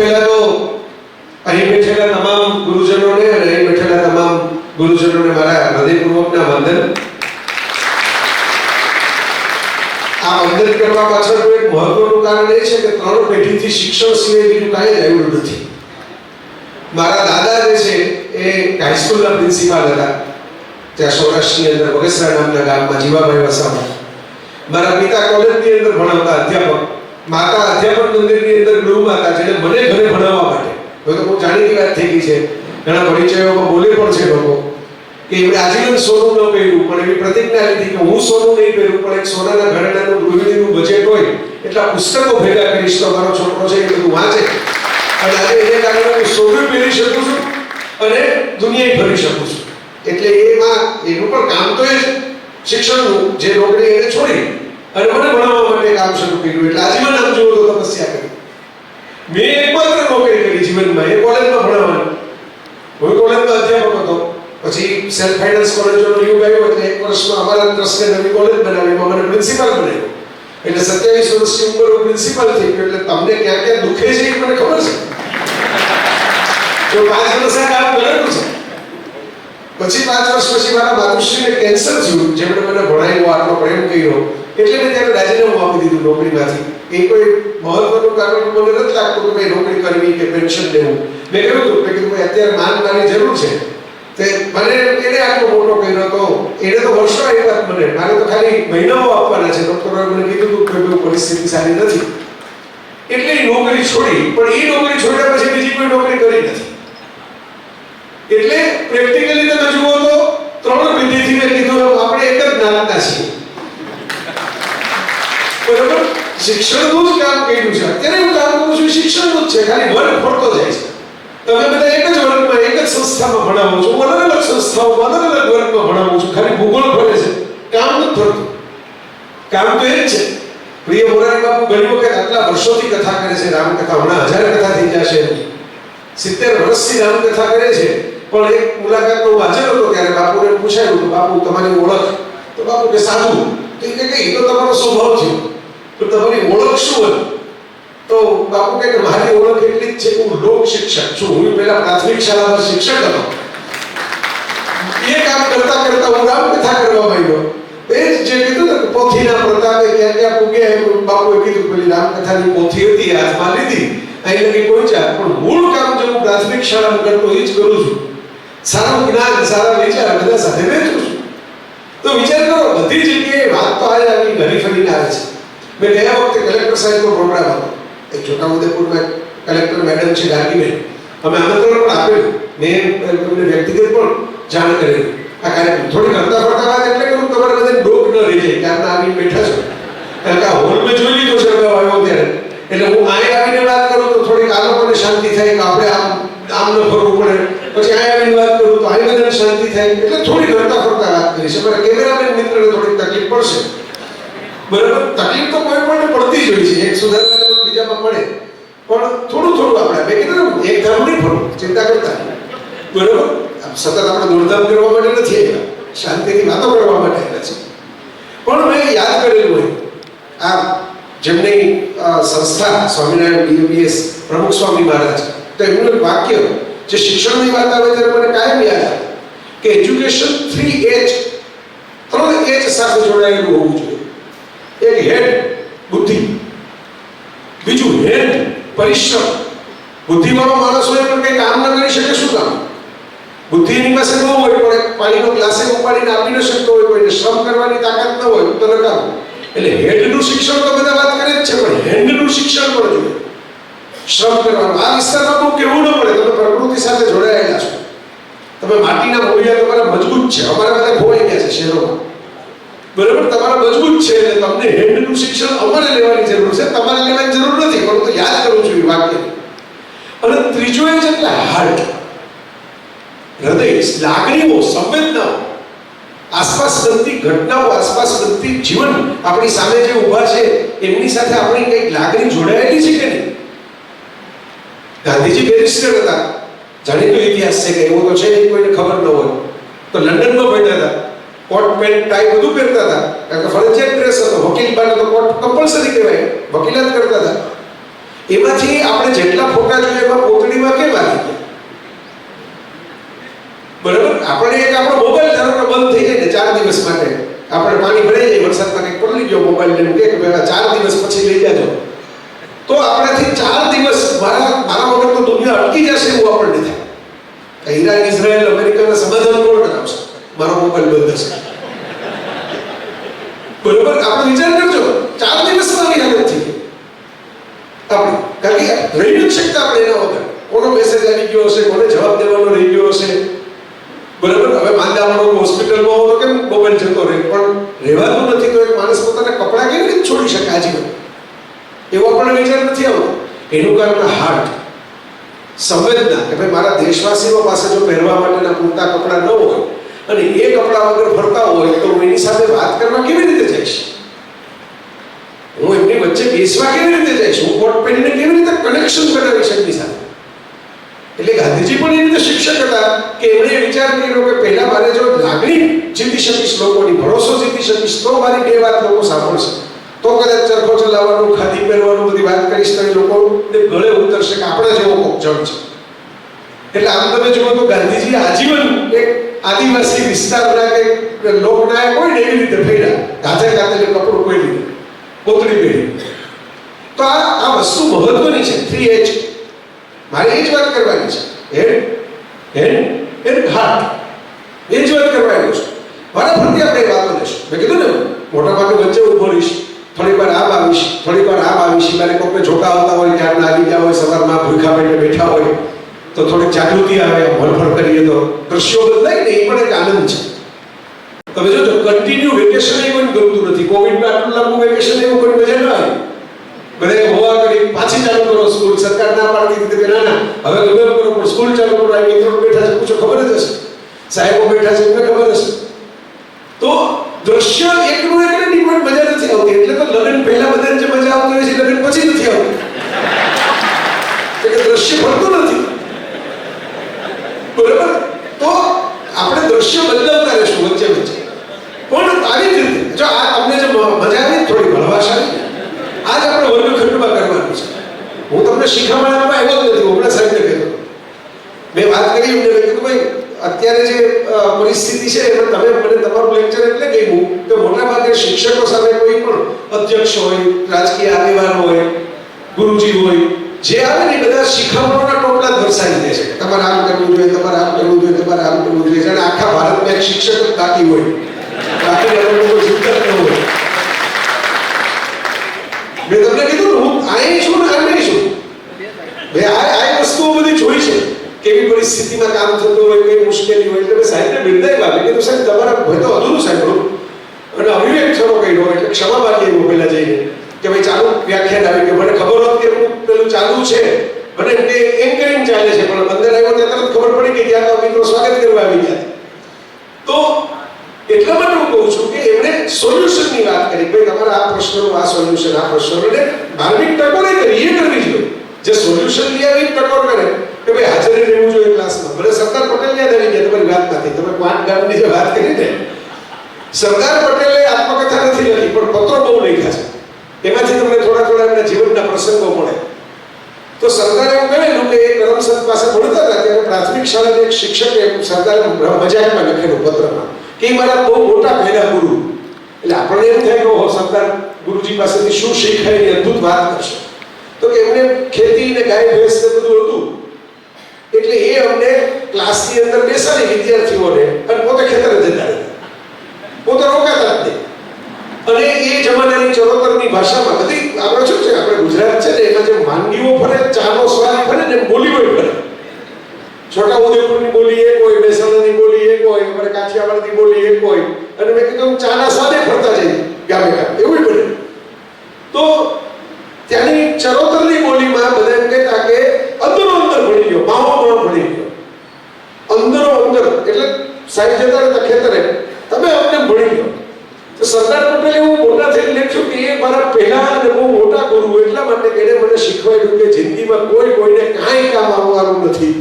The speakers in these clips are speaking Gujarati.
પહેલા તો અહીં બેઠેલા તમામ ગુરુજનોને અને અહીં બેઠેલા તમામ ગુરુજનોને મારા હૃદયપૂર્વકના વંદન. આ વંદન કરવા પાછળનું એક મહત્વનું કારણ એ છે કે 3 પેઢીથી શિક્ષણ સિવાય બીજું કાંઈ જ આવ્યું નથી. મારા દાદા જે છે એ હાઈસ્કૂલના પ્રિન્સિપાલ હતા ત્યાં સૌરાષ્ટ્રની અંદર બગસરા નામના ગામમાં, જીવાભાઈ વસાવા. મારા પિતા કોલેજની અંદર ભણાવતા અધ્યાપક, માતા અધ્યાપક મંદિરની અંદર ગૃહમાતા, જેને મને ઘરે ભણાવવા માટે, હવે તો બહુ જાણીતી વાત થઈ ગઈ છે, ઘણા પરિચયોમાં બોલે પણ છે લોકો કે એમણે આજીવન સોનું ન પહેર્યું, પણ એવી પ્રતિજ્ઞા લીધી કે હું સોનું નહીં પહેરું, પણ એક સોનાના ઘરેણાનું ગૃહિણીનું બજેટ હોય એટલા પુસ્તકો ભેગા કરીશ તો મારો છોકરો છે એ બધું વાંચે અને આજે એને કારણે હું સોનું પહેરી શકું છું અને દુનિયાએ ફરી શકું છું. એટલે એમાં એનું પણ કામ તો એ શિક્ષણનું, જે નોકરી એને છોડી અને મને ભણાવવા માટે કામ શરૂ કર્યું. એટલે આજીવન આમ જુઓ તો તપસ્યા કરી. મેં એકમાત્ર નોકરી કરી જીવનમાં, એ કોલેજમાં ભણાવવાની. હું કોલેજમાં અધ્યાપક હતો. પછી સેલ્ફ ફાઇનાન્સ કોલેજનો યુગ આવ્યો એટલે એક વર્ષમાં અમારા ટ્રસ્ટે નવી કોલેજ બનાવી, એમાં મને પ્રિન્સિપાલ બનાવ્યો. એટલે 27 વર્ષની ઉંમરે હું પ્રિન્સિપાલ થઈ ગયો. એટલે તમને ક્યાં ક્યાં દુખે છે એ મને ખબર છે. જો 5 વર્ષ આ કામ કરેલું છે. પછી 5 વર્ષ પછી મારા માતુશ્રીને કેન્સર થયું, જેમણે મને ભણાવ્યો, આટલો પ્રેમ કર્યો, એટલે મેં ત્યારે રાજીનામું આપી દીધું નોકરીમાંથી. એ કોઈ મહત્વનું કારણ મને નથી લાગતું કે ભાઈ નોકરી કરવી કે પેન્શન લેવું. મેં કહ્યું હતું કે ભાઈ અત્યારે મારી જરૂર છે. તે મને એને આટલો મોટો કર્યો તો એને તો વર્ષો આપ્યા મને, મારે તો ખાલી મહિનાઓ આપવાના છે. ડોક્ટરોએ મને કીધું હતું કે પરિસ્થિતિ સારી નથી, એટલે એ નોકરી છોડી. પણ એ નોકરી છોડ્યા પછી બીજી કોઈ નોકરી કરી નથી. એટલે પ્રેક્ટિકલી તમે જુઓ તો 3 પેઢીથી મેં કીધું આપણે એક જ જ્ઞાનના છીએ. બરાબર? શિક્ષણનું જ કામ કર્યું છે. અત્યારે હું કામ કરું છું શિક્ષણનું જ છે, ખાલી વર્ગ ફરતો જાય છે. તમે બધા એક જ વર્ગમાં, એક જ સંસ્થામાં ભણાવો છો, હું અલગ અલગ સંસ્થાઓમાં અલગ અલગ વર્ગમાં ભણાવું છું. ખાલી ભૂગોળ ફરે છે, કામ નથી ફરતું. કામ તો એ જ છે. પ્રિય મોરારી બાપુ ઘણી વખત આટલા વર્ષોથી કથા કરે છે, રામકથા, હમણાં 1000 કથા થઈ જશે, 70 વર્ષથી રામકથા કરે છે. પણ એક મુલાકાતનો વાંચેલો હતો ત્યારે બાપુને પૂછાયું હતું, બાપુ તમારી ઓળખ? તો બાપુ કે સાધુ. તો એ કે તો તમારો સ્વભાવ છે, તો તમારી ઓળખ શું હતી? તો બાપુ કે મારી ઓળખ એટલી જ છે કે હું લોક શિક્ષક છું. હું પહેલા પ્રાથમિક શાળામાં શિક્ષક હતો. એ કામ કરતા કરતા હું રામકથા કરવા માંડ્યો. એ જે કીધું ને પોથીના પ્રતાપે ક્યાં ક્યાં પૂગ્યા, એમ બાપુએ કીધું પેલી રામકથાની પોથી હતી હાથમાં લીધી, અહીં લગી પહોંચ્યા. પણ મૂળ કામ જો હું પ્રાથમિક શાળામાં કરતો એ જ કરું છું. સારું જ્ઞાન, સારા વિચાર બધા સાથે વહેંચું છું. તો વિચાર કરો, બધી જગ્યાએ વાત તો આજે આવી ઘણી ફરીને આવે છે. મેં ગયા વખતે કલેક્ટર સાહેબનો પ્રોગ્રામ હતો, એક છોટાઉદેપુરમાં કલેક્ટર મેડમ છે ગાંધીબેન, અમે આમંત્રણ પણ આપેલું. મેં તમને વ્યક્તિગત પણ જાણ કરેલી આ કાર્યક્રમ. થોડી કરતા ફરતા વાત એટલે કરું, તમારે બધાને ડોક ન રહી જાય, ત્યારના આવીને બેઠા છો. કારણ કે આ હોલ મેં જોઈ લીધો છે અગાઉ આવ્યો ત્યારે. એટલે હું અહીં આવીને વાત કરું તો થોડીક આ લોકોને શાંતિ થાય કે આપણે આમ ન ફરવું પડે. પછી અહીં આવીને વાત કરું તો અહીં બધાને શાંતિ થાય. એટલે થોડી કરતા ફરતા વાત કરીશ. અમારા કેમેરામેન મિત્રને થોડીક તકલીફ પડશે. બરાબર? તકલીફ તો કોઈ પણ પડતી જ હોય છે, એક સુધારવા બીજામાં પડે. પણ થોડું થોડું આપણે મેં કીધું એક ધામ નહીં ફરવું, ચિંતા કરતા. બરાબર? સતત આપણે દોડધામ કરવા માટે નથી આવ્યા, શાંતિથી વાતો કરવા માટે આવ્યા છે. પણ મેં યાદ કરેલું હોય આ જેમની સંસ્થા સ્વામિનારાયણ ડીએમબીએસ પ્રમુખ સ્વામી મહારાજ, તો એમનું એક વાક્ય જે શિક્ષણની વાત આવે ત્યારે મને કાયમ યાદ આવે કે એજ્યુકેશન 3 H સાથે જોડાયેલું હોવું જોઈએ. એક હેડ બુદ્ધિ, બીજું હેડ પરિશ્રમ. બુદ્ધિવાળો માણસ હોય પણ કંઈ કામ ન કરી શકે, શું કામ? બુદ્ધિ એની પાસે ન હોય પણ પાણીનો ગ્લાસે ઉપાડીને આપી ન શકતો હોય, કોઈને શ્રમ કરવાની તાકાત ન હોય તો નકામ. એટલે હેડનું શિક્ષણ તો બધા વાત કરે જ છે, પણ હેન્ડનું શિક્ષણ પણ જોઈએ. શ્રમ કરવાનું આ વિસ્તારમાં બહુ કહેવું ન પડે. તમે પ્રકૃતિ સાથે જોડાયેલા છો, તમે માટીના મૂળિયા તમારા મજબૂત છે. અમારા બધા ખોવાઈ ગયા છે શહેરોમાં. બરાબર? તમારા મજબૂત છે એટલે તમને હેન્ડનું શિક્ષણ અમારે લેવાની જરૂર છે, તમારે લેવાની જરૂર નથી. પણ તો યાદ કરું છું એ વાક્ય. અને ત્રીજું એ છે એટલે હાર્ટ, હૃદય, લાગણીઓ, સંવેદનાઓ, આસપાસ બનતી ઘટનાઓ, આસપાસ બનતી જીવન, આપણી સામે જે ઊભા છે એમની સાથે આપણી કંઈક લાગણી જોડાયેલી છે કે નહીં? ગાંધીજી બેરિસ્ટર હતા, જાણીતો ઇતિહાસ છે કે એવો તો છે કોઈને ખબર ન હોય. તો લંડનમાં ભણ્યા હતા, કોટ પેન્ટ ટાઈ બધું પહેરતા હતા, કારણ કે ફરજિયાત ડ્રેસ હતો. વકીલ બાને તો કોટ કમ્પલસરી કહેવાય, વકીલાત કરતા હતા. એમાંથી આપણે જેટલા ફોટા જોઈએ એમાં કોથળીમાં કેમ આવી ગયા? બરાબર, આપણે એક આપણો મોબાઈલ ધારો કે બંધ થઈ જાય ને 4 દિવસ માટે, આપણે પાણી ભરાઈ જાય, વરસાદમાં કંઈક પડી ગયો, મોબાઈલ લઈને કે ભાઈ 4 દિવસ પછી લઈ જાજો, તો આપણાથી 4 દિવસ મારા વગર તો દુનિયા અટકી જશે એવું આપણને થાય. ઈરાન, ઇઝરાયલ, અમેરિકાના સમાધાન કોણ કરાવશે? મારો મોબાઈલ બંધ હશે. બરોબર, આપણે વિચાર કરજો, 4 દિવસમાં આવી હાલત થઈ ગઈ આપણે, કારણ કે રહી નથી શકતા આપણે એના વગર. કોનો મેસેજ આવી ગયો હશે, કોને જવાબ દેવાનો રહી ગયો હશે. બરાબર, હવે માંદા માણસ હોસ્પિટલમાં હોય તો કેમ મોબાઈલ જતો રહે, પણ રહેવાતું નથી તો એક માણસ પોતાના કપડાં કેવી રીતે છોડી શકે આજીવન? એવો આપણને વિચાર નથી આવતો. એનું કારણ હાર્ટ, સંવેદના, કે ભાઈ મારા દેશવાસીઓ પાસે જો પહેરવા માટેના પૂરતા કપડાં ન હોય અને એ કપડાં વગર ફરતા હોય તો હું એની સાથે વાત કરવા કેવી રીતે જઈશ? હું એમની વચ્ચે બેસવા કેવી રીતે જઈશ? હું કોટ પહેરીને કેવી રીતે કનેક્શન બનાવીશ એમની સાથે? એટલે ગાંધીજી પણ એ રીતે શિક્ષક હતા કે એમણે વિચાર કર્યો કે પહેલા મારે જો લાગણી જીતી શકીશ, લોકોની ભરોસો જીતી શકીશ, તો મારી બે વાત લોકો સાંભળશે, તો કદાચ ચરખો ચલાવવાનું, ખાદી પહેરવાનું બધી વાત કરીશ તો એ લોકોને ગળે ઉતરશે કે આપણા જેવો કોક જણ છે. એટલે આમ તમે જુઓ તો ગાંધીજી આજીવન એક આદિવાસી વિસ્તારના કે લોકનાયક હોય ને એવી રીતે ફેર્યા, ગાજે ગાજેલું કપડું પહેરી, કોથળી પહેરી. તો આ વસ્તુ મહત્વની છે. 3H મારે એ જ વાત કરવાની છે. હેડ એન્ડ હાર્ટ, એ જ વાત કરવાની છે. વારાફરતી આપણે વાતો લેશું. મેં કીધું ને, મોટા ભાગે વચ્ચે ઉભો રહીશ, થોડી વાર આમ આવીશ, થોડી વાર આમ આવીશ. મારે કોઈને જોતા આવતા હોય, ક્યારના આવી ગયા હોય, સવારમાં ભૂખા પેટે બેઠા હોય તો થોડીક જાગૃતિ આવે, ભણફળ કરીએ તો દ્રશ્યો બદલાય ને, એ પણ એક આનંદ છે. તમે જોજો, કન્ટિન્યુ વેકેશન એ કોઈ ગમતું નથી. કોવિડમાં આટલું લાંબુ વેકેશન એવું કોઈ મજા ન આવી. બધા હોવા કરી પાછી ચાલુ કરો સ્કૂલ, સરકાર ના પાડતી હતી કે ના ના હવે ગમે કરો પણ સ્કૂલ ચાલુ કરો. આ મિત્રો બેઠા છે, પૂછો ખબર જ હશે, સાહેબો બેઠા છે એમને ખબર હશે. તો દ્રશ્ય એકનું એક ની પણ મજા નથી આવતી. એટલે તો લગ્ન પહેલા બધાને જે મજા આવતી હોય છે, લગ્ન પછી નથી આવતી. એટલે દ્રશ્ય ભરતું નથી. બરાબર, તો આપણે દ્રશ્ય બદલાવતા રહેશું વચ્ચે વચ્ચે. પણ આવી રીતે જો આ અમને જે મજા આવી થોડી ભળવાશાળી, આજ આપણે વર્ગખંડમાં કરવાનું છે. હું તમને શીખવાડવામાં આવ્યો જ નથી. હમણાં સાહેબને કહેતો, મેં વાત કરી એમને, મેં કીધું ભાઈ અત્યારે જે પરિસ્થિતિ છે એમાં તમે મને તમારું લેક્ચર એટલે કહ્યું કે મોટાભાગે શિક્ષકો સામે કોઈ પણ અધ્યક્ષ હોય, રાજકીય આગેવાન હોય, ગુરુજી હોય, જે આવે ને બધા શિખામણોના ટોપલા જ વરસાવી દે છે. તમારે આમ કરવું જોઈએ, તમારે આમ કરવું જોઈએ, તમારે આમ કરવું જોઈએ. જાણે આખા ભારતમાં એક શિક્ષક જ બાકી હોય, બાકી લોકો ચિંતા ન હોય. મેં તમને કીધું હું અહીં છું ને આમ છું. મેં આ વસ્તુઓ બધી જોઈ છે, કેવી પરિસ્થિતિમાં કામ થતું હોય, કઈ મુશ્કેલી હોય. એટલે મેં સાહેબને બિરદાવ્યા. મેં કીધું સાહેબ તમારા ભય તો અધૂરું સાંભળ્યું અને અવિવેક થોડો કર્યો, એટલે ક્ષમા માગી એવું પહેલા જઈને કે ભાઈ ચાલુ વ્યાખ્યાન આવી કે મને ખબર હોત કે પેલું ચાલુ છે, મને કે એન્કરિંગ ચાલે છે, પણ અંદર આવ્યો ત્યાં તરત ખબર પડી કે ત્યાં તો મિત્રો સ્વાગત કરવા આવી ગયા. તો એટલા માટે હું કહું છું કે એમણે સોલ્યુશનની વાત કરી. ભાઈ તમારા આ પ્રશ્નનું આ સોલ્યુશન, આ પ્રશ્નોને ધાર્મિક ટકોરે કરી, એ કરવી જોઈએ. જે સોલ્યુશન લઈ આવી ટકોર કરે કે ભાઈ હાજરી રહેવું જોઈએ ક્લાસમાં. ભલે સરદાર પટેલ યાદ આવી ગયા તમારી વાતમાંથી, તમે ક્વાંટ ગામની જે વાત કરી ને, સરદાર પટેલે આત્મકથા નથી લખી પણ પત્રો બહુ લખ્યા છે. એમાંથી તમને થોડા થોડા એમના જીવનના પ્રસંગો મળે. તો સરદારે એવું કહેલું કે એ કરમસદ પાસે ભણતા હતા ત્યારે પ્રાથમિક શાળાના એક શિક્ષકે સરદારે મજાકમાં લખેલું પત્રમાં કે મારા બહુ મોટા પહેલા ગુરુ. એટલે આપણને એમ થાય કે ઓહો સરદાર ગુરુજી પાસેથી શું શીખાય એની અદ્ભુત વાત કરશે. તો કે એમને ખેતી ને ગાય ભેંસ ને બધું હતું, એટલે એ અમને ક્લાસની અંદર બેસાડી વિદ્યાર્થીઓને, અને પોતે ખેતરે જતા રહેતા, પોતે રોકાતા જ નહીં. અને એ જમાનાની ચરોતરની ભાષામાં બધી આપણે શું છે, આપણે ગુજરાત છે ને એમાં જે માંગીઓ ફરે, ચાનો સ્વાદ ફરે ને બોલીઓ ફરે. છોટા ઉદેપુરની બોલી એક હોય, મહેસાણાની બોલી એક હોય, અમારે કાઠિયાવાડની બોલી એક હોય. અને મેં કીધું ચાના સ્વાદે ફરતા જઈએ ગામે ગામ, એવું બને. તો ત્યાંની ચરોતરની બોલીમાં બધા એમ કહેતા કે અંદરો અંદર ભણી ગયો, માવો ભણી ગયો, અંદરો અંદર. એટલે સાહેબ જતા રહેતા ખેતરે, તમે અમને ભણી ગયો. તો સરદાર પટેલ એવું મોટા થઈને લખ્યું કે એ મારા પહેલા અને બહુ મોટા ગુરુ, એટલા માટે એને મને શીખવાડ્યું કે જિંદગીમાં કોઈ કોઈને કાંઈ કામ આવવાનું નથી,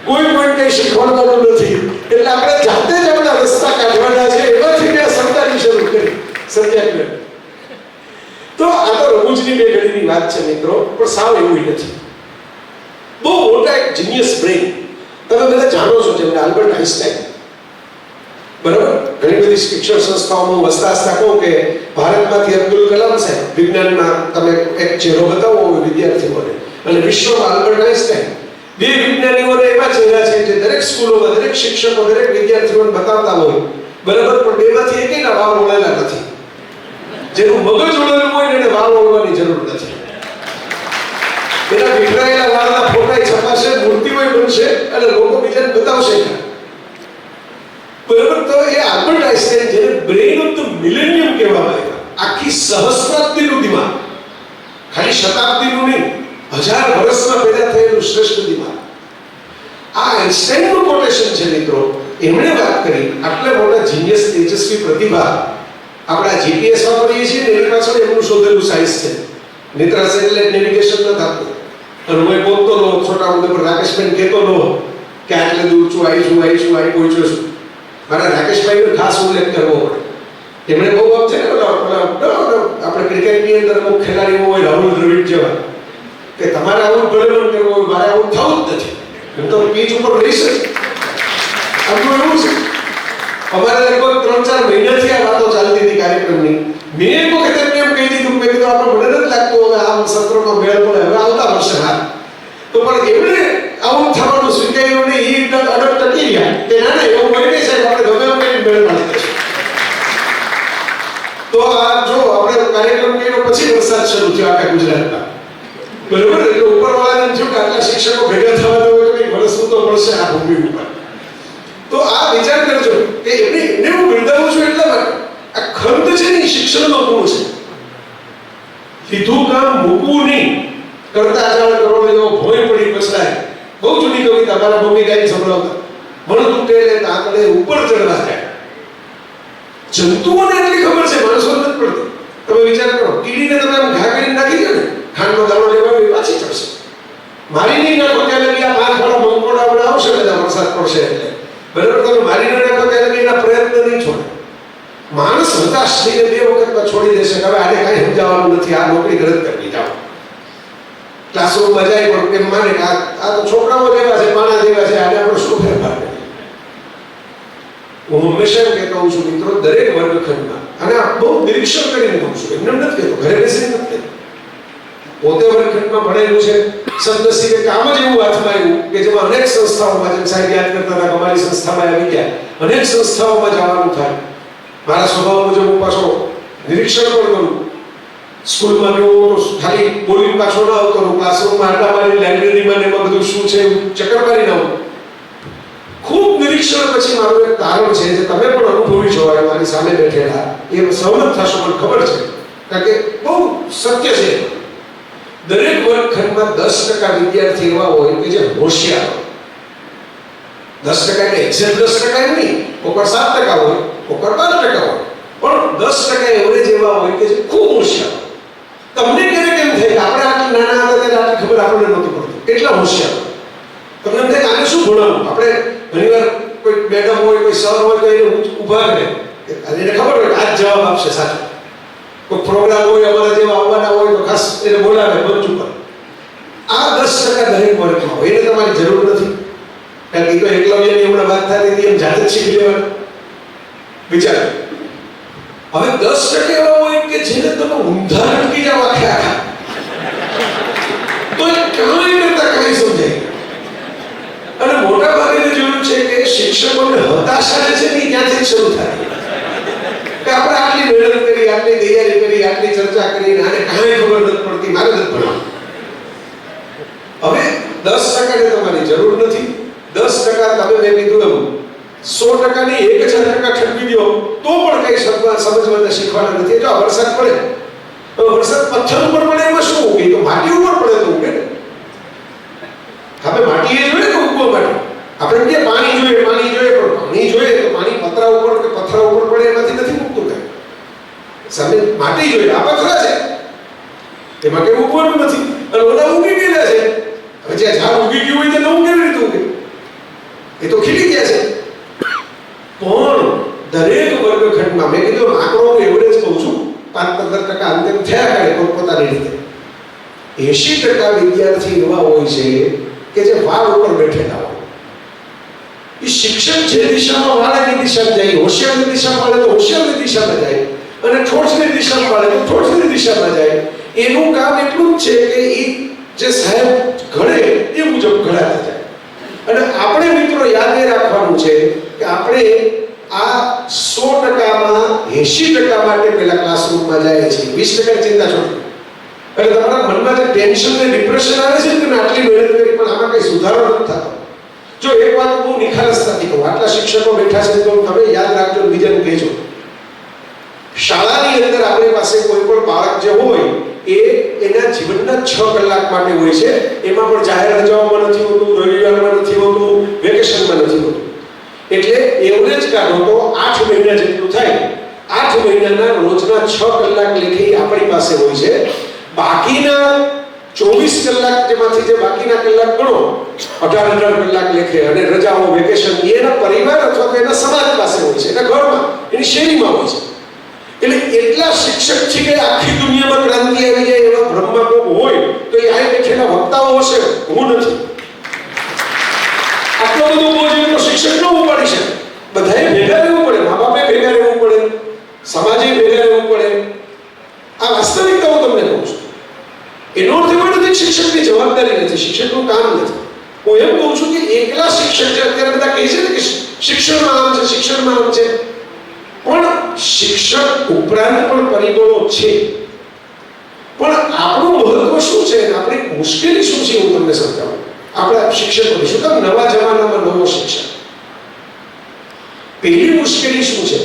કોઈ કોઈને કંઈ શીખવાડવાનું નથી. એટલે આપણે જાતે જ આપણા રસ્તા કાઢવાના છે. એમાંથી મેં સરદારી શરૂ કરી, સત્યાગ્રહ. તો આ તો રમૂજની બે ઘડીની વાત છે મિત્રો, પણ સાવ એવું નથી. બહુ મોટા એક જીનિયસ બ્રેઇન તમે બધા જાણો છો, જેમ આલ્બર્ટ આઇન્સ્ટાઈન, બરાબર? ઘણી બધી શિક્ષણ સંસ્થાઓમાં વસતા કહું કે ભારતમાંથી અબ્દુલ કલામ સાહેબ વિજ્ઞાનમાં તમે એક ચહેરો બતાવો વિદ્યાર્થીઓને, અને વિશ્વમાં આલ્બર્ટ આઇન્સ્ટાઈન, બે વિજ્ઞાનીઓને એવા ચહેરા છે જે દરેક સ્કૂલોમાં દરેક શિક્ષકો દરેક વિદ્યાર્થીઓને બતાવતા હોય, બરાબર? પણ બેમાંથી એકેયના વાળ ઓળેલા નથી. જેનું મગજ ઓળેલું હોય એને વાળ ઓળવાની જરૂર નથી. એના વિખરાયેલા વાળના ફોટા છપાશે, મૂર્તિઓ બનશે અને લોકો બીજાને બતાવશે. બરાબર? તો એ આલ્બર્ટ આઇન્સ્ટાઈન, જેને બ્રેઇન ઓફ ધ મિલેનિયમ કહેવામાં આવે, આખી સહસ્ત્રાબ્દીનું દિમાગ, ખાલી શતાબ્દીનું નહીં, 1000 વર્ષમાં પેદા થયેલું શ્રેષ્ઠ દિમાગ. આ આઇન્સ્ટાઈનનું કોટેશન છે મિત્રો. એમણે વાત કરી આટલા મોટા જીનિયસ તેજસ્વી પ્રતિભા આપણા જીપીએસ વાપરીએ છીએ ને એની પાછળ એમનું શોધેલું સાયન્સ છે. નેત્રા સેટેલાઇટ નેવિગેશન ન થતું, અને હું બોલતો રહો છોટા મુદ્દે પર રાકેશભાઈ કહેતો રહો કે આટલે દૂર છું, આવી પહોંચ્યો છું. મારા રાકેશભાઈનો ખાસ ઉલ્લેખ કરવો પડે. એમણે બહુ આમ છે ને આપણે ક્રિકેટની અંદર અમુક ખેલાડીઓ હોય રાહુલ દ્રવિડ જેવા, કે તમારે આવું ભલે કરવું હોય, મારે આવું થવું જ નથી, હું તો પીચ ઉપર રહીશ જ. આટલું એવું છે. અમારે લગભગ 3-4 મહિનાથી આ વાતો ચાલતી હતી કાર્યક્રમની. મેં એક વખત એમને એમ કહી દીધું, મેં કીધું આપણે મને નથી લાગતું હવે આ સત્રમાં મેળ પડે, હવે આવતા વર્ષે હા. તો પણ એમણે આવું થવાનું સ્વીકાર્યું ને એ અડગ ટકી ગયા કે ના ના એવું હોય નહીં સાહેબ, આપણે ગમે એમ મેળ પાડી દઈશું. તો આ જો આપણે કાર્યક્રમ કર્યો પછી વરસાદ શરૂ થયો આખા ગુજરાતમાં, બરોબર? એટલે ઉપરવાળાને થયું કે આટલા શિક્ષકો ભેગા થવાના હોય તો કંઈક વરસવું તો પડશે આ ભૂમિ ઉપર. તો આ વિચાર કરજો કે એમને હું બિરદાવું છું એટલા માટે આ ખંડ છે ને શિક્ષણનો ગુણ છે. લીધું કામ મૂકવું નહીં, કરતા જાળ કરોડ એવો ભોય પડી પછડાય. બહુ જૂની કવિતા મારા મમ્મી ગાઈ સંભળાવતા, મણ તૂટે તાકડે ઉપર ચડવા જાય. જંતુઓને એટલી ખબર છે, માણસોને નથી પડતી. તમે વિચાર કરો, કીડીને તમે આમ ઘા કરીને નાખી દો ને, ખાંડનો દાણો લેવા એ પાછી ચડશે. મારી નહીં નાખો ત્યાં લગી આ 5 વાળા મંકોડા વડા આવશે ને વરસાદ પડશે એટલે, બરાબર? તમે મારી ન નાખો ત્યાં લગી એના પ્રયત્ન નહીં છોડે. માણસ હતાશ થઈને 2 વખતમાં છોડી દેશે કે હવે આને કાંઈ સમજાવવાનું નથી, આ નોકરી ગરજ કરી જાઓ. ક્લાસરૂમમાં જાય પણ એમ માને કે આ તો છોકરાઓ જેવા છે, માણા જેવા છે, આને આપણે શું ફેરફાર કરીએ? હું હંમેશા એમ કહેતો હોઉં છું મિત્રો, દરેક વર્ગખંડમાં, અને આ બહુ નિરીક્ષણ કરીને કહું છું, એમને નથી કહેતો, ઘરે બેસીને નથી કહેતો. પોતે વર્ગખંડમાં ભણેલું છે, સદનસીબે કામ જ એવું હાથમાં આવ્યું કે જેમાં અનેક સંસ્થાઓમાં, જેમ સાહેબ યાદ કરતા હતા, અમારી સંસ્થામાં આવી ગયા, અનેક સંસ્થાઓમાં જવાનું થાય. મારા સ્વભાવ મુજબ હું પાછો નિરીક્ષણ પણ કરું. સ્કૂલમાં હું ખાલી બોલીને પાછો ન આવતો રહું, ક્લાસરૂમમાં આટા મારી, લાઇબ્રેરીમાં ને એમાં બધું શું છે ચક્કર મારી ના આવું. ખૂબ નિરીક્ષણ પછી મારું એક કારણ છે જે તમે પણ અનુભવી છો, મારી સામે બેઠેલા એ સહમત થશો, મને ખબર છે, કારણ કે બહુ સત્ય છે. દરેક વર્ગખંડમાં 10% વિદ્યાર્થી એવા હોય કે જે હોશિયાર હોય. 10% એટલે એક્ઝેક્ટ 10% એમ નહીં, કોકર 7% હોય, કોકર 12% હોય, પણ 10% એવરેજ એવા હોય કે જે ખૂબ હોશિયાર. તમને ક્યારેક એમ થાય કે આપણે આટલા નાના હતા ત્યારે આટલી ખબર આપણને નહોતી પડતી, એટલા હોશિયાર. તમને એમ થાય કે આને શું ભણાવવું? આપણે ઘણીવાર કોઈ મેડમ હોય, કોઈ સર હોય તો એને ઊભા કરે, એને ખબર હોય કે આ જ જવાબ આપશે સાચો. કોઈ પ્રોગ્રામ હોય અમારા જેવા આવવાના હોય તો ખાસ એને બોલાવે મંચ ઉપર. આ 10% દરેક વર્ગમાં હોય, એને તમારી જરૂર નથી, કારણ કે તો એકલવ્યની હમણાં વાત થતી હતી એમ જાતે જ શીખી લેવાનું. વિચાર હવે 10% એવા હોય કે જેને તમે ઊંધા અટકી જાવ આખા તો એ કાંઈ કરતા કાંઈ સમજાય. અને મોટા ભાગે જોયું છે કે શિક્ષકોને હતાશા છે ને ત્યાંથી જ શરૂ થાય કે આપણે આટલી મહેનત કરી, આટલી તૈયારી કરી, આટલી ચર્ચા કરી, આને કાંઈ ખબર નથી પડતી, મારે નથી ભણવું. હવે 10% ને તમારી જરૂર નથી. 10% તમે મેં કીધું એમ 100% ની 1000% ઠંડી દો તો પણ કઈ સમજવાના શીખવાના નથી. જો વરસાદ પડે તો વરસાદ પથ્થર ઉપર પડે એમાં શું ઉગે? તો માટી ઉપર પડે તો ઉગે ને. હવે માટી એ જોઈએ કે ઉગવા માટે આપણે કે પાણી જોઈએ, પણ પાણી જોઈએ તો પાણી પતરા ઉપર કે પથ્થર ઉપર પડે એમાંથી નથી ઉગતું કાંઈ. સામે માટી જોઈએ, આ પથ્થર છે એમાં કઈ ઉગવાનું નથી, અને ઓલા ઉગી ગયેલા છે. હવે જ્યાં ઝાડ ઉગી ગયું હોય તો નવું કેવી રીતે ઉગે? એ તો ખીલી ગયા છે. પણ દરેક વર્ગખંડમાં મેં કીધું આંકડો એવરેજ કહું છું, 5-15% આમ તેમ થયા કરે પોતપોતાની રીતે. 80% વિદ્યાર્થી એવા હોય છે કે જે વાળ ઉપર બેઠેલા હોય. એ શિક્ષક જે દિશામાં વાળાની દિશામાં જાય, હોશિયારની દિશામાં વાળે તો હોશિયારની દિશામાં જાય, અને ઠોઠની દિશામાં વાળે તો ઠોઠની દિશામાં જાય. એનું કામ એટલું જ છે કે એ જે સાહેબ ઘડે એ મુજબ ઘડાતા જાય. અને આપણે મિત્રો યાદ એ રાખવાનું છે કે આપણે આ 100%માં 80% માટે પહેલા ક્લાસરૂમમાં જાય છે, 20% ચિંતા છોડી. એટલે તમારા મનમાં જે ટેન્શન ને ડિપ્રેશન આવે છે કે આટલી મહેનત કરી પણ આમાં કઈ સુધારો નથી થતો. જો એક વાત બહુ નિખાલસતાથી કહું, આટલા શિક્ષકો બેઠા છે તો તમે યાદ રાખજો, બીજાને કહેજો. શાળાની અંદર આપણી પાસે કોઈ પણ બાળક જે હોય એ એના જીવનના 6 કલાક માટે હોય છે. એમાં પણ જાહેર રજાઓમાં નથી હોતું, રવિવારમાં નથી હોતું, વેકેશનમાં નથી હોતું. એટલે એવરેજ કાઢો તો 8 મહિના જેટલું થાય. 8 મહિનાના રોજના 6 કલાક લેખે આપણી પાસે હોય છે. બાકીના 24 કલાક જેમાંથી જે બાકીના કલાક ગણો 18 કલાક લેખે અને રજાઓ વેકેશન એના પરિવાર અથવા તો એના સમાજ પાસે હોય છે, એના ઘરમાં, એની શેરીમાં હોય છે. એટલે એટલા શિક્ષક છે કે આખી દુનિયામાં ક્રાંતિ આવી જાય એવા બ્રહ્મા કોક હોય તો એ આ બેઠેલા વક્તાઓ હશે, હું નથી. આટલો બધો બોજ એટલો શિક્ષક ન ઉપાડી શકે. બધાએ ભેગા રહેવું પડે, મા બાપે ભેગા રહેવું પડે, સમાજે ભેગા રહેવું પડે. આ વાસ્તવિકતા હું તમને કહું છું. એનો અર્થ એવો નથી શિક્ષકની જવાબદારી નથી, શિક્ષકનું કામ નથી. હું એમ કહું છું કે એકલા શિક્ષક છે. અત્યારે બધા કહે છે ને કે શિક્ષણમાં આમ છે, શિક્ષણમાં આમ છે, પણ શિક્ષક ઉપરાંત પણ પરિબળો છે. પણ આપણું મહત્વ શું છે, આપણી મુશ્કેલી શું છે, હું તમને સમજાવું. આપણા શિક્ષકો શું કામ નવા જમાનામાં નવો શિક્ષક. પહેલી મુશ્કેલી શું છે,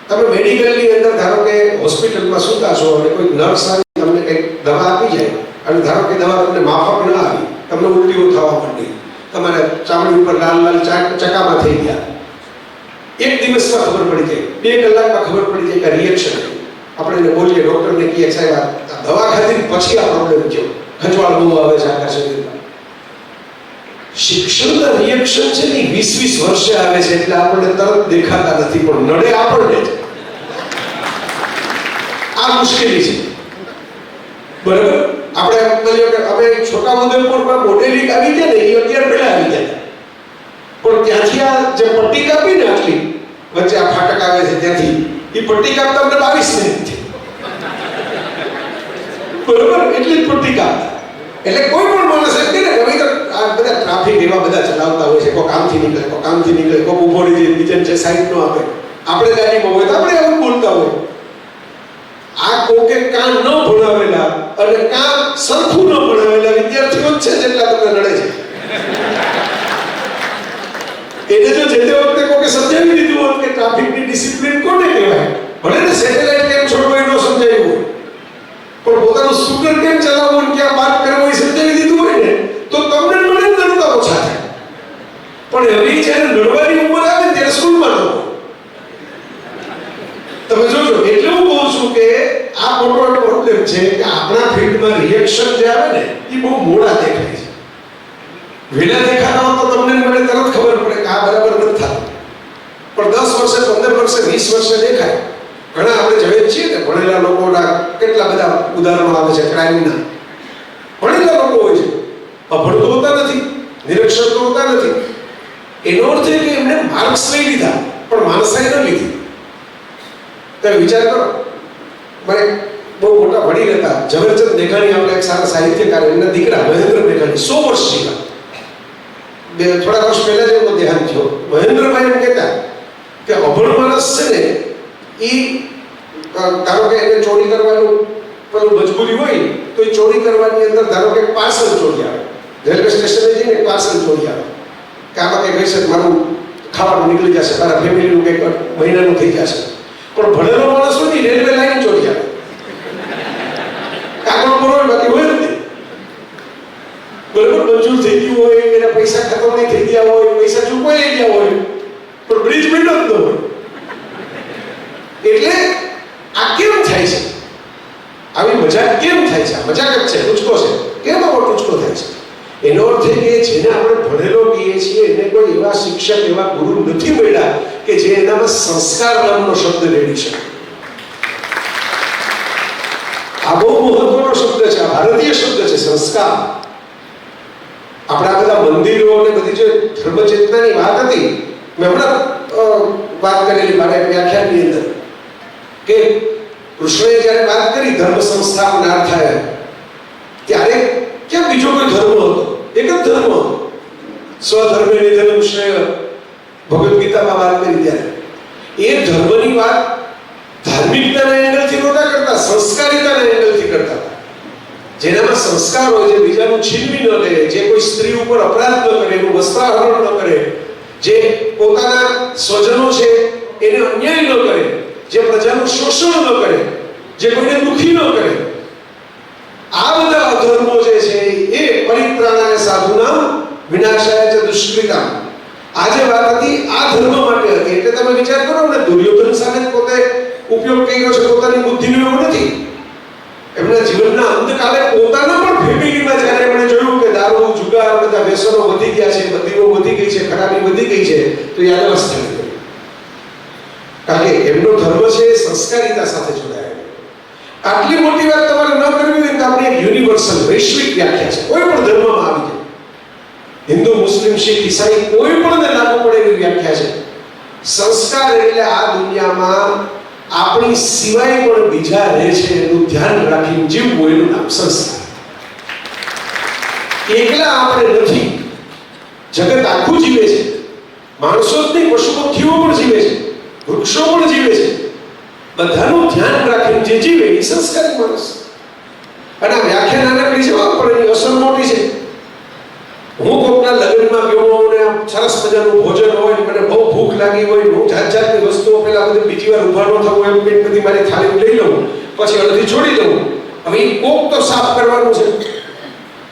તમે મેડિકલની અંદર ધારો કે હોસ્પિટલમાં સુતા છો અને કોઈ નર્સ આવી તમને કંઈક દવા આપી જાય અને ધારો કે દવા તમને માફક ન આવી, તમને ઉલટીઓ થવા માંડી, તમારે ચામડી ઉપર લાલ લાલ ચકામા થઈ ગયા. એક દિવસમાં ખબર પડી જાય, 2 કલાકમાં ખબર પડી જાય કે રિએક્શન. આપણે એને બોલીએ, ડોક્ટરને કહીએ સાહેબ આ દવા ખાધી પછી આ પ્રોબ્લેમ થયો, ખંજવાળ બહુ આવે છે આખા શરીરમાં. શિક્ષણના રિએક્શન છે ને 20-20 વર્ષે આવે છે એટલે આપણને તરત દેખાતા નથી, પણ નડે આપણને જ. આ મુશ્કેલી છે. બરાબર, આપણે કહ્યું કે અમે છોટાઉદેપુરમાં મોડેલિંગ આવી ગયા ને એ 11 પહેલા આવી ગયા, પણ ત્યાંથી આ જે પટ્ટી કાપી ને આટલી વચ્ચે આ ફાટક આવે છે ત્યાંથી એ પટ્ટી કાપતા અમને 22 મિનિટ થઈ. બરાબર, એટલી જ પટ્ટી કાપતા. એટલે કોઈ પણ માણસ એમ કે ને હવે તો આ બધા ટ્રાફિક એવા બધા ચલાવતા હોય છે, કોઈ કામથી નીકળે, કોઈ કામથી નીકળે, કોઈ ઊભો રહી જાય, બીજાને જે સાઈડ નો આપે, આપણે ગાડીમાં હોય તો આપણે એવું બોલતા હોય. આ કોકે કાન ન ભણાવેલા અને કામ સરખું ન ભણાવેલા વિદ્યાર્થીઓ જ છે જેટલા તમને નડે છે. એને જો જે તે વખતે કોકે સમજાવી દીધું હોત કે ટ્રાફિકની ડિસિપ્લિન કોને કહેવાય, ભલે ને સેટેલાઇટ કેમ છોડવો એ ન સમજાવ્યું હોય, પણ પોતાનું સ્કૂટર કેમ ચલાવવું અને ક્યાં પાર્ક કરવું એ સમજાવી દીધું હોય ને તો તમને મને નડતા ઓછા થાય. પણ હવે જ્યારે નડવાની ઉંમર આવે ને ત્યારે સ્કૂલમાં ન હોય. તમે જોજો, એટલે હું કહું છું કે આ મોટો પ્રોબ્લેમ છે કે આપણા ફિલ્ડમાં રિએક્શન જે આવે ને એ બહુ મોડા દેખાય છે. વહેલા દેખાતા હોય તો તમને મને તરત ખબર પડે કે આ બરાબર નથી થતું, પણ 10 વર્ષે, 15 વર્ષે, 20 વર્ષે દેખાય. ઘણા આપણે જોઈએ છીએ ને ભણેલા લોકોના કેટલા બધા ઉદાહરણો આવે છે ક્રાઇમના. ભણેલા લોકો હોય છે, અભણ તો હોતા નથી, નિરક્ષર તો હોતા નથી. એનો અર્થ એ કે એમણે માર્ક્સ લઈ લીધા પણ માણસાઈ ન લીધી. તમે વિચાર કરો, મને બહુ મોટા વડીલ હતા ઝવેરચંદ મેઘાણી, આપણે એક સારા સાહિત્યકાર, એમના દીકરા મહેન્દ્ર મેઘાણી 100 વર્ષ જીવ્યા. થોડા વર્ષ પહેલા જ એમનો દેહાંત થયો. મહેન્દ્રભાઈ એમ કહેતા કે અભણ માણસ છે ને એ ધારો કે એને ચોરી કરવાનું પેલું મજબૂરી હોય તો એ ચોરી કરવાની અંદર ધારો કે પાર્સલ ચોરી આવે, રેલવે સ્ટેશને જઈને પાર્સલ ચોરી આવે કે આમાં કંઈ કહેશે મારું ખાવાનું નીકળી જશે, મારા ફેમિલીનું કંઈક મહિનાનું થઈ જશે. પણ ભણેલો માણસ હોય ને રેલવે લાઈન ચોરી આવે, કાગળ પર હોય બાકી હોય નથી. બરોબર, મંજૂર થઈ ગયું હોય, એના પૈસા ખતમ નહીં થઈ ગયા હોય, પૈસા ચૂકવાઈ ગયા હોય, પણ બ્રિજ બન્યો જ ન હોય. એટલે આ કેમ થાય છે? આવી મજાક કેમ થાય છે? આ મજાક જ છે, ટૂચકો છે. કેમ આવો ટૂચકો થાય છે? એનો અર્થ એ કે જેને આપણે ભણેલો કહીએ છીએ એને કોઈ એવા શિક્ષક, એવા ગુરુ નથી મળ્યા કે જે એનામાં સંસ્કાર નામનો શબ્દ રેડી શકે. આ બહુ મહત્વનો શબ્દ છે, આ ભારતીય શબ્દ છે, સંસ્કાર. આપણા બધા મંદિરો અને બધી જે ધર્મ ચેતનાની વાત હતી, મેં હમણાં વાત કરેલી મારા વ્યાખ્યાનની અંદર કે કૃષ્ણએ જ્યારે વાત કરી ધર્મ સંસ્થાપનાર્થાય, ત્યારે કેમ બીજો કોઈ ધર્મ હતો? એક જ ધર્મ હતો. સ્વધર્મે નિધનમ શ્રેય ભગવદ્ ગીતામાં વાત કરી ત્યારે એ ધર્મની વાત ધાર્મિકતાના એંગલથી નહોતા કરતા, સંસ્કારિતાના એંગલથી કરતા હતા. જેનામાં સંસ્કાર હોય, જે બીજાનું છીનવી ન લે, જે કોઈ સ્ત્રી ઉપર અપરાધ ન કરે, એનું વસ્ત્રાહરણ ન કરે, જે પોતાના સ્વજનો છે એને અન્યાય ન કરે, જે પ્રજાનું શોષણ ન કરે, જે કોઈને દુખી ન કરે, આ બધા અધર્મો જે છે એ પરિત્રાણાય સાધુનામ વિનાશાય ચ દુષ્કૃતામ. આ જે વાત હતી આ ધર્મ માટે હતી. એટલે તમે વિચાર કરો ને, દુર્યોધન સામે પોતે ઉપયોગ કર્યો છે પોતાની બુદ્ધિનો, એવું નથી. એમના જીવનના અંતકાલે પોતાના પણ ફેમિલીમાં જ્યારે એમણે જોયું કે દારૂ, જુગાર, બધા વ્યસનો વધી ગયા છે, બદીઓ વધી ગઈ છે, ખરાબી વધી ગઈ છે, તો યાદવસ્થા કરી. કારણ કે એમનો ધર્મ છે એ સંસ્કારિતા સાથે જોડાયેલો. આટલી મોટી વાત તમારે ન કરવી હોય તો આપણે એક યુનિવર્સલ વૈશ્વિક વ્યાખ્યા છે, કોઈ પણ ધર્મમાં આવી જાય, હિન્દુ, મુસ્લિમ, શીખ, ઈસાઈ, કોઈ પણને લાગુ પડે એવી વ્યાખ્યા છે. સંસ્કાર એટલે આ દુનિયામાં આપણી સિવાય પણ બીજા રહે છે એનું ધ્યાન રાખીને જીવવું, એનું નામ સંસ્કાર. એકલા આપણે નથી, જગત આખું જીવે છે. માણસો જ નહીં, પશુ પક્ષીઓ પણ જીવે છે, વૃક્ષો પણ જીવે છે. બધાનું ધ્યાન રાખીને જે જીવે એ સંસ્કારી માણસ. અને આ વ્યાખ્યા નાનકડી છે પણ એની અસર મોટી છે. હું કોકના લગ્નમાં ગયો અને સરસ મજાનું ભોજન હોય, મને બહુ ભૂખ લાગી હોય, હું જાત જાતની વસ્તુઓ પેલા બધી બીજી વાર ઊભા ન થવું એમ કંઈક બધી મારી થાળી લઈ લઉં, પછી અડધી છોડી દઉં. હવે એ કોક તો સાફ કરવાનું છે.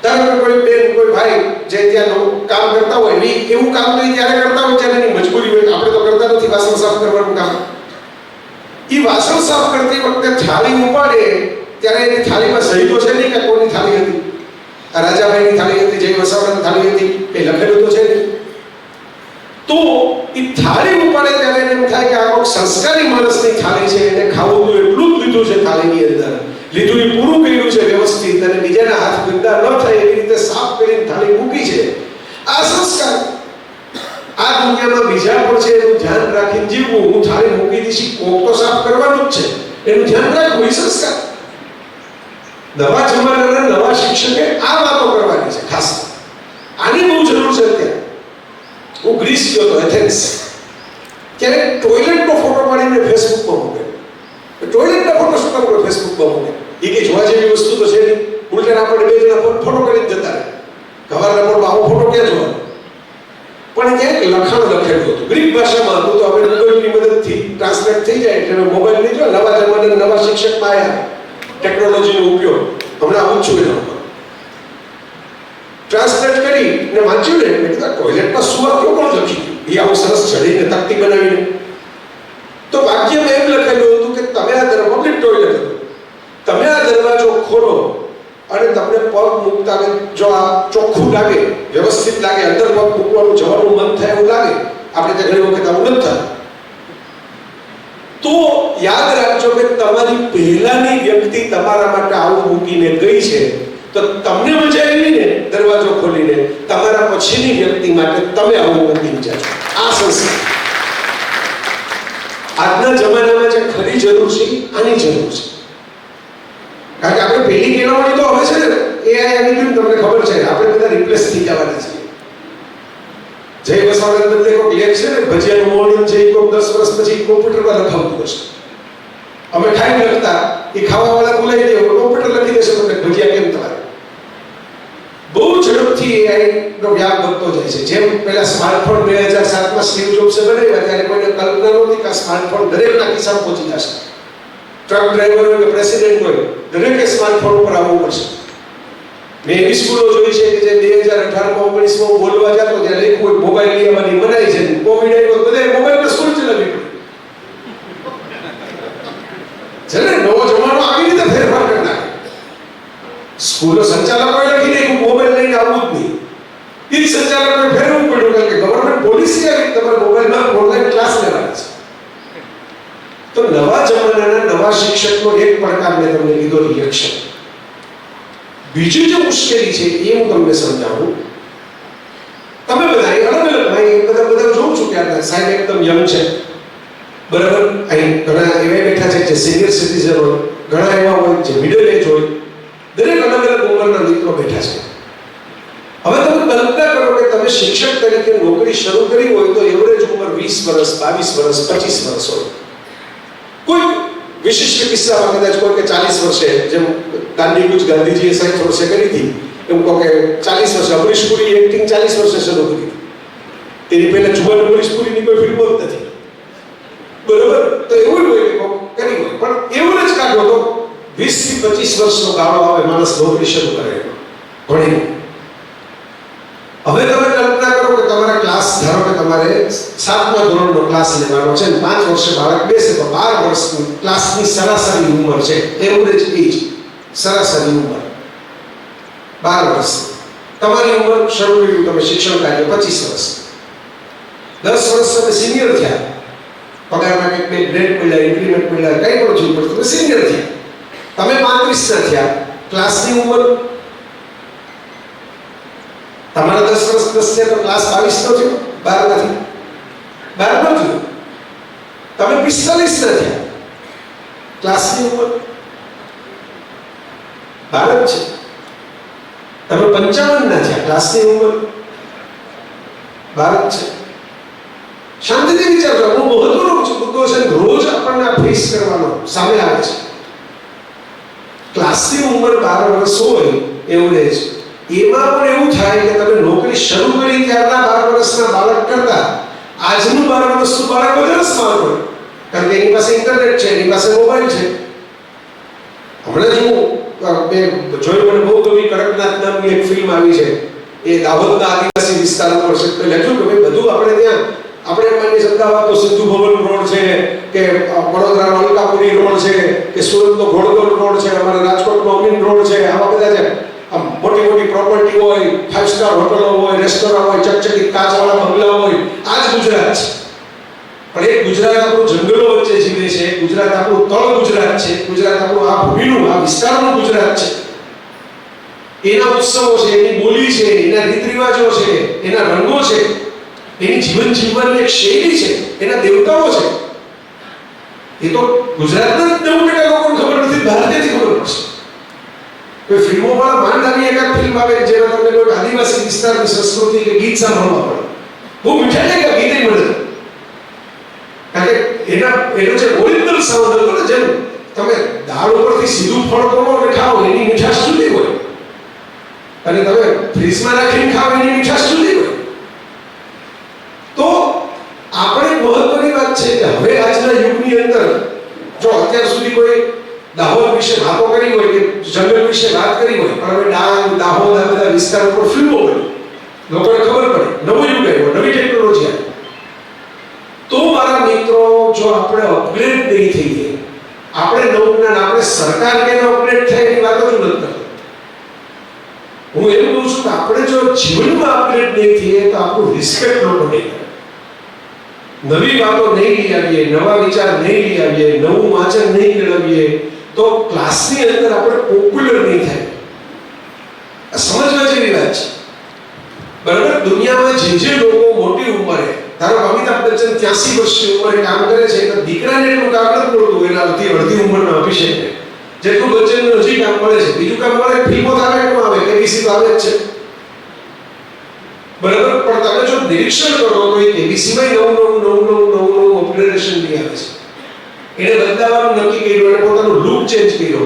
ધારો કે કોઈ બેન, કોઈ ભાઈ જે ત્યાં કામ કરતા હોય, એવું કામ તો ત્યારે કરતા હોય જ્યારે એની મજબૂરી હોય. આપણે તો કરતા નથી વાસણ સાફ કરવાનું કામ. એ વાસણ સાફ કરતી વખતે થાળી ઉપાડે ત્યારે એની થાળીમાં સહી તો છે નહીં કે કોની થાળી હતી, આ રાજાભાઈની થાળી હતી, જય વસાવડાની થાળી હતી, એ લખેલું તો છે નહીં. તો એ થાળી ઉપાડે ત્યારે એને એમ થાય કે આ કોઈ સંસ્કારી માણસની થાળી છે, એને ખાવું તો એટલું જ લીધું છે થાળીની અંદર, લીધું એ પૂરું કર્યું છે વ્યવસ્થિત, અને બીજાના હાથ ગંદા ન થાય એવી રીતે સાફ કરીને થાળી મૂકી છે. આ સંસ્કાર. આ દુનિયામાં બીજા પણ છે એનું ધ્યાન રાખીને જીવવું. હું થાળી મૂકી દીધી, કોક તો સાફ કરવાનું જ છે, એનું ધ્યાન રાખવું, એ સંસ્કાર. નવા જમાનાના નવા શિક્ષકે આ વાતો કરવાની છે ખાસ. આની બહુ જરૂર છે અત્યારે. હું ગ્રીસ ગયો હતો, એથેન્સ. ત્યારે ટોયલેટનો ફોટો પાડીને ફેસબુકમાં મૂકે. ટોયલેટનો ફોટો શું કામ ફેસબુકમાં મૂકે? એ કે જોવા જેવી વસ્તુ તો છે નહીં. ઉલટા આપણે બે જણા ફોટો કરીને જતા રહે. ગવારના બોર્ડમાં આવો ફોટો ક્યાં જોવાનો? પણ ક્યાંક લખાણ લખેલું હતું, ગ્રીક ભાષામાં હતું. તો આપણે ગૂગલની મદદથી ટ્રાન્સલેટ થઈ જાય એટલે મોબાઈલ લીધો. નવા જમાનાના નવા શિક્ષકમાં આવ્યા, ટેકનોલોજીનો ઉપયોગ હમણાં આવું છું એના ઉપર ટ્રાન્સલેટ કરી ને વાંચ્યું ને, મેં કીધું ટોયલેટમાં સુવા કેવું પણ લખ્યું એ આવું સરસ ચડીને તકતી બનાવીને. તો વાક્યમાં એમ લખેલું હતું કે તમે આ પબ્લિક ટોયલેટ હતું, તમે આ દરવાજો ખોલો અને તમને પગ મૂકતા જો આ ચોખ્ખું લાગે, વ્યવસ્થિત લાગે, અંદર પગ મૂકવાનું જવાનું મન થાય એવું લાગે, આપણે ત્યાં ઘણી વખત આવું નથી થતું, તો યાદ રાખજો કે તમારી પહેલાની વ્યક્તિ તમારા માટે આવું મૂકીને ગઈ છે, તો તમને મજા આવી ને દરવાજો ખોલીને, તમારા પછીની વ્યક્તિ માટે તમે આવું મૂકીને જાજો. આ સંસ્કાર. આજના જમાનામાં જે ખરી જરૂર છે આની જરૂર છે. કારણ કે આપણે પેલી કેળવણી તો હવે છે ને, એઆઈ આવી ગયું, તમને ખબર છે, આપણે બધા રિપ્લેસ થઈ જવાના છીએ. જય વસાવડા બદલે કોઈ લેખ છે ને, ભજીયાનું મોડલ છે, કોઈ 10 વર્ષ પછી કોમ્પ્યુટરમાં લખાવતું હશે. અમે ખાઈ લખતા, એ ખાવાવાળા બોલાવી દે, કોમ્પ્યુટર લખી દેશે તમને ભજીયા કેમ તમારે. બહુ ઝડપથી એઆઈ નો વ્યાપ વધતો જાય છે. જેમ પહેલા સ્માર્ટફોન 2007માં સ્ટીવ જોબ્સે બનાવ્યા, ત્યારે કોઈને કલ્પના નહોતી કે સ્માર્ટફોન દરેકના ખિસ્સામાં પહોંચી જશે. ટ્રક ડ્રાઈવર હોય કે પ્રેસિડેન્ટ હોય, દરેકે સ્માર્ટફોન ઉપર આવવું પડશે. મેં એવી સ્કૂલો જોઈ છે કે જે 2018માં 19માં બોલવા જતો ત્યાં લખ્યું હોય મોબાઈલ લઈ આવવાની મનાઈ છે. કોવિડ આવ્યો બધાએ મોબાઈલમાં સ્કૂલ ચલાવી પડી. છે ને, નવો જમાનો આવી રીતે ફેરફાર કરી નાખે. સ્કૂલો સંચાલકોએ લખી નાખ્યું મોબાઈલ લઈને આવવું જ નહીં. એ સંચાલકોએ ફેરવવું પડ્યું કારણ કે ગવર્મેન્ટ પોલિસી આવી તમારે મોબાઈલમાં ઓનલાઈન ક્લાસ લેવાના છે. તો નવા જમાનાના નવા શિક્ષકનો એક પડકાર મેં તમને કીધો રિએક્શન. બીજી જે મુશ્કેલી છે એ હું તમને સમજાવું. તમે બધા અલગ અલગ બધા જોઉં છું કે આ સાહેબ એકદમ યંગ છે, બરાબર. અહીં ઘણા એવા બેઠા છે જે સિનિયર સિટીઝન હોય, ઘણા એવા હોય જે મિડલ એજ હોય, દરેક અલગ અલગ ઉંમરના મિત્રો બેઠા છે. હવે તમે કલ્પના કરો કે તમે શિક્ષક તરીકે નોકરી શરૂ કરી હોય તો એવરેજ ઉંમર 20 વર્ષ, 22 વર્ષ, 25 વર્ષ હોય. કોઈ વિશિષ્ટ કિસ્સામાં કદાચ કોઈ કે 40 વર્ષે, જેમ દાંડી કૂચ ગાંધીજીએ 60 વર્ષે કરી હતી, એમ કહો કે 40 વર્ષે અમરીશ પુરી એક્ટિંગ 40 વર્ષે શરૂ કરી. તેની પહેલા જુવાન અમરીશ પુરીની કોઈ ફિલ્મો જ નથી, બરોબર. તો એવું જ હોય કે કરી હોય, પણ એવું જ કાઢો તો 20 થી 25 વર્ષનો ગાળો આવે માણસ નોકરી શરૂ કરે ભણી. હવે તમે કલ્પના કરો કે તમારા ક્લાસ, ધારો કે તમારે 7મા ધોરણનો ક્લાસ લેવાનો છે અને 5 વર્ષે બાળક બેસે તો 12 વર્ષની ક્લાસની સરાસરી ઉંમર છે, એવરેજ એજ સરાસરી ઉંમર 12 વર્ષ. તમારી ઉંમર શરૂ કર્યું તમે શિક્ષણ કાર્ય 25 વર્ષ, 10 વર્ષ તમે સિનિયર થયા, પગારમાં કંઈક બે ગ્રેડ મળ્યા, ઇન્ક્રીમેન્ટ મળ્યા, કંઈ પણ જોયું પણ તમે સિનિયર થયા, તમે 35 ના થયા. ક્લાસની ઉંમર તમારા 10 વર્ષ 10 થયા તો ક્લાસ 22 નો થયો, 12 નથી, 12 નો થયો. તમે 45 ના થયા, ક્લાસની ઉંમર 12 છે. તમે 55 ના થયા, ક્લાસની ઉંમર 12 છે. શાંતિથી વિચારજો, બહુ મહત્વનો મુદ્દો છે, રોજ આપણને આ ફેસ કરવાનો સામે આવે છે. ક્લાસની ઉંમર 12 વર્ષ હોય એવરેજ, એમાં પણ એવું થાય કે તમે નોકરી શરૂ કરી ત્યારના 12 વર્ષના બાળક કરતા આજનું 12 વર્ષનું બાળક વધારે સ્માર્ટ હોય, કારણ કે એની પાસે ઇન્ટરનેટ છે, એની પાસે મોબાઈલ છે. હમણાં જ હું જોયું, મને બહુ ગમી, કડકનાથ નામની એક ફિલ્મ આવી છે, એ દાહોદના આદિવાસી વિસ્તારો પર છે. તો લખ્યું કે ભાઈ બધું આપણે ત્યાં, આપણે માની અમદાવાદ તો સિંધુ ભવન રોડ છે, કે વડોદરાનો અલકાપુરી રોડ છે, કે સુરતનો ઘોડદોડ રોડ છે, અમારા રાજકોટનો અમીન રોડ છે, આવા બધા છે. મોટી મોટી પ્રોપર્ટી હોય, 5 સ્ટાર હોટલો હોય, રેસ્ટોરન્ટ હોય, ચકચકિત કાચવાળા બંગલા હોય, આ જ ગુજરાત છે. પણ એક ગુજરાત આપણું જંગલો વચ્ચે જીવે છે, ગુજરાત આપણું તળ ગુજરાત છે, ગુજરાત આપણું આ ભૂમિનું, આ વિસ્તારનું ગુજરાત છે. એના ઉત્સવો છે, એની બોલી છે, એના રીત રિવાજો છે, એના રંગો છે, એની જીવન જીવવાની એક શૈલી છે, એના દેવતાઓ છે. એ તો ગુજરાતના 90% લોકોને ખબર નથી, બહારથી ખબર પડશે. કોઈ ફિલ્મોમાં માંડ આવી એકાદ ફિલ્મ આવે જેમાં તમને કોઈ આદિવાસી વિસ્તારની સંસ્કૃતિ કે ગીત સાંભળવા મળે, બહુ મીઠા છે કે ગીત મળે, કારણ કે એનો જે ઓરિજિનલ સાઉન્ડ હતો ને, જેમ તમે દાળ ઉપરથી સીધું ફળ તોડો અને ખાઓ એની મીઠાશ જુદી હોય, અને તમે ફ્રીજમાં રાખીને ખાઓ એની મીઠાશ જુદી હોય. તો આપણે મહત્વની વાત છે કે હવે આજના યુગની અંદર જો અત્યાર સુધી કોઈ દાહોદ વિશે વાતો કરી હોય કે જંગલ વિશે વાત કરી હોય, પણ હવે ડાંગ, દાહોદ આ બધા વિસ્તારો પર ફિલ્મો બની, લોકોને ખબર પડે, નવો યુગ આવ્યો, નવી ટેકનોલોજી આવી. તો મારા મિત્રો, જો આપણે અપગ્રેડ નહીં થઈએ, આપણે નવું જ્ઞાન, આપણે સરકાર કે અપગ્રેડ થાય એની વાત જ નથી કરતો. હું એવું કહું છું કે આપણે જો જીવનમાં અપગ્રેડ નહીં થઈએ તો આપણું રિસ્પેક્ટ લોકો નહીં કરે. નવી વાતો નહીં લઈ આવીએ, નવા વિચાર નહીં લઈ આવીએ, નવું વાંચન નહીં મેળવીએ, તો ક્લાસની અંદર આપણે પોપ્યુલર નહીં થાય. આ સમજવા જેવી વાત છે, બરાબર. દુનિયામાં જે લોકો મોટી ઉંમરે, ધારો કે અમિતાભ બચ્ચન 83 વર્ષની ઉંમરે કામ કરે છે, તો દીકરાને એટલું કામ નથી મળતું એના અડધી ઉંમરના અભિષેકને, જેટલું બચ્ચનને હજી કામ મળે છે. બીજું કામ મળે, ફિલ્મો તો આવે કે આવે, કેબીસી તો આવે જ છે, બરાબર. પણ તમે જો નિરીક્ષણ કરો તો એ કેબીસીમાં નવું અપગ્રેડેશન લઈ આવે છે. એને બદલાવાનું નક્કી કર્યું, એને પોતાનું લુક ચેન્જ કર્યો.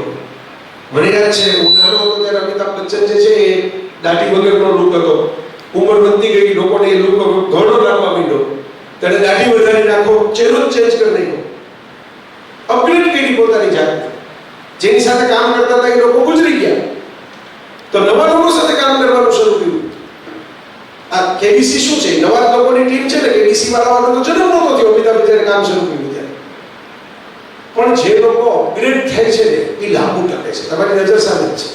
મને યાદ છે, હું નાનો હતો ત્યારે અમિતાભ બચ્ચન જે છે એ દાઢી વગરનો લુક હતો. ઉંમર વધતી ગઈ, લોકોને એ લુક ઘણો લાગવા માંડ્યો, ત્યારે દાઢી વધારીને આખો ચહેરો ચેન્જ કરી નાખ્યો, અપગ્રેડ કરી પોતાની જાતને. જેની સાથે કામ કરતા હતા એ લોકો ગુજરી ગયા, તો નવા લોકો સાથે કામ કરવાનું શરૂ કર્યું. આ કેબીસી શું છે? નવા લોકોની ટીમ છે ને, કેબીસી વાળાનો તો જન્મ નહોતો થયો અમિતાભ બચ્ચને કામ શરૂ કર્યું ત્યારે. પણ જે લોકો અપગ્રેડ થાય છે ને એ લાંબુ ટકે છે, તમારી નજર સામે જ છે.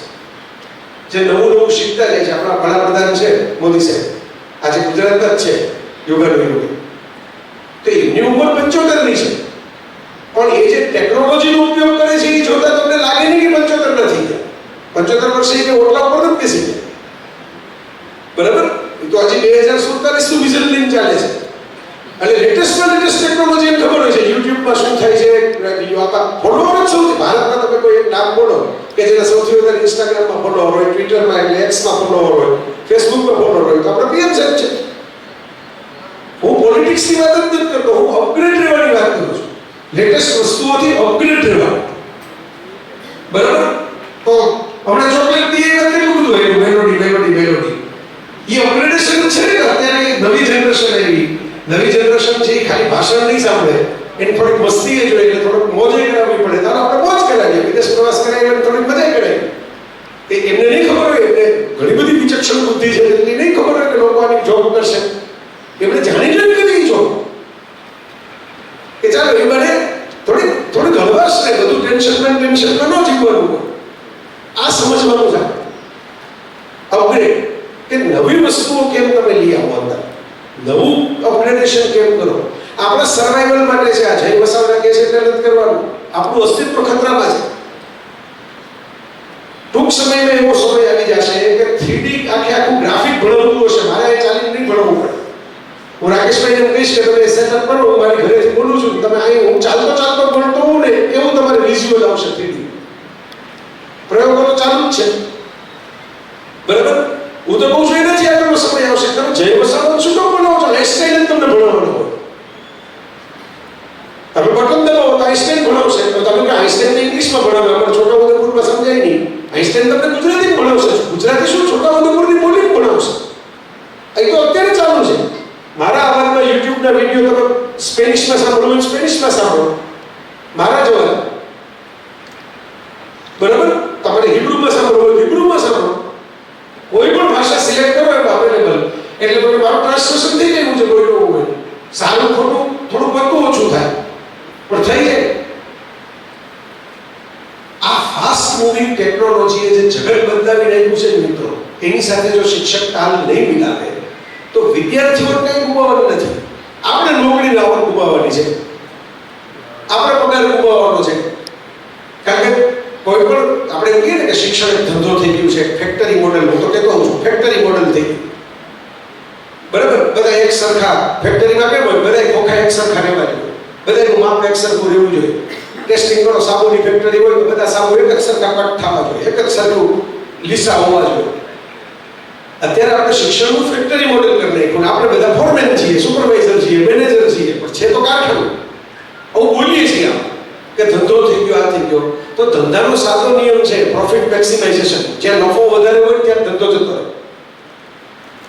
જે નવું શીખતા જાય છે, આપણા વડાપ્રધાન છે મોદી સાહેબ, આજે ગુજરાતના જ છે, યોગાનું યોગી, તો એની ઉંમર 75 ની છે, પણ એ જે ટેકનોલોજીનો ઉપયોગ કરે છે એ જોતા તમને લાગે નહીં કે 75 નથી ગયા. 75 વર્ષે કે ઓટલા ઉપર જ બેસી ગયા. બરાબર? એ તો હજી 2047 નું વિઝન લઈને ચાલે છે. એટલે લેટેસ્ટમાં લેટેસ્ટ ટેકનોલોજી એમ ખબર હોય છે યુટ્યુબમાં શું થાય છે. આપણા ફોલોવર જ સૌથી ભારતમાં તમે કોઈ એક નામ બોલો કે જેના સૌથી વધારે ઇન્સ્ટાગ્રામમાં ફોલોવર હોય, ટ્વિટરમાં એટલે એક્સમાં ફોલોવર હોય, ફેસબુકમાં ફોલોવર હોય, તો આપણે પીએમ સાહેબ છે. હું પોલિટિક્સની વાત જ નથી કરતો, હું અપગ્રેડ રહેવાની વાત કરું છું. લેટેસ્ટ વસ્તુઓથી અપગ્રેડ રહેવાનું. બરાબર? તો હમણાં ચોકલેટ ની એ વાત કેટલું બધું આવ્યું, મેલોડી એ અપગ્રેડેશન છે ને. અત્યારે નવી જનરેશન આવી, નવી જનરેશન છે એ ખાલી ભાષણ નહીં સાંભળે, એને થોડીક મસ્તી એ જોઈએ, એટલે થોડુંક મોજે કરાવવી પડે. તો આપણે મોજ કરાવીએ, વિદેશ પ્રવાસ કરાવીએ, થોડીક મજા કરાવીએ. એમને નહીં ખબર હોય, એમને ઘણી બધી વિચક્ષણ બુદ્ધિ છે, એમને નહીં ખબર હોય કે લોકો આની જોબ કરશે. એમને જાણી જોઈને કરી જોબ કે ચાલો એ બને થોડીક હળવાશ રહે, બધું ટેન્શનમાં ન જીવવાનું હોય. આ સમજવાનું છે અપગ્રેડ, કે નવી વસ્તુઓ કેમ તમે લઈ આવો, અંદર નવું અપગ્રેડેશન કેમ કરો. આપણા સર્વાઈવલ માટે છે. આ જય વસાવડા કે છે એટલે નથી કરવાનું. આપણું અસ્તિત્વ ખતરામાં છે. ટૂંક સમયમાં એવો સમય આવી જશે કે 3D આખું ગ્રાફિક ભણાવવું હશે. મારે એ ચાલીને નહીં ભણાવવું પડે. હું રાકેશભાઈ એમ કહીશ કે તમે સેટઅપ કરો, હું મારી ઘરેથી બોલું છું, તમે અહીં હું ચાલતો ભણતો હોઉં ને એવું તમારે વિઝ્યુઅલ આવશે. 3D પ્રયોગો તો ચાલુ જ છે. બરાબર? હું તો કહું છું એનાથી આગળનો સમય આવશે. તમે જય વસાવવાનું શું કામ બનાવો છો? આઈન્સ્ટાઈન જ તમને ભણાવવાનો હોય. તમે બટન દબાવો તો આઈન્સ્ટાઈન ભણાવશે. તો તમે કે આઈન્સ્ટાઈને ઇંગ્લિશમાં ભણાવે, અમારે છોટાઉદેપુરમાં સમજાય નહીં. આઈન્સ્ટાઈન તમને ગુજરાતી ભણાવશે. ગુજરાતી શું, છોટાઉદેપુરની બોલી ભણાવશે. એ તો અત્યારે ચાલુ છે. મારા અવાજમાં યુટ્યુબના વિડીયો તમે સ્પેનિશમાં સાંભળો, સ્પેનિશમાં સાંભળો, મારા જવાબ. બરાબર? તમારે હિબ્રુમાં સાંભળો, હિબ્રુમાં સાંભળો. કોઈ પણ ભાષા સિલેક્ટ કરો એટલે અવેલેબલ. એટલે તમે મારું ટ્રાન્સલેશન થઈ જાય છે. કોઈ એવું હોય સારું ખોટું થોડું બધું ઓછું થાય, પણ થઈ જાય. આ ફાસ્ટ મૂવિંગ ટેકનોલોજીએ જે જગત બદલાવી નાખ્યું છે મિત્રો, એની સાથે જો શિક્ષક તાલ નહીં મિલાવે તો વિદ્યાર્થીઓ કંઈ ગુમાવવાનું નથી. આપણે નોકરીની આવક ગુમાવવાની છે, આપણે પગાર ગુમાવવાનો છે. કારણ કે કોઈ પણ આપણે એમ કહીએ ને કે શિક્ષણ એક ધંધો થઈ ગયું છે, ફેક્ટરી મોડેલ. હું તો કહેતો હોઉં છું ફેક્ટરી મોડેલ થઈ ગયું. બરાબર? બધા એક સરખા ફેક્ટરીમાં કેમ હોય, બધા ખોખા એક સરખા રહેવા જોઈએ, બધાનું માપ એક સરખું રહેવું જોઈએ. ટેસ્ટિંગ કરો, સાબુની ફેક્ટરી હોય તો બધા સાબુ એક જ સરખા કટ થવા જોઈએ, એક જ સરખું લીસા હોવા જોઈએ. અત્યારે આપણે શિક્ષણનું ફેક્ટરી મોડેલ કરી નાખ્યું. આપણે બધા ફોરમેન છીએ, સુપરવાઇઝર છીએ, મેનેજર છીએ, પણ છે તો કારખાનું. આવું બોલીએ છીએ કે ધંધો થઈ ગયો, આ થઈ ગયો. તો ધંધાનો સાદો નિયમ છે પ્રોફિટ મેક્સિમાઇઝેશન. જ્યાં નફો વધારે હોય ત્યાં ધંધો જતો રહે.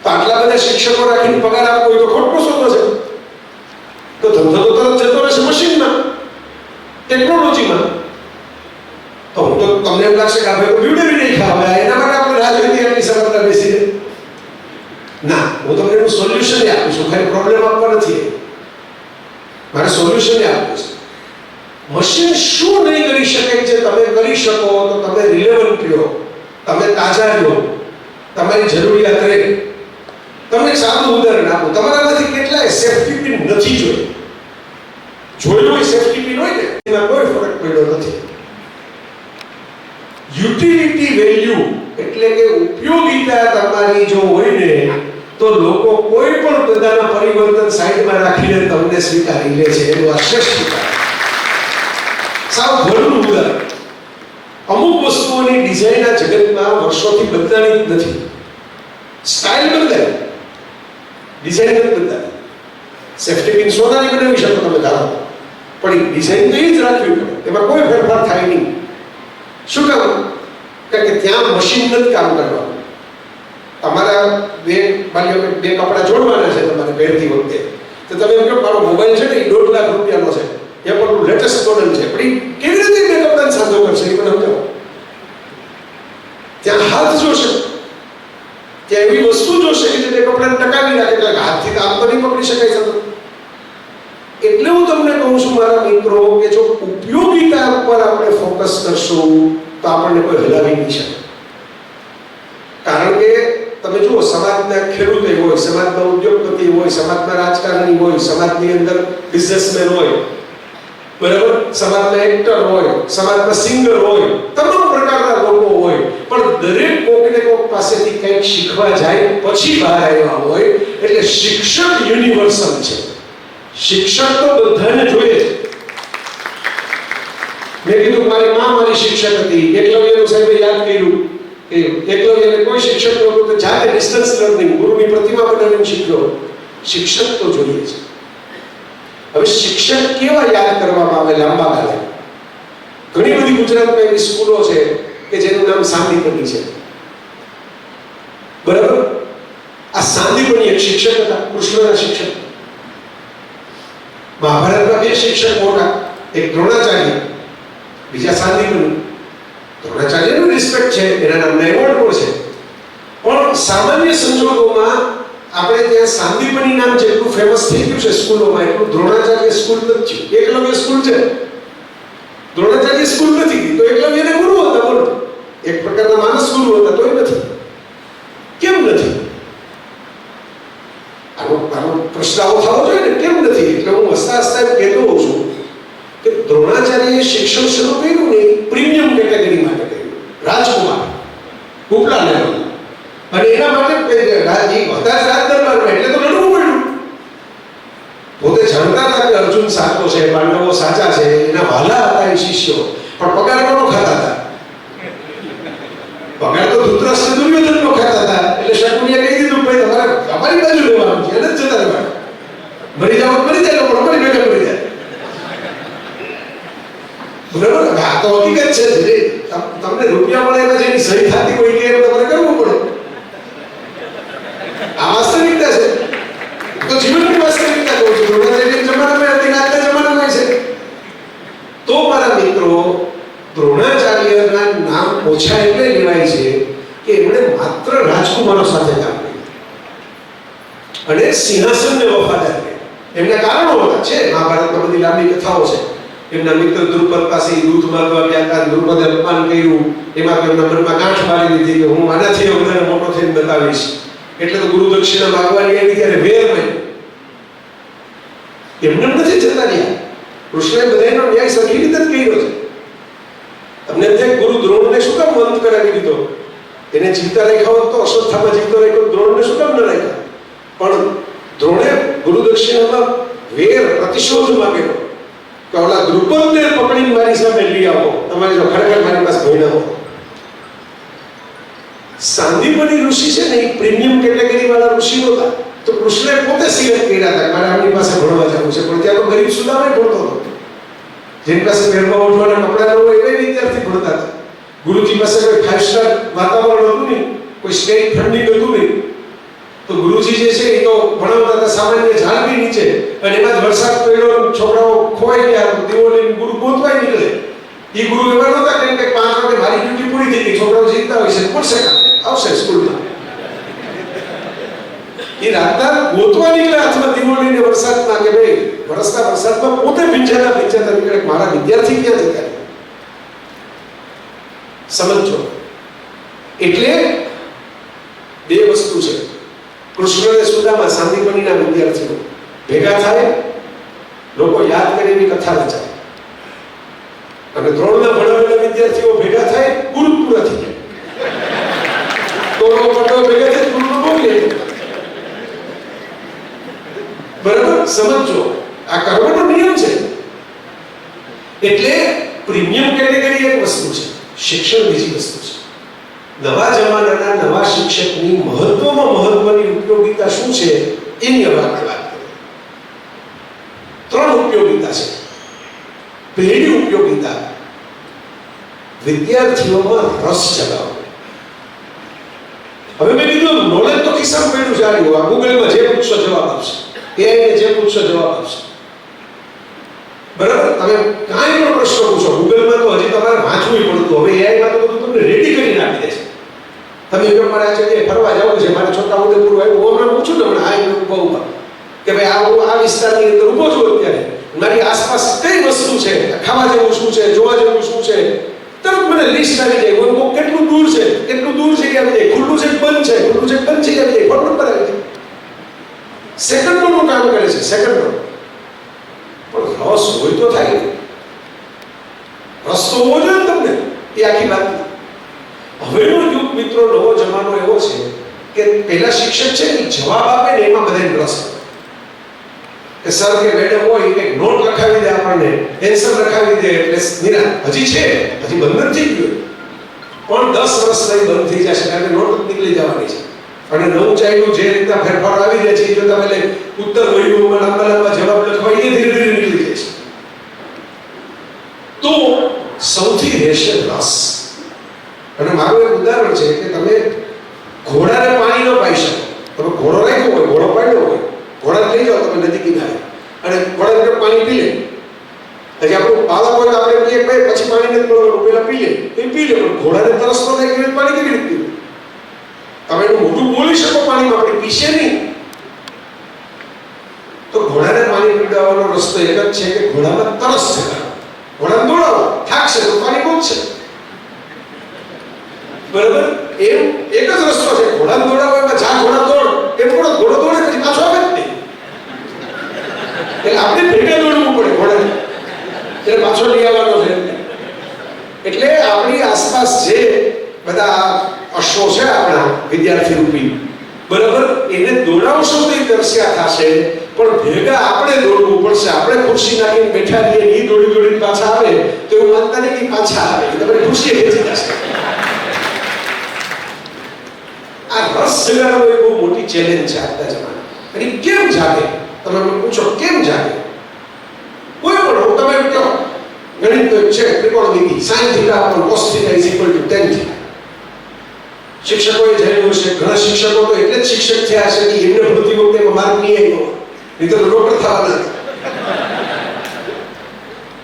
તો આટલા બધા શિક્ષકો રાખીને પગાર આપવો હોય તો ખોટો સોદો છે. તો ધંધો તો તરત જતો રહેશે મશીનમાં, ટેકનોલોજીમાં. તો હું તો તમને એમ લાગશે કે આ ભાઈ બીવડાવી નહીં ખાવા, એના માટે આપણે રાહ જોઈતી એટલી સરળતા બેસીને. ના, હું તમને એનું સોલ્યુશન આપું છું, ખાલી પ્રોબ્લેમ આપવા નથી. મારે સોલ્યુશન આપવું છે. મશીન શું નહીં કરી શકે જે તમે કરી શકો તો તમે રિલેવન્ટ રહ્યો, તમે તાજા રહ્યો, તમારી જરૂરિયાત રહે. તમને એક સાદું ઉદાહરણ આપું. તમારામાંથી કેટલાય સેફ્ટી પિન નથી જોયું હોય? સેફ્ટી પિન હોય ને એમાં કોઈ ફરક પડ્યો નથી. યુટિલિટી વેલ્યુ એટલે કે ઉપયોગિતા તમારી જો હોય ને તો લોકો કોઈ પણ પ્રકારના પરિવર્તન સાઈડમાં રાખીને તમને સ્વીકારી લે છે. એનું આ શ્રેષ્ઠ સાવ ઘરનું ઉદાહરણ. અમુક વસ્તુઓની ડિઝાઇન આ જગતમાં વર્ષોથી બદલાણી જ નથી. સ્ટાઇલ બદલાય, ડિઝાઇન નથી બદલાતી. સેફ્ટી પિન સોનાની બનાવી શકો તમે ધારો, પણ ડિઝાઇન તો એ જ રાખવી પડે, એમાં કોઈ ફેરફાર થાય નહીં. શું કામ? કારણ કે ત્યાં મશીન નથી કામ કરવાનું. તમારા બે કપડા જોડવાના છે તમારે પહેરતી વખતે, તો તમે એમ કહો મારો મોબાઈલ છે ને એ 1.5 લાખ રૂપિયાનો છે, એ પણ લેટેસ્ટ મોડેલ છે, પણ કેવી રીતે બે કપડાને સાંધો કરશે એ મને સમજાવો. ત્યાં હાથ જોશે, ત્યાં એવી વસ્તુ જોશે કે જે બે કપડાને ટકાવી રાખે. એટલે હાથથી કામ તો નહીં પકડી શકાય સતત. એટલે હું તમને કહું છું મારા મિત્રો કે જો ઉપયોગિતા ઉપર આપણે ફોકસ કરશું તો આપણને કોઈ હલાવી નહીં શકે. કારણ કે તમે જુઓ, સમાજના ખેડૂત હોય, સમાજના ઉદ્યોગપતિ હોય, સમાજના રાજકારણી હોય, સમાજની અંદર બિઝનેસમેન હોય, બરાબર, સમાજમાં એક્ટર હોય, સમાજમાં સિંગર હોય, તમામ પ્રકારના લોકો હોય, પણ દરેક કોકને કોક પાસેથી કંઈક શીખવા જાય પછી બહાર આવ્યા હોય. એટલે શિક્ષક યુનિવર્સલ છે. શિક્ષક તો બધાને જોઈએ. મેં કીધું મારી માં મારી શિક્ષક હતી. એકલવ્યનું સાહેબે યાદ કર્યું કે એકલવ્યને કોઈ શિક્ષક નહોતું તો જાતે ડિસ્ટન્સ લર્નિંગ ગુરુની પ્રતિમા બનાવીને શીખ્યો. શિક્ષક તો જોઈએ છે. હવે શિક્ષક કેવા યાદ કરવામાં આવે લાંબા ગાળે? ઘણી બધી ગુજરાતમાં એવી સ્કૂલો છે કે જેનું નામ સાંદીપની છે. બરાબર, આ સાંદીપની એક શિક્ષક હતા, કૃષ્ણના શિક્ષક. મહાભારતમાં બે શિક્ષક મોટા, એક દ્રોણાચાર્ય, બીજા સાંદીપની. દ્રોણાચાર્યનું રિસ્પેક્ટ છે, એના નામના એવોર્ડ પણ છે. પણ સામાન્ય સંજોગોમાં આપણે ત્યાં સાંદીપની નામ જેટલું ફેમસ થઈ ગયું છે સ્કૂલોમાં, એટલું દ્રોણાચાર્ય સ્કૂલ નથી થયું. એકલવ્ય સ્કૂલ છે, દ્રોણાચાર્ય સ્કૂલ નથી. તો એકલવ્યને ગુરુ હતા, બોલો, એક પ્રકારના માનસ ગુરુ હતા, તોય નથી. કેમ નથી? આનો પ્રશ્ન આવો થવો જોઈએ ને, કેમ નથી? એટલે હું હસતા હસતા એમ કહેતો હોઉં છું કે દ્રોણાચાર્યએ શિક્ષણ શરૂ કર્યું ને પ્રીમિયમ કેટેગરી માટે કર્યું, રાજકુમાર ઉપલા લેવલ. અને એના માટે હતા જ રાજદરબારમાં, એટલે તો લડવું પડ્યું. પોતે જાણતા હતા કે અર્જુન સાચો છે, પાંડવો સાચા છે, એના વાલા હતા એ શિષ્યો, પણ પગાર કોનો ખાતા હતા? પગાર તો ધૃતરાષ્ટ્ર દુર્યોધનનો ખાતા હતા. એટલે શકુનિએ કહી દીધું, ભાઈ તમારે અમારી બાજુ લેવાનું છે, એને જ જતા રહેવાનું. મરી જાવ મરી જાય, પણ અમારી ભેગા મરી જાય. બરાબર, આ તો હકીકત છે. તમને રૂપિયા મળે એમાં જેની સહી થતી હોય કે તમારે કરવું પડે. આ વાસ્તવિકતા છે. તો જીવનની વાસ્તવિકતા કહું છું. દ્રોણાચાર્ય જમાનામાં હતી, આજના જમાનામાં છે. તો મારા મિત્રો, દ્રોણાચાર્યના નામ ઓછા એટલે લેવાય છે કે એમણે માત્ર રાજકુમારો સાથે કામ કર્યું અને સિંહાસનને વફાદાર કર્યા. એમના કારણો હતા, છે મહાભારતમાં બધી લાંબી કથાઓ છે. એમના મિત્ર દ્રુપદ પાસે દૂધ માંગવા ગયા હતા, દ્રુપદે અપમાન કર્યું. એમાં એમના મનમાં ગાંઠ મારી દીધી કે હું આનાથી વધારે મોટો થઈને બતાવીશ. એટલે તો ગુરુ દક્ષિણા માંગવાની આવી ત્યારે વેર માન્યો. એમને નથી જતા રહ્યા. કૃષ્ણએ બધાનો ન્યાય સરખી રીતે જ કર્યો છે. તમને તે ગુરુ દ્રોણને શું કામ અંત કરાવી દીધો? એને જીવતા રાખ્યા હોત તો અશ્વત્થામાં જીવતો રાખ્યો, દ્રોણને શું કામ ન રાખ્યા? પણ દ્રોણે ગુરુ દક્ષિણામાં વેર પ્રતિશોધ માંગેલો કે ઓલા દ્રુપદને પકડીને મારી સામે લઈ આવો, તમારી જો ખરેખર મારી પાસે ભણ્યા હો. સાંદીપની ઋષિ છે ને, એ પ્રીમિયમ કેટેગરી વાળા ઋષિ હતા. તો કૃષ્ણએ પોતે સિલેક્ટ કર્યા હતા મારે આમની પાસે ભણવા જવું છે. પણ ત્યાં તો ગરીબ સુદામે ભણતો હતો. જેની પાસે પહેરવા ઓઢવાના કપડા ન હોય એવા વિદ્યાર્થી ભણતા હતા. ગુરુજી પાસે કોઈ 5 સ્ટાર વાતાવરણ હતું નહીં, કોઈ સ્ટેટ ફંડિંગ હતું નહીં. તો ગુરુજી જે છે એ તો ભણાવતા હતા સામાન્ય ઝાડની નીચે, અને એમાં જ વરસાદ પડ્યો, છોકરાઓ ખોવાઈ ગયા, દીવો લઈને ગુરુ ગોતવાય નીકળે. એ ગુરુ એવા નહોતા કે 5 વાગે મારી ડ્યુટી પૂરી થઈ ગઈ, છોકરાઓ જીતતા હોય છે, પડશે આવશે સ્કૂલમાં. એ રાતના ગોતવા નીકળે હાથમાં દીવો લઈને વરસાદમાં, કે ભાઈ વરસતા વરસાદમાં પોતે ભીંજાતા નીકળે, મારા વિદ્યાર્થી ક્યાં જતા? સમજો. એટલે બે વસ્તુ છે. કૃષ્ણ અને સુદામા સાંદીપનીના વિદ્યાર્થીઓ ભેગા થાય, લોકો યાદ કરે એવી કથા રચાય. અને દ્રોણના ભણાવેલા વિદ્યાર્થીઓ ભેગા થાય, ગુરુ પૂરા થઈ જાય. તોડો પટો ભેગા થાય, ગુરુનો ભોગ લે. બરાબર, સમજો. આ કર્મનો નિયમ છે. એટલે પ્રીમિયમ કેટેગરી એક વસ્તુ છે, શિક્ષણ બીજી વસ્તુ છે. નવા જમાનાના નવા શિક્ષકની મહત્વમાં મહત્વની ઉપયોગિતા શું છે એની હવે આપણે વાત કરીએ. 3 ઉપયોગિતા છે. પહેલી ઉપયોગિતા, વિદ્યાર્થીઓમાં રસ જગાવવો. હવે મેં કીધું નોલેજ તો ખિસ્સામાં પડ્યું છે. આ ગૂગલમાં જે પૂછશો જવાબ આપશે, એઆઈને જે પૂછશો જવાબ આપશે. બરાબર, તમે કાંઈ પણ પ્રશ્ન પૂછો ગૂગલમાં તો હજી તમારે વાંચવું પડતું. હવે એઆઈમાં તો બધું તમને રેડી કરીને આપી દે છે. તમે જો મારે આજે ફરવા જવું છે, મારે છોટાઉદેપુર આવ્યું, હું હમણાં પૂછું ને, હમણાં આ ઉભા કે ભાઈ આ વિસ્તારની અંદર ઊભો છું અત્યારે, મારી આસપાસ કઈ વસ્તુ છે, ખાવા જેવું શું છે, જોવા જેવું શું છે, તરત મને લિસ્ટ આવી જાય. કેટલું દૂર છે, કેટલું દૂર છે કે આવી જાય, ખુલ્લું છે બંધ છે, ખુલ્લું છે બંધ છે કે આવી જાય, ફોન નંબર આવી જાય. સેકન્ડોનું કામ કરે છે, સેકન્ડો. પણ રસ હોય તો થાય. રસ્તો હોવો જોઈએ ને તમને, એ આખી વાત. હવેનો યુગ મિત્રો, નવો જમાનો એવો છે કે પહેલા શિક્ષક છે ને જવાબ આપે ને એમાં બધાને રસ કે સર કે મેડમ હોય એક નોટ લખાવી દે, આપણને એન્સર લખાવી દે એટલે નિરાશ. હજી છે, હજી બંધ નથી ગયું, પણ 10 વર્ષ લઈ બંધ થઈ જશે, કારણ કે નોટ નીકળી જવાની છે. અને નવું ચાલ્યું જે રીતના ફેરફાર આવી રહ્યા છે, જો તમે ઉત્તર વહીઓમાં લાંબા લાંબા જવાબ લખવા, એ ધીરે ધીરે નીકળી જાય છે. તો સૌથી રહેશે રસ. અને મારું એક ઉદાહરણ છે કે તમે ઘોડાને પાણી ન પાઈ શકો. તમે ઘોડો રાખ્યો હોય, ઘોડો પાડ્યો હોય, ઘોડા લઈ જાઓ તમે નદી કિનારે અને ઘોડા પાણી પી લે. હજી આપણું બાળક હોય તો આપણે કહીએ ભાઈ પછી પાણી નથી મળવાનું, પેલા પી લે, એ પી લે. પણ ઘોડાને તરસ ન થાય કે પાણી કેવી રીતે પીવું? તમે એનું મોઢું બોલી શકો પાણીમાં, આપણે પીશે નહીં. તો ઘોડાને પાણી પીવડાવવાનો રસ્તો એક જ છે કે ઘોડામાં તરસ છે, ઘોડાને દોડાવો, થાકશે તો પાણી પહોંચશે. બરાબર? એમ એક જ રસ્તો છે, ઘોડાને દોડાવો, એમાં જા ઘોડા દોડ, એમ ઘોડો દોડે પછી પાછો આવે જ નહીં. એટલે આપણે ભેગા દોડવું પડે ઘોડાને, એટલે પાછો લઈ આવવાનો છે. એટલે આપણી આસપાસ જે બધા અશ્વો છે આપણા વિદ્યાર્થી રૂપી, બરાબર, એને દોડાવશો તો એ દર્શ્યા થશે, પણ ભેગા આપણે દોડવું પડશે. આપણે ખુરશી નાખીને બેઠા રહીએ, એ દોડી દોડીને પાછા આવે તો એવું માનતા નહીં કે પાછા આવે, તમારી ખુરશી ખેંચી જશે. આ રસ જગાડવો એ બહુ મોટી ચેલેન્જ છે આજના જમાનામાં. અને કેમ જાગે? તમે મને પૂછો કેમ જાગે? કોઈ પણ તમે કહો ગણિત છે, ત્રિકોણમિતિ, sin θ + cos θ = tan θ. શિક્ષકોએ જાણ્યું છે, ઘણા શિક્ષકો તો એટલે જ શિક્ષક થયા છે કે એમને ભણતી વખતે માર્ક નહીં આવ્યો, નહીં તો ડોક્ટર થવાના.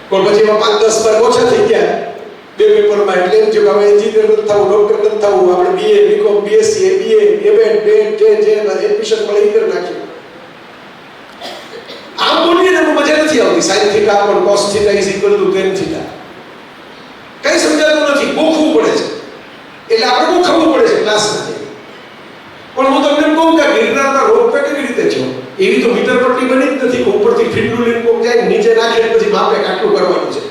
પણ પછી એમાં 5-10 માર્ક ઓછા થઈ ગયા બે પેપરમાં, એટલે એમ થયું કે હવે એન્જિનિયર નથી થવું, ડોક્ટર નથી થવું, આપણે BA, BCom, BSc, MBA, MA, BEd, જે એડમિશન મળે એ કરી નાખ્યું. આમ બોલીએ ને મજા નથી આવતી. sin θ + cos θ = tan θ. કઈ સમજાતું નથી, ગોખવું પડે છે. એટલે આપણે બહુ ખબર પડે છે ક્લાસમાં. પણ હું તમને એમ કહું કે ગિરનારના રોપવે કેવી રીતે છે, એવી તો મીટર પટ્ટી બની જ નથી કે ઉપરથી ફીંડું લઈને કોક જાય નીચે નાખે પછી માપે કાટલું કરવાનું છે.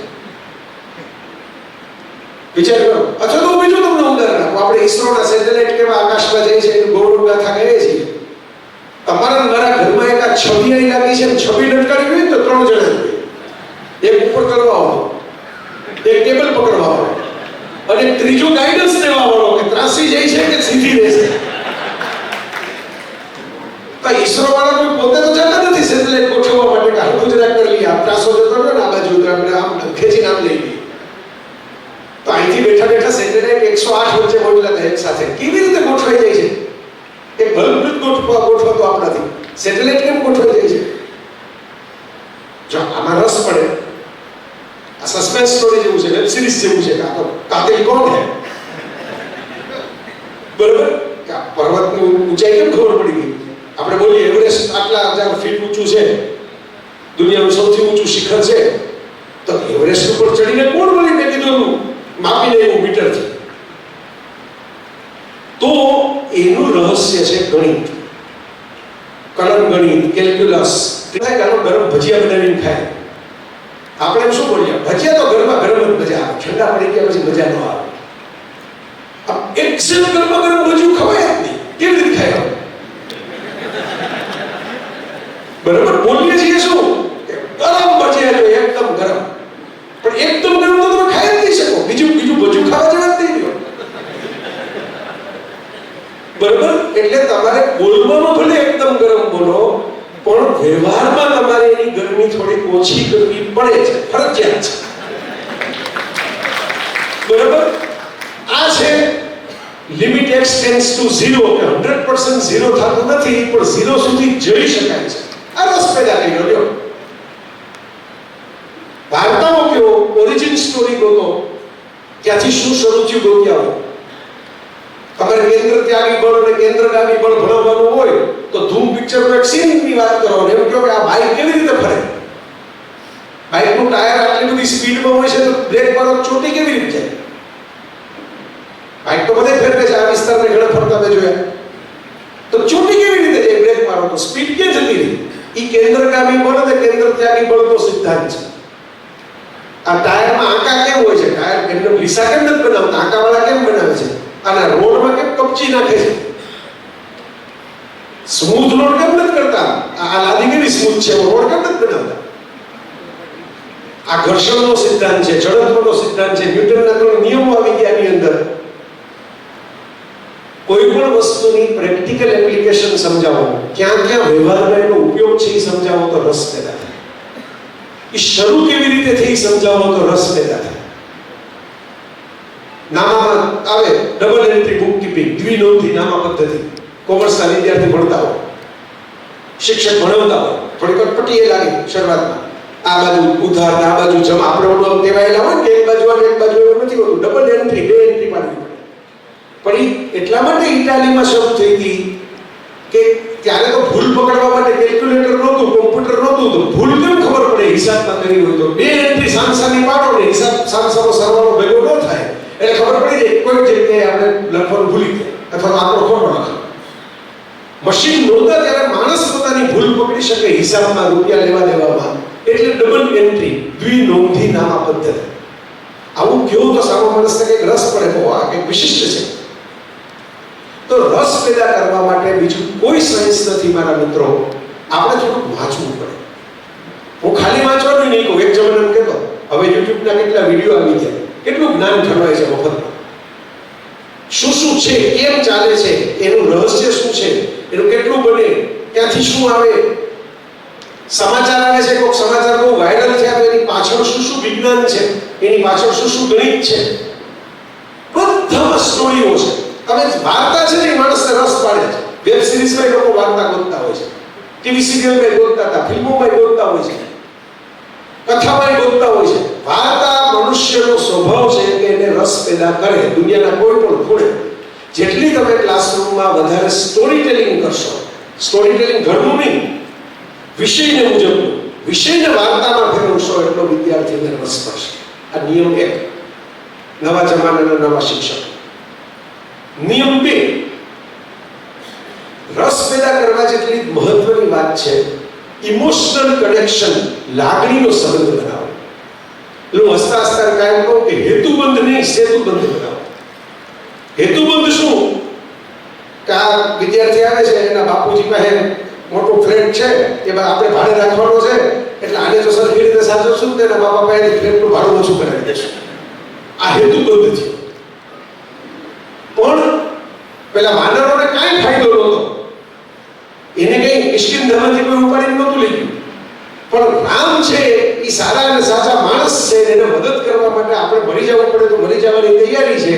વિચાર કરો. અથવા તો બીજું તમને ઉદાહરણ આપું. આપણે ઈસરોના સેટેલાઇટ કેવા આકાશમાં જાય છે, ગૌરવ ગાથા કહીએ છીએ. તમારા મારા ઘરમાં એક આ છબી આવી લાગી છે, છબી લટકાવી હોય તો 3 જણા જોઈએ. એક ઉપર કરવા વાળો, એક ટેબલ પકડવા વાળો, અને ત્રીજો ગાઈડન્સ દેવા વાળો કે ત્રાસી જાય છે કે સીધી રહેશે. તો ઈસરો વાળા કોઈ પોતે તો જતા નથી સેટેલાઇટ ગોઠવવા માટે કે હરખું જરા કરી લઈએ, આમ ત્રાસો જતો રહ્યો ને આ બાજુ આપણે આમ ખેંચીને આમ લઈ લઈએ. તો અહીંથી બેઠા બેઠા સેટેલાઇટ 108 વચ્ચે ગોઠવેલા હતા એક સાથે. કેવી રીતે ગોઠવાઈ જાય છે? એક બલ્બ ગોઠવતો આપણાથી સેટેલાઇટ કેમ ગોઠવાઈ જાય છે? જો આમાં રસ પડે, આ સસ્પેન્સ સ્ટોરી જેવું છે, વેબ સિરીઝ જેવું છે. કાતિલ કોણ છે? બરોબર? કે પર્વતની ઊંચાઈ કેમ ખબર પડી ગઈ? આપણે બોલીએ એવરેસ્ટ આટલા 1000 ફીટ ઊંચું છે, દુનિયાનું સૌથી ઊંચું શિખર છે. તો એવરેસ્ટ ઉપર ચડીને કોણ બોલી? મેં કીધું માપીને એવું મીટરથી. તો એનું રહસ્ય છે ગણિત, કલમ ગણિત, કેલ્ક્યુલસ. ચાલો ગરમ ભજીયા બનાવીને ખાય. આપણે શું બોલીએ? ભજીયા તો ગરમા ગરમ જ મજા આવે, ઠંડા પડી ગયા પછી મજા ન આવે. એક્સેલ ગરમા ગરમ ભજીયું ખવાય જ નહીં. કેવી રીતે ખાય? બરાબર બોલીએ છીએ શું? ગરમ ભજીયા જો એકદમ ગરમ, પણ એકદમ ગરમ તો તમે ખાઈ જ નહીં શકો. બીજું ભજીયું ખાવા જેવા જ નહીં. બરાબર? એટલે તમારે બોલવામાં ભલે એકદમ ગરમ બોલો, પણ વ્યવહારમાં તમારે એની ગરમી થોડી ઓછી કરવી પડે છે, ફરજિયાત છે. બરાબર? આ છે લિમિટ x ટેન્ડ્સ ટુ 0 કે 100% 0 થતું નથી, પણ 0 સુધી જઈ શકાય છે. આ રસ પેદા થઈ ગયો. વાર્તાઓ કયો, ઓરિજિન સ્ટોરી ગોતો, ક્યાંથી શું શરૂ થયું ગોતી આવો. તમારે કેન્દ્ર ત્યાગી બળ અને કેન્દ્રગામી બળ ભણાવવાનું હોય તો ધૂમ પિક્ચરનો એક સીનની વાત કરો અને એમ કહો કે આ બાઇક કેવી રીતે ફરે? બાઇકનું ટાયર આટલી બધી સ્પીડમાં હોય છે તો બ્રેક મારો ચોટી કેવી રીતે જાય? બાઇક તો બધે ફેરવે છે, આ વિસ્તારને ઘણા ફરતા મેં જોયા. તો ચોટી કેવી રીતે જાય બ્રેક મારો તો? સ્પીડ ક્યાં જતી રહી? એ કેન્દ્રગામી બળ અને કેન્દ્ર ત્યાગી બળનો સિદ્ધાંત છે. આ ટાયરમાં આંકા કેમ હોય છે? ટાયર એમને લીસા કેમ નથી બનાવતા? આંકાવાળા કેમ બનાવે છે? અને રોડમાં કેમ કપચી નાખે છે? સ્મૂથ રોડ કેમ નથી કરતા? આ લાદી કેવી સ્મૂથ છે, રોડ કેમ નથી બનાવતા? આ ઘર્ષણનો સિદ્ધાંત છે, જડત્વનો સિદ્ધાંત છે, ન્યૂટનના 3 નિયમો આવી ગયા આની અંદર. કોઈ પણ વસ્તુની પ્રેક્ટિકલ એપ્લિકેશન સમજાવો, ક્યાં ક્યાં વ્યવહારમાં એનો ઉપયોગ છે એ સમજાવો તો રસ પેદા થાય. એ શરૂ કેવી રીતે થઈ સમજાવો તો રસ પેદા થાય. નામામાં આવે ડબલ એન્ટ્રી બુક કીપિંગ, દ્વિનોંધી નામા પદ્ધતિ. કોમર્સના વિદ્યાર્થી ભણતા હોય, શિક્ષક ભણાવતા હોય, થોડી કટપટી એ લાગે શરૂઆતમાં. આ બાજુ ઉધાર, આ બાજુ જમા. આપણે ઓલો કહેવાયેલા હોય ને એક બાજુ અને એક બાજુ એવું નથી હોતું. ડબલ એન્ટ્રી, 2 એન્ટ્રી પાડવી પડે. પણ એટલા માટે ઇટાલીમાં શરૂ થઈ હતી કે ત્યારે તો ભૂલ પકડવા માટે કેલ્ક્યુલેટર નહોતું, કોમ્પ્યુટર નહોતું, તો ભૂલ કેમ ખબર પડે? હિસાબમાં કરી હોય તો 2 એન્ટ્રી સામસામી પાડો ને હિસાબ સામસામો સરવાળો ભેગો ન થાય એટલે ખબર પડી જાય કોઈ જગ્યાએ આપણે લખવાનું ભૂલી ગયા અથવા આપણો ખોટો લખો. મશીન નહોતા ત્યારે માણસ પોતાની ભૂલ પકડી શકે હિસાબમાં, રૂપિયા લેવા દેવામાં. એટલે ડબલ એન્ટ્રી, દ્વિનોંધી નામા પદ્ધતિ. આવું કેવું તો સામો માણસને કંઈક રસ પડે, બહુ આ કંઈક વિશિષ્ટ છે. તો રસ પેદા કરવા માટે બીજું કોઈ સાયન્સ નથી મારા મિત્રો. આપણે થોડુંક વાંચવું પડે. હું ખાલી વાંચવાનું નહીં કહું. એક જમાનામાં કહેતો, હવે યુટ્યુબના કેટલા વિડીયો આવી ગયા, કેટલું જ્ઞાન ઠલવાય છે મફતમાં. શું શું છે, કેમ ચાલે છે, એનું રહસ્ય શું છે, એનું કેટલું બને, ક્યાંથી શું આવે. સમાચાર આવે છે, કોઈક સમાચાર બહુ વાયરલ થયા તો એની પાછળ શું શું વિજ્ઞાન છે, એની પાછળ શું શું ગણિત છે, બધામાં સ્ટોરીઓ છે. હવે વાર્તા છે ને માણસને રસ પાડે છે. વેબ સિરીઝમાં લોકો વાર્તા ગોતતા હોય છે, ટીવી સિરિયલમાં ગોતતા હતા, ફિલ્મોમાં ગોતતા હોય છે, કથામાં ગોતતા હોય છે. વાર્તા મનુષ્યનો સ્વભાવ છે કે એને રસ પેદા કરે. દુનિયાના કોઈ પણ ખૂણે જેટલી તમે ક્લાસરૂમમાં વધારે સ્ટોરી ટેલિંગ કરશો, સ્ટોરી ટેલિંગ ઘરનું નહીં, વિષયને મુજબનું, વિષયને વાર્તામાં ફેરવશો એટલો વિદ્યાર્થીને રસ પડશે. આ નિયમ 1, નવા જમાનાના નવા શિક્ષક. નિયમ 2, રસ પેદા કરવા જેટલી મહત્વની વાત છે ઇમોશનલ કનેક્શન, લાગણીનો સંબંધ બનાવો. એટલે હસતા હસતા કાયમ કહું કે હેતુબંધ નહીં, સેતુબંધ બનાવો. હેતુબંધ શું? કે આ વિદ્યાર્થી આવે છે, એના બાપુજી પાસે મોટો ફ્લેટ છે, એ આપણે ભાડે રાખવાનો છે, એટલે આને જો સરખી રીતે સાચવશું તો એના બાપા પાસે ફ્લેટનું ભાડું ઓછું કરાવી દેશું. આ હેતુબંધ છે. પણ પેલા વાનરોને કાંઈ ફાયદો નહોતો. એને કઈ કિષ્કિંધામાંથી કોઈ ઉપાડીને નહોતું લઈ ગયું. પણ રામ છે એ સારા અને સાચા માણસ છે, એને મદદ કરવા માટે આપણે મરી જવું પડે તો મરી જવાની તૈયારી છે.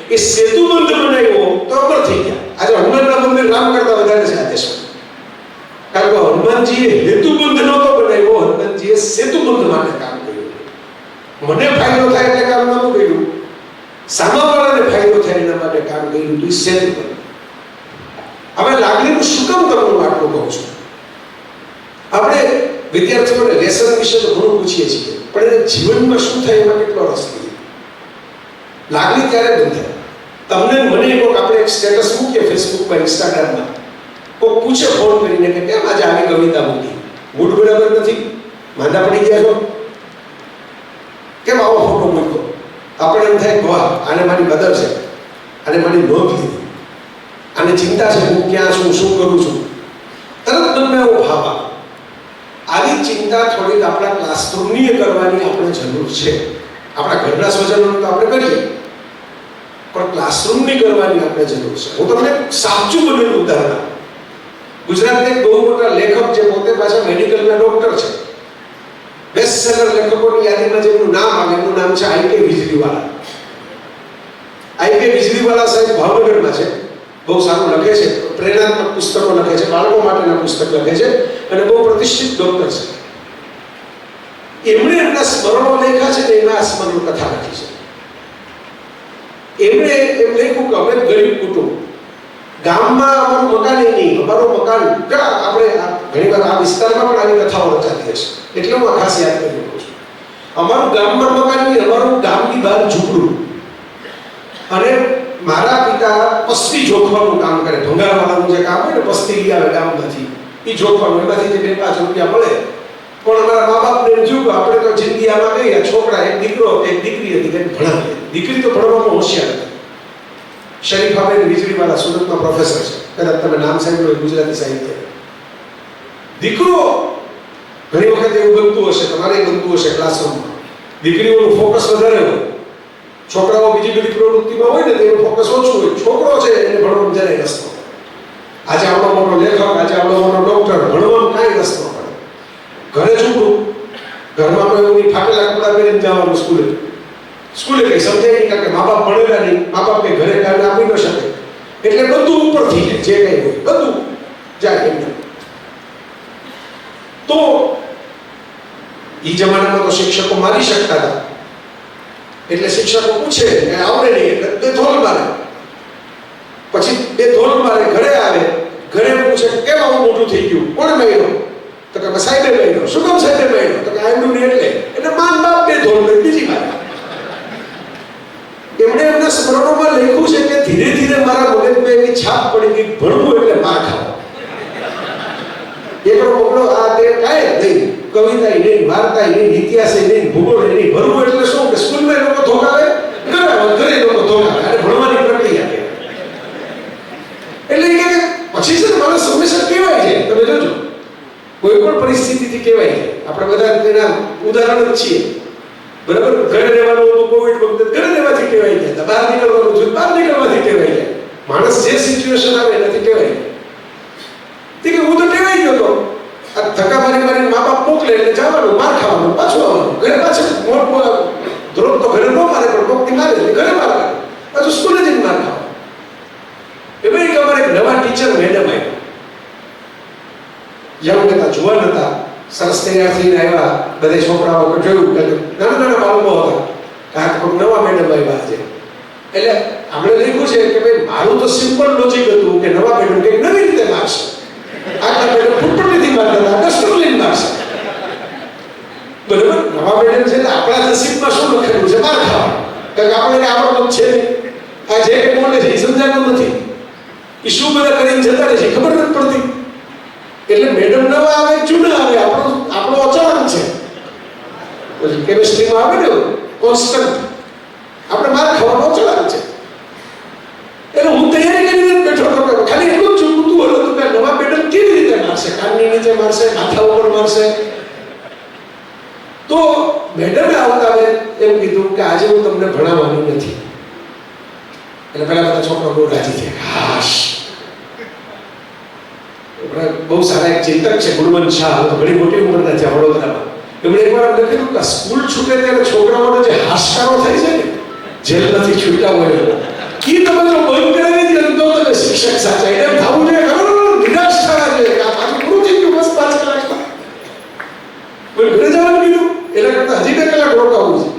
એ સેતુબંધ બનાવ્યો તો અમર થઈ ગયા. આજે હનુમાનના મંદિર રામ કરતા વધારે છે આ દેશમાં. કારણ કે હનુમાનજીએ હેતુબંધ નહોતો બનાવ્યો, હનુમાનજીએ સેતુબંધ માટે કામ કર્યું. મને ફાયદો થાય એટલે કામ નહોતું કર્યું, સામાવાળાને ફાયદો થાય એના માટે કામ કર્યું. તો સેતુબંધ. હવે લાગણીનું શું કામ તમને આટલું કહું છું? આપણે વિદ્યાર્થીઓને લેસન વિશે તો ઘણું પૂછીએ છીએ, પણ એને જીવનમાં શું થાય એમાં કેટલો રસ લઈએ. લાગણી ત્યારે બંધ થાય. તમને મને કોઈક આપણે એક સ્ટેટસ મૂકીએ ફેસબુકમાં, ઇન્સ્ટાગ્રામમાં, કોઈ પૂછે ફોન કરીને કે કેમ આજે આવી કવિતા મૂકી, મૂડ બરાબર નથી, માંદા પડી ગયા છો, કેમ આવો ફોટો મૂક્યો? આપણે એમ થાય વાહ, આને મારી કદર છે, આને મારી નોંધ લીધી, આને ચિંતા છે હું ક્યાં છું, શું કરું છું. તરત મનમાં એવો ભાવ આવે. આવી ચિંતા થોડીક આપણા ક્લાસરૂમની કરવાની આપણે જરૂર છે. આપણા ઘરના સ્વજનોને તો આપણે કરીએ, પણ ક્લાસરૂમની કરવાની આપણે જરૂર છે. હું તમને સાચું બનેલું ઉદાહરણ આપું. ગુજરાતના એક બહુ મોટા લેખક જે પોતે પાછા મેડિકલના ડોક્ટર છે, બેસ્ટ સેલર લેખકોની યાદીમાં જેમનું નામ આવે એનું નામ છે આઈ.કે. વીજળીવાલા. આઈ.કે. વીજળીવાલા સાહેબ ભાવનગરમાં છે, બહુ સારું લખે છે, પ્રેરણાત્મક પુસ્તકો લખે છે, બાળકો માટેના પુસ્તક લખે છે અને બહુ પ્રતિષ્ઠિત ડોક્ટર છે. એમણે એમના સ્મરણો લખ્યા છે ને એમાં આ સ્મરણ કથા લખી છે. એમણે એમ લખ્યું કે અમે ગરીબ કુટુંબ, ગામમાં અમારું મકાન નહીં, અમારું મકાન આપણે ઘણીવાર આ વિસ્તારમાં પણ આવી કથાઓ રચાતી હશે એટલે હું ખાસ યાદ કરી રહ્યો છું. અમારું ગામમાં મકાન નહીં, અમારું ગામની બહાર ઝૂંપડું. અને મારા પિતા પસ્તી જોખવાનું કામ કરે, ભંગારવાળાનું જે કામ હોય ને, પસ્તી લઈ આવે ગામમાંથી, એ જોખવાનું, એમાંથી જે 2-5 રૂપિયા મળે પણ અમારા મા બાપને એમ થયું કે આપણે તો જિંદગી આમાં ગઈ, આ છોકરા એક દીકરો એક દીકરી હતી એને ભણાવી. દીકરી તો ભણવામાં હોશિયાર હતી. શરીફાબેન વીજળીવાળા સુરતના પ્રોફેસર છે, કદાચ તમે નામ સાંભળ્યું હોય ગુજરાતી સાહિત્ય. દીકરો ઘણી વખત એવું બનતું હશે, તમારે બનતું હશે ક્લાસરૂમમાં, દીકરીઓનું ફોકસ વધારે હોય, છોકરાઓ બીજી બધી પ્રવૃત્તિમાં હોય ને તેનું ફોકસ ઓછું હોય. છોકરો છે એને ભણવામાં જરાય રસ ન પડે. આજે આવડો મોટો લેખક, આજે આવડો મોટો ડોક્ટર, ભણવામાં કાંઈ રસ ન પડે. ઘરે છોકરું, ઘરમાં કોઈ એવું ફાટેલા કપડા પહેરીને જવાનું સ્કૂલે કઈ સમજાય નહીં, કારણ કે મા બાપ ભણેલા નહીં, મા બાપ કઈ ઘરે કાઢી આપી ન શકે, એટલે બધું ઉપરથી જાય, જે કઈ હોય બધું જાય એમને. તો એ જમાનામાં તો શિક્ષકો મારી શકતા હતા, એટલે શિક્ષકો પૂછે કે આવડે નહીં એટલે બે ધોલ મારે, પછી બે ધોલ મારે, ઘરે આવે, ઘરે પૂછે કેમ આવું મોટું થઈ ગયું, કોણે માર્યો? તો કે સાહેબે માર્યો. શું કામ સાહેબે માર્યો? તો કે આવ્યું નહીં એટલે માન બાપ બે ધોલ મારી, બીજી મારે. એમણે એમના સ્મરણોમાં લખ્યું છે કે ધીરે ધીરે મારા મગજમાં એવી છાપ પડી ગઈ, ભણવું એટલે માર ખાવો. એકડો બગડો આ તે કાંઈ નહીં, કવિતા નહીં, વાર્તા નહીં, ઇતિહાસ નહીં, ભૂગોળ નહીં. ભણવું એટલે શું કે સ્કૂલમાં લોકો ધોકાવે, ઘરે લોકો ધોકાવે, અને ભણવાની પ્રક્રિયા કહેવાય. એટલે કે પછી છે માણસ હંમેશા કહેવાય છે, તમે જોજો કોઈ પણ પરિસ્થિતિથી કહેવાય છે. આપણે બધા તેના ઉદાહરણ જ છીએ, બરાબર. ઘરે રહેવાનું હતું કોવિડ વખતે, ઘરે રહેવાથી કહેવાય ગયા. બહાર નીકળવાનું છે, બહાર નીકળવાથી કહેવાય ગયા. માણસ જે સિચ્યુએશન આવે એનાથી કહેવાય. કે હું તો ટેવાઈ ગયો હતો, આ ધક્કા મારી મા બાપ મોકલે એટલે જવાનું, માર ખાવાનું, પાછું આવવાનું. ઘરે પાછળ મોટ ધ્રોપ તો ઘરે ન મારે, પણ કોકની મારે એટલે ઘરે માર ખાય, પાછું સ્કૂલે જઈને માર ખાવાનું. એમાં એક અમારે એક નવા ટીચર મેડમ આવ્યા, યંગ હતા, જુવાન હતા, સરસ તૈયાર થઈને આવ્યા. બધા છોકરાઓ જોયું કે નાના નાના બાળકો હતા, કાંઈક નવા મેડમ આવ્યા છે. એટલે આપણે લખ્યું છે કે ભાઈ મારું તો સિમ્પલ લોજિક હતું કે નવા મેડમ કંઈક નવી રીતે મારશે. આટલા મેડમ ફૂટપટ્ટીથી મારતા, ડસ્ટર લઈને મારશે, બરાબર. નવા મેડમ છે એટલે આપણા નસીબમાં શું લખેલું છે? માર ખાવા. કારણ કે આપણે આવડતું છે નહીં, આ જે કંઈ બોલે છે એ સમજાતું નથી, એ શું બધા કરીને જતા રહે છે ખબર નથી પડતી. એટલે મેડમ નવા આવે, જૂના આવે, આપણો અચાનક છે. પછી કેમિસ્ટ્રીમાં આવે ને કોન્સ્ટન્ટ, આપણે માર ખાવાનો અચાનક છે. એટલે હું તૈયારી કરીને બેઠો હતો, ખાલી એટલું જ કુતૂહલ હતું કે નવા મેડમ કેવી રીતે મારશે, કાનની નીચે મારશે, માથા ઉપર મારશે. તો મેડમે આવતા એમ કીધું કે આજે હું તમને ભણાવવાનું નથી. એટલે પેલા બધા છોકરા બહુ રાજી થયા. હાશ, બહુ સારા એક ચિંતક છે ગુણવંત શાહ, તો ઘણી મોટી ઉંમરના છે વડોદરામાં. એમણે એકવાર અમને કીધું કે સ્કૂલ છૂટે ત્યારે છોકરાઓને જે હાશકારો થાય છે ને, જેલમાંથી છૂટ્યા હોય એ તમે જો બંધ કરાવી દે તો તમે શિક્ષક સાચા. એને થવું જોઈએ ખબર, નિરાશ થવા જોઈએ કે આ પાછું પૂરું થઈ ગયું, બસ 5 કલાકમાં પણ ઘરે જવાનું કીધું, એના કરતા હજી 2 કલાક રોકાવું છે.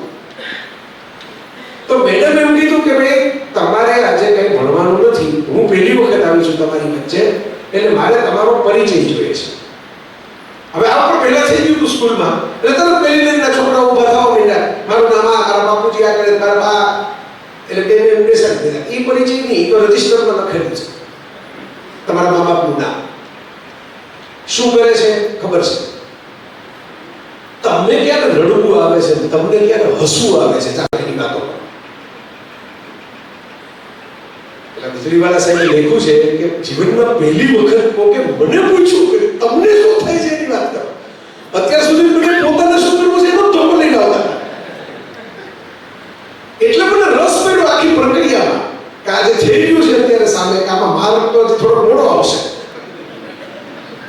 તો મેડમ એમ કીધું કે ભાઈ તમારે આજે કંઈ ભણવાનું નથી, હું પહેલી વખત આવી છું તમારી વચ્ચે, એટલે મારે તમારો પરિચય જોઈએ છે. હવે આ પણ પહેલા થઈ ગયું હતું સ્કૂલમાં, એટલે તરત પહેલી લાઈનના છોકરાઓ ઊભા થવા માંડ્યા. મારું નામ આ, મારા બાપુજી આ કરે, મારા બા, એટલે બેને એમ બેસાડી દીધા. એ પરિચય નહીં, તો રજિસ્ટરમાં લખેલું છે તમારા મા બાપનું નામ. શું કરે છે ખબર છે? તમને ક્યારે રડવું આવે છે, તમને ક્યારે હસવું આવે છે, ચાકરીની વાતો. વીજળીવાળા સાહેબે લખ્યું છે કે જીવનમાં પહેલી વખત કોકે મને પૂછ્યું કે તમને શું થાય છે એની વાત કરો. અત્યાર સુધી મને પોતાને શું કરવું છે એનો ધોકો લઈને આવતા, એટલે મને રસ પડ્યો આખી પ્રક્રિયામાં કે આજે થઈ ગયું છે અત્યારે સામે, કે આમાં માર્ક તો થોડો મોડો આવશે,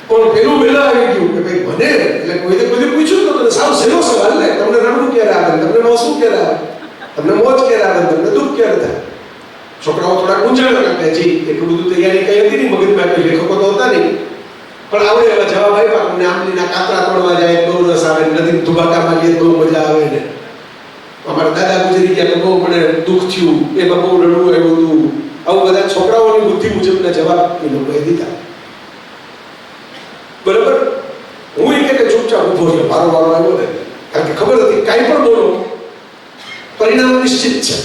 પણ પેલું વહેલા આવી ગયું કે ભાઈ મને, એટલે કોઈને પૂછ્યું તો મને સાવ સહેલો સવાલ લે, તમને રડવું ક્યારે આવે, તમને હસવું ક્યારે આવે, તમને મોજ ક્યારે આવે, તમને દુઃખ ક્યારે થાય. છોકરાઓ થોડા ગુંજાણા કે જી એટલું બધું તૈયારી કઈ હતી નહીં, મગજમાં કોઈ લેખકો તો હતા નહીં, પણ આવડે એવા જવાબ આપ્યા. અમને આમલીના કાતરા તોડવા જાય બહુ રસ આવે, નદી ધુબાકામાં જઈએ બહુ મજા આવે ને, અમારા દાદા ગુજરી ગયા તો બહુ મને દુઃખ થયું, એમાં બહુ રડવું આવ્યું હતું. આવું બધા છોકરાઓની બુદ્ધિ મુજબના જવાબ એ લોકોએ દીધા, બરાબર. હું એ કે ચૂપચાપ ઊભો રહ્યો, મારો વારો આવ્યો ને, કારણ કે ખબર હતી કાંઈ પણ બોલો પરિણામ નિશ્ચિત છે,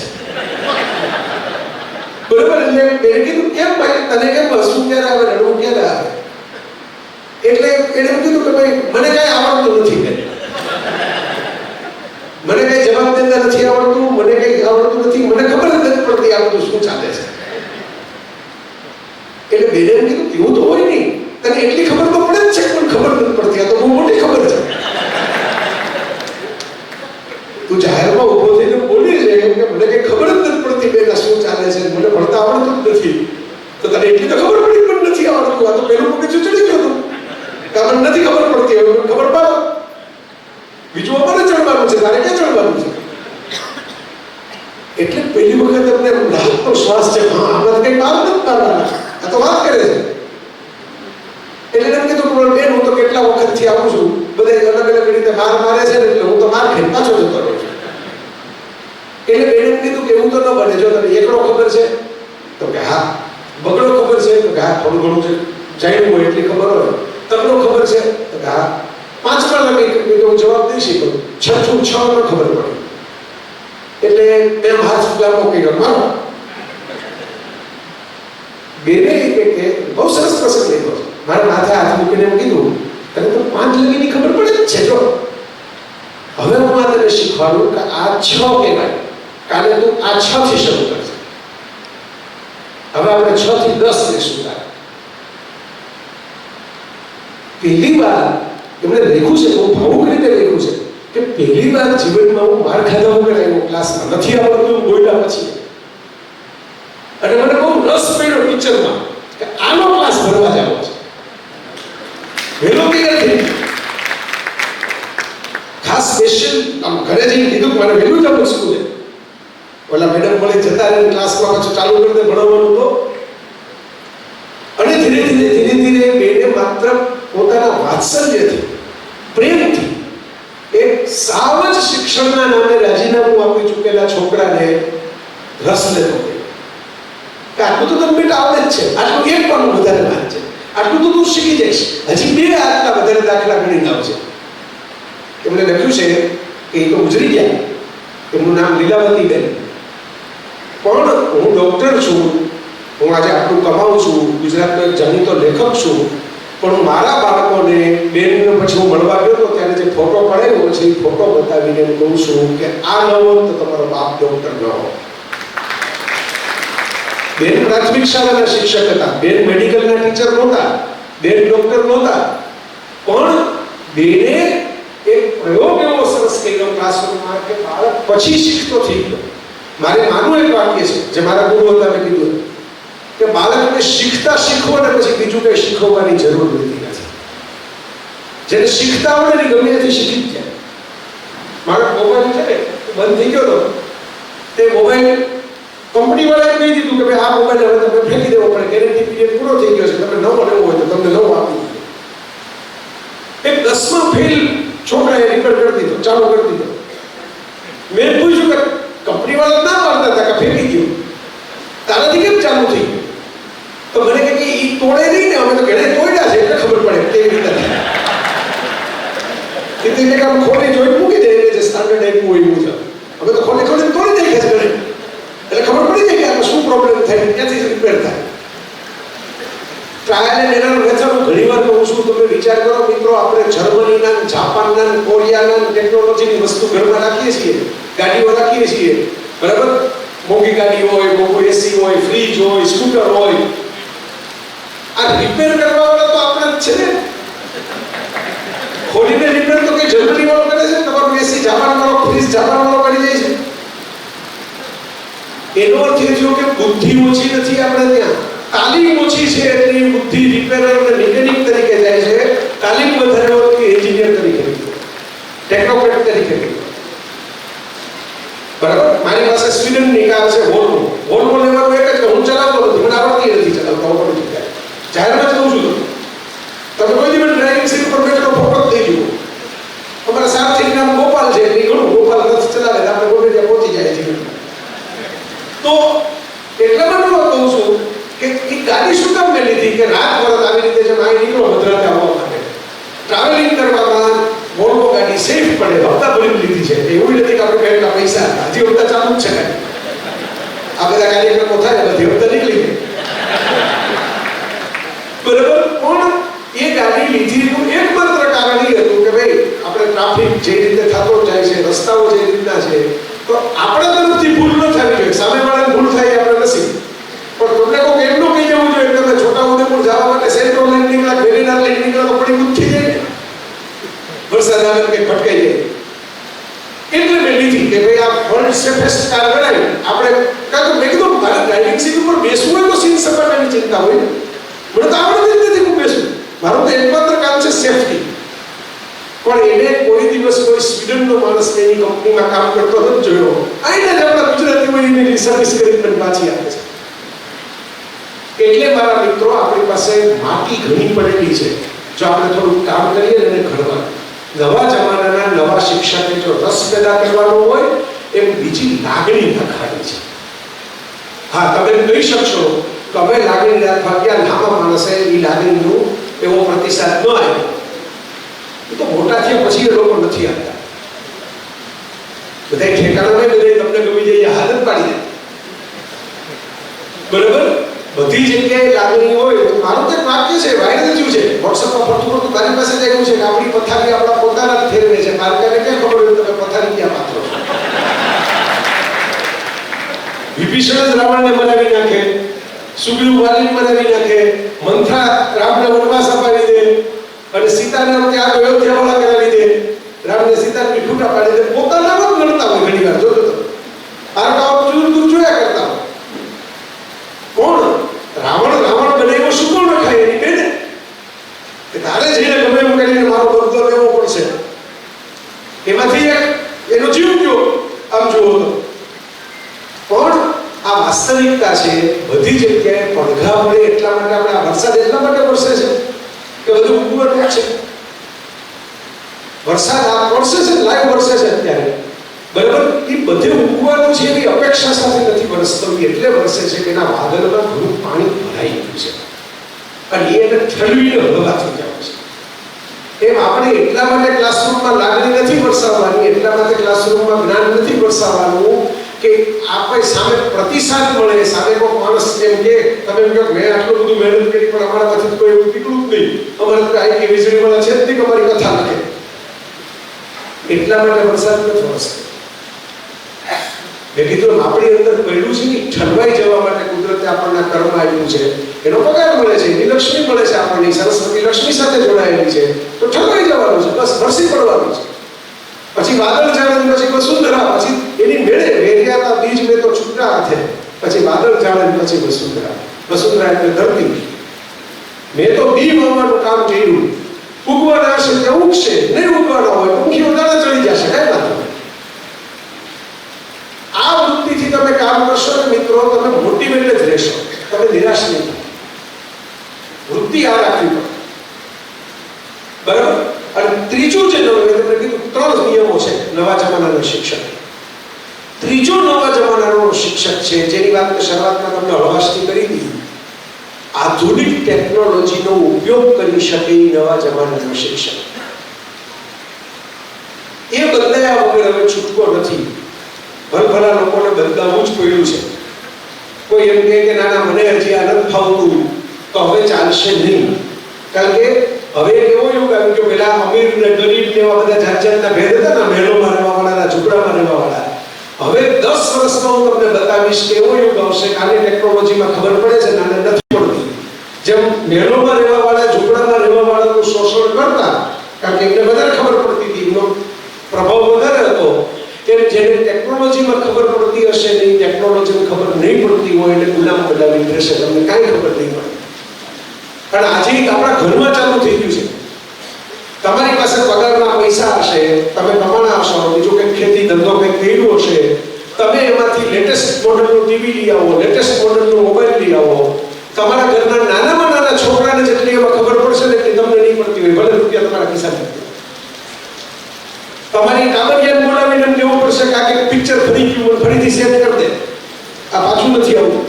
બરાબર. એટલે મેં કીધું કેમ ભાઈ તને કેમ હસવું ક્યારે આવે, રડવું ક્યારે આવે? એટલે એને એમ કીધું કે ભાઈ મને કાંઈ આવડતું નથી, મને કઈ જવાબ દેતા નથી આવડતું, મને કઈ આવડતું નથી, મને ખબર જ નથી પડતી આ બધું શું ચાલે છે. એટલે બેને એમ કીધું એવું તો હોય નહીં, તને એટલી ખબર તો પડે જ છે પણ ખબર નથી પડતી, આ તો બહુ મોટી ખબર છે. તું જાહેરમાં ઉભો થઈને બોલી છે કે મને કઈ ખબર જ નથી પડતી બેન શું ચાલે છે, મને ભણતા આવડતું જ નથી, તો તને એટલી તો ખબર પડી પણ નથી આવડતું, આ તો પેલું પગથિયું ચડી ગયું હતું કે મને નથી ખબર પડતી, હવે મને ખબર પાડો, બીજું અમારે ચડવાનું છે, તારે ક્યાં ચડવાનું છે. એટલે પહેલી વખત તમને રાહતનો શ્વાસ છે, હા આમાં કઈ બહાર નથી પાડવાના, આ તો વાત કરે છે. એટલે એમ કીધું કે બેન હું તો કેટલા વખતથી આવું છું, બધા અલગ અલગ રીતે માર મારે છે ને એટલે હું તો માર ખાઈને પાછો જતો રહું છું. એટલે બેન એમ કીધું કે એવું તો ન બને, જો તને એકડો ખબર છે તો કે હા, બગડો ખબર છે તો કે હા, થોડું ઘણું છે જાણ્યું હોય એટલી ખબર હોય, તબલો ખબર છે તો કે હા, 5 લગી હું જવાબ દઈ શકું, 6 ન ખબર પડી. એટલે મેં હાથ લાંબો કર્યો મારો. બેને કે બહુ સરસ પ્રસંગ લીધો, મારા માથે હાથ મૂકીને એમ કીધું તને તો 5 લગીની ખબર પડે જ છે, જો હવે હું આ તને શીખવાડું કે આ 6 કહેવાય, કાલે તું આ 6 થી શરૂ કરશે. હવે આપણે 6 થી 10 લેશું. પહેલી વાર એમણે લખ્યું છે, બહુ ભાવુક રીતે લખ્યું છે કે પહેલી વાર જીવનમાં હું માર ખાધા વગર આવ્યો ક્લાસમાં, નથી આવડતું બોલ્યા પછી, અને મને બહુ રસ પડ્યો ટીચરમાં કે આનો ક્લાસ ભરવા જવો છે. વહેલો તૈયાર થઈ ખાસ સ્પેશિયલ આમ ઘરે જઈને કીધું મારે વહેલું જવું સ્કૂલે, ઓલા મેડમ મળી જતા રહે ક્લાસમાં પાછું ચાલુ કરી દે ભણવાનું. તો અને ધીરે ધીરે બેને માત્ર પોતાના વાત્સલ્યથી, પ્રેમથી, એક સાવ જ શિક્ષણના નામે રાજીનામું આપી ચૂકેલા છોકરાને રસ લેતો કે આટલું તો તને બેટા આવડે જ છે, આટલું એક પણ વધારે વાત છે, આટલું તો તું શીખી જઈશ, હજી 2 આટલા વધારે દાખલા ગણીને આવશે. એમણે લખ્યું છે કે એ તો ગુજરી ગયા, એમનું નામ લીલાવતીબેન, પણ હું ડોક્ટર છું, હું આજે આટલું કમાઉં છું, ગુજરાતનો એક જાણીતો લેખક છું, પણ મારા બાળકોને બેનને પછી હું મળવા ગયો તો ત્યારે જે ફોટો પડાવ્યો છે એ ફોટો બતાવીને હું કહું છું કે આ ન હોત તો તમારો બાપ ડોક્ટર ન હોત. બેન પ્રાથમિક શાળાના શિક્ષક હતા, બેન મેડિકલના ટીચર નહોતા, બેન ડોક્ટર નહોતા, પણ બેને એક પ્રયોગ એવો સરસ કર્યો ક્લાસરૂમમાં કે બાળક પછી શીખતો થઈ ગયો. મારે માનું એક વાક્ય છે જે મારા ગુરુ હતા મેં કીધું કે બાળકને શીખતા શીખવો ને પછી બીજું કઈ શીખવવાની જરૂર નથી. જેને શીખતા આવડે ને ગમે ત્યાંથી શીખી જ જાય. મારો મોબાઈલ છે ને બંધ થઈ ગયો હતો, તે મોબાઈલ કંપની વાળાએ કહી દીધું કે ભાઈ આ મોબાઈલ હવે તમે ફેંકી દેવો પડે, ગેરંટી પીરિયડ પૂરો થઈ ગયો છે, તમે નવો લેવો હોય તો તમને નવો આપી દીધો. એક 10માં ફેલ છોકરાએ રિપેર કરી દીધો, ચાલુ કરી દીધો. મેં પૂછ્યું કે કંપની વાળા ના પાડતા હતા કે ફેંકી ગયો, તારાથી કેમ ચાલુ થઈ ગયું? તો મને કહે કે એ તોડે નહીં ને, અમે તો ઘરે તોડ્યા છે એટલે ખબર પડે કેવી રીતે થાય. એટલે કે આમ ખોલી જોઈ મૂકી દે એટલે જે સ્ટાન્ડર્ડ આપ્યું હોય મુજબ અમે તો ખોલી તોડી નાખીએ છીએ ઘરે, એટલે ખબર પડી જાય કે આમાં શું પ્રોબ્લેમ થાય, ક્યાંથી રિપેર થાય. ટ્રાયલ એન્ડ એરર મેથડ હું ઘણીવાર કહું છું. તમે વિચાર કરો મિત્રો, આપણે જર્મનીના, જાપાનના, કોરિયાના ટેકનોલોજીની વસ્તુ ઘરમાં રાખીએ છીએ, ગાડીઓ રાખીએ છીએ, બરાબર, મોંઘી ગાડી હોય, મોંઘું એસી હોય, ફ્રીજ હોય, સ્કૂટર હોય, આ રિપેર કરવા વાળા તો આપણે જ છે ને. ખોલીને રિપેર તો કે જર્મની વાળો કરે છે, તમારું એસી જાપાન વાળો, ફ્રીજ જાપાન વાળો કરી જાય છે. એનો અર્થ એ થયો કે બુદ્ધિ ઓછી નથી આપણે ત્યાં, તાલીમ ઓછી છે, એટલે બુદ્ધિ રિપેરર અને મિકેનિક તરીકે જાય છે. તાલીમ વધારે હોય કે એન્જિનિયર તરીકે, ટેકનોક્રેટ તરીકે. બરાબર, મારી પાસે સ્વીડનની કાર છે વોલ્વો. વોલ્વો લેવાનું એક જ કે હું ચલાવતો નથી, મને આવડતી નથી ચલાવતા, આવડતી નથી. જાહેરમાં જ કહું છું તમે કોઈ દિવસ ડ્રાઇવિંગ સીટ પર બેઠો ફોટો દઈ જુઓ. અમારા સારથીનું નામ ગોપાલ છે, એટલે ઘણું ગોપાલ રથ ચલાવે એટલે આપણે ગોપે ત્યાં પહોંચી જાય છે. તો એટલા માટે હું કહું છું કે એ ગાડી શું કામ મેં લીધી કે રાત વરત આવી રીતે જેમ અહીં નીકળો મદ્રાસ આવવા માટે ટ્રાવેલિંગ કરવામાં વોલ્વો ગાડી સેફ પડે, હપ્તા ભરી લીધી છે. એવું નથી કે આપણે બેંકના પૈસા હજી હપ્તા ચાલુ જ છે. મિનાર લઈને નીકળો તો પડી ઉઠી જાય ને, વરસાદ આવે કે ભટકાઈ જાય. એટલે મેં લીધી કે ભાઈ આ વર્લ્ડ સેફેસ્ટ કાર ગણાય. આપણે કાં મેં કીધું મારે ડ્રાઇવિંગ સીટ ઉપર બેસવું હોય તો સીટ સપાટાની ચિંતા હોય ને, મને તો આવડતી જ નથી હું બેસું. મારું તો એકમાત્ર કામ છે સેફટી. પણ એને કોઈ દિવસ કોઈ સ્વીડનનો માણસ એની કંપનીમાં કામ કરતો નથી જોયો. આઈને જ આપણા ગુજરાતીઓ એની સર્વિસ કરીને મને પાછી આપે છે. એટલે મારા મિત્રો, આપણી પાસે માટી ઘણી પડેલી છે. જો આપણે થોડું કામ કરીએ ને ઘડવા. નવા જમાનાના નવા શિક્ષકે જો રસ પેદા કરવાનો હોય એમ બીજી લાગણી રાખવાની છે. હા, તમે કહી શકશો કે અમે લાગણી રાખવા ગયા, નામા માણસે એ લાગણીનો એવો પ્રતિસાદ ન આવ્યો. એ તો મોટા થયા પછી એ લોકો નથી આવતા. બધા ઠેકાણા નહીં, બધા તમને ગમી જાય હાલત પાડી દે. બરાબર? બધી જગ્યાએ લાગણી હોય. મારું તો એક વાક્ય છે, વાયરલ થયું છે વોટ્સએપમાં ફરતું ફરતું મારી પાસે જ આવ્યું છે કે આપણી પથારી આપણા પોતાના જ ફેરવે છે. માર્કેટને ક્યાં ખબર હોય તમે પથારી ક્યાં પાત્રો છો? વિભીષણ જ રાવણને મનાવી નાખે, સુગ્રીવ વાલીને મનાવી નાખે, મંથરા રામને વનવાસ અપાવી દે, અને સીતાને ત્યાં અયોધ્યાવાળા કરાવી દે, રામને સીતાની ઠૂટા પાડી દે. પોતાના જ લડતા હોય ઘણી વાર. જોજો તો આરકાઓ દૂર દૂર જોયા કરતા હોય. કોણ રાવણ બનાવ્યો શું કોણ રખાય એની બેન કે તારે જઈને ગમે એમ કરીને મારો બદલો લેવો પડશે. એમાંથી એક એનો જીવ ગયો. આમ જુઓ તો પણ આ વાસ્તવિકતા છે. બધી જગ્યાએ પડઘા પડે એટલા માટે આપણે આ વરસાદ એટલા માટે વરસે છે કે બધું ઉગવાનું છે. વરસાદ આ વરસે છે, લાઈવ વરસે છે અત્યારે. બરાબર? એ બધે ઉગવાનું છે એવી અપેક્ષા સાથે નથી વરસતો. એટલે વરસે છે કે એના વાદળમાં ઘણું પાણી ભરાઈ ગયું છે અને એને ઠલવીને હળવા થઈ જાય છે. એમ આપણે એટલા માટે ક્લાસરૂમમાં લાગણી નથી વરસાવવાની, એટલા માટે ક્લાસરૂમમાં જ્ઞાન નથી વરસાવવાનું કે આપણે સામે પ્રતિસાદ મળે. સામે કોઈ માણસ એમ કે તમે એમ કહો મેં આટલું બધું મહેનત કરી પણ અમારામાંથી કોઈ એવું નીકળું જ નહીં, અમારે તો આઈ વીજળીવાળા છે જ નહીં, અમારી કથા લખે. એટલા માટે વરસાદ નથી વરસતો. મેં કીધું આપણી અંદર પડ્યું છે ને, ઠલવાઈ જવા માટે કુદરતે આપણને કર્મ આપ્યું છે, એનો પગાર મળે છે, એની લક્ષ્મી મળે છે આપણને, સરસ્વતી લક્ષ્મી સાથે જોડાયેલી છે, તો ઠલવાઈ જવાનું છે, બસ વરસી પડવાનું છે. પછી વાદળ જાણે, પછી વસુંધરા, પછી એની મેળે વેર્યાતા બીજ મેં તો છૂટા હાથે, પછી વાદળ જાણે, પછી વસુંધરા. વસુંધરા એટલે ધરતી. મેં તો બી વાવવાનું કામ કર્યું. ઉગવાના હશે તે ઉગશે, નહીં ઉગવાના હોય તો ઊંઘી દાણા ચડી જશે. કઈ વાત નહીં. આ વૃત્તિથી તમે કામ કરશો ને મિત્રો, તમે મોટિવેટેડ જ રહેશો, તમે નિરાશ નહીં થાઓ. વૃત્તિ આ રાખવી પડે. બરાબર? અને ત્રીજું જે મેં તમને કીધું 3 નિયમો છે નવા જમાનાના શિક્ષક. ત્રીજો નવા જમાનાનો શિક્ષક છે જેની વાત મેં શરૂઆતમાં તમને હળવાશથી કરી દીધી. આધુનિક ટેકનોલોજીનો ઉપયોગ કરી શકે નવા જમાનાનો શિક્ષક. એ બદલાયા વગર હવે છૂટકો નથી. ભલભલા લોકોને બદલાવું જ પડ્યું છે. કોઈ એમ કહે કે ના મને હજી આ નથી ફાવતું તો હવે ચાલશે નહીં. કારણ કે હવે એવો યુગ આવ્યો કે પેલા અમીર ને ગરીબ ને એવા બધા જાત જાતના ભેદ હતા ને, મહેલોમાં રહેવાવાળા, ઝૂંપડામાં રહેવાવાળા. હવે 10 વર્ષમાં હું તમને બતાવીશ કે એવો યુગ આવશે કાલે ટેકનોલોજીમાં ખબર પડે છે ને આને નથી પડતી. જેમ મહેલોમાં રહેવાવાળા, ઝૂંપડામાં રહેવાવાળાનું શોષણ કરતા, કારણ કે એમને વધારે ખબર પડતી હતી, એનો પ્રભાવ વધારે હતો. એમ જેને ટેકનોલોજીમાં ખબર પડતી હશે નહીં, ટેકનોલોજીને ખબર નહીં પડતી હોય એટલે ગુલામ બનાવી રહેશે, તમને કાંઈ ખબર નહીં પડે. પણ આજે આપણા ઘરમાં ચાલુ થઈ ગયું છે. તમારી પાસે પગારના પૈસા હશે, તમે કમાણા હશો, બીજું કંઈક ખેતી ધંધો કંઈક કર્યું હશે, તમે એમાંથી લેટેસ્ટ મોડલનું ટીવી લઈ આવો, લેટેસ્ટ મોડલનું મોબાઈલ લઈ આવો. તમારા ઘરના નાનામાં નાના છોકરાને જેટલી એમાં ખબર પડશે ને એટલી તમને નહીં પડતી હોય, ભલે રૂપિયા તમારા ખિસ્સામાં. તમારી કામરિયાને બોલાવીને એમ કહેવું પડશે કે આ એક પિક્ચર ફરી ગયું, ફરીથી સેટ કરી દે, આ પાછું નથી આવતું,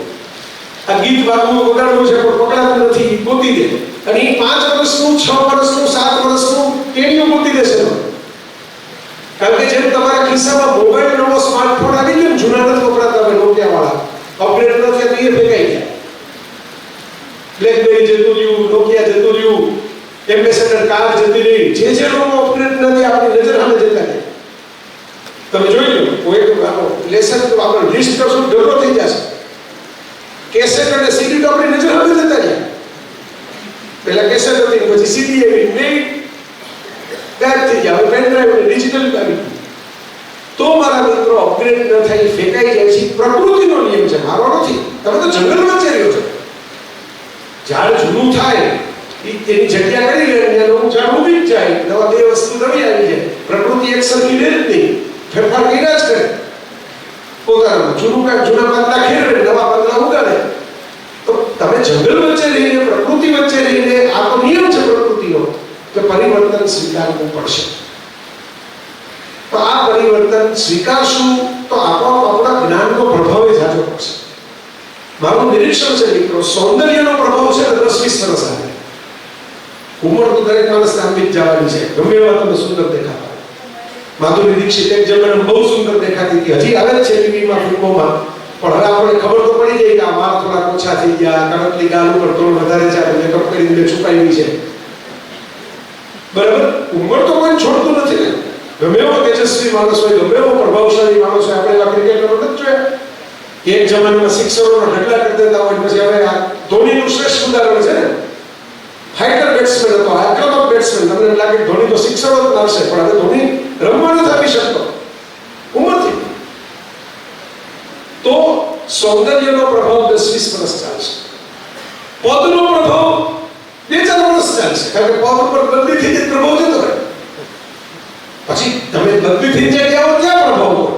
આ ગીત વાગવું વગાડવું છે પણ પકડાતું નથી, ગોતી દે. અને એ 5 વર્ષનું, 6 વર્ષનું, 7 વર્ષનું કેડિયું ગોતી દેશે. કારણ કે જેમ તમારા ખિસ્સામાં મોબાઈલ નવો સ્માર્ટફોન આવી ગયો ને, જૂના નથી વપરાતા હવે નોકિયા વાળા, અપગ્રેડ ન થયા તો એ ભેગાઈ ગયા. બ્લેકબેરી જતું રહ્યું, નોકિયા જતું રહ્યું, એમ્બેસેડર કાર જતી રહી, જે લોકો અપગ્રેડ નથી આપણી નજર સામે જતા ગયા. તમે જોઈ લો, કોઈ લેસન આપણે લિસ્ટ કરશું ડરો થઈ જશે. કેસેટ અને સીડી તો આપણી નજર સામે જતા ગયા. પહેલા કેસેટ હતી, પછી સીડી આવી, ને ગાયબ થઈ ગયા. હવે પેન ડ્રાઈવ અને ડિજિટલ આવી ગયું. તો મારા મિત્રો અપગ્રેડ ન થાય, ફેંકાઈ જાય છે. પ્રકૃતિનો નિયમ છે, મારો નથી. તમે તો જંગલ વચ્ચે રહ્યો છો. ઝાડ જૂનું થાય એની જગ્યા કરી લે, નવું ઝાડ ઉગી જ જાય, નવા બે વસ્તુ નવી આવી જાય. પ્રકૃતિ એક સરખી રહે જ નહીં, ફેરફાર કર્યા જ કરે. પોતાનું જૂના પાંદડા ખેરવે, નવા પાંદડા ઉગાડે. તો તમે જંગલ વચ્ચે રહીને, પ્રકૃતિ વચ્ચે રહીને, આ તો નિયમ છે પ્રકૃતિનો કે પરિવર્તન સ્વીકારવું પડશે. તો આ પરિવર્તન સ્વીકારશું તો આપોઆપ આપણા જ્ઞાનનો પ્રભાવ જાજો પડશે. મારું નિરીક્ષણ છે મિત્રો, સૌંદર્યનો પ્રભાવ છે 10-20 વર્ષ આવે. ઉંમર તો દરેક માણસને આંબી જ જવાની છે, ગમે એવા તમે સુંદર દેખાતા. માધુરી દીક્ષિત એક જમાનામાં બહુ સુંદર દેખાતી હતી, હજી આવે જ છે ટીવીમાં, ફિલ્મોમાં. પણ હવે આપણને ખબર તો પડી જાય કે આ વાળ થોડા ઓછા થઈ ગયા, કણકની ગાલ ઉપર થોડું વધારે છે, આપણે મેકઅપ કરીને છુપાવી છે. બરાબર, ઉંમર તો કોઈ છોડતું નથી ને. ગમે એવો તેજસ્વી માણસ હોય, ગમે એવો પ્રભાવશાળી માણસ હોય, આપણે એવા ક્રિકેટર નથી જોયા કે એક જમાનામાં સિક્સરોનો ઢગલા કરી દેતા હોય, પછી હવે આ ધોનીનું શ્રેષ્ઠ ઉદાહરણ છે ને. ફાઇટર બેટ્સમેન હતો, આક્રમક બેટ્સમેન. તમને લાગે ધોની તો સિક્સરો જ મારશે, પણ હવે ધોની રમવા નથી આપી શકતો ઉંમરથી. તો સૌંદર્યનો પ્રભાવ 10-20 વર્ષ ચાલશે. પદનો પ્રભાવ 2-4 વર્ષ ચાલશે, કારણ કે પદ ઉપર બદલી થઈ જાય, પ્રભાવ જતો રહે. પછી તમે બદલી થઈ જાય ત્યાં ક્યાં પ્રભાવ હોય?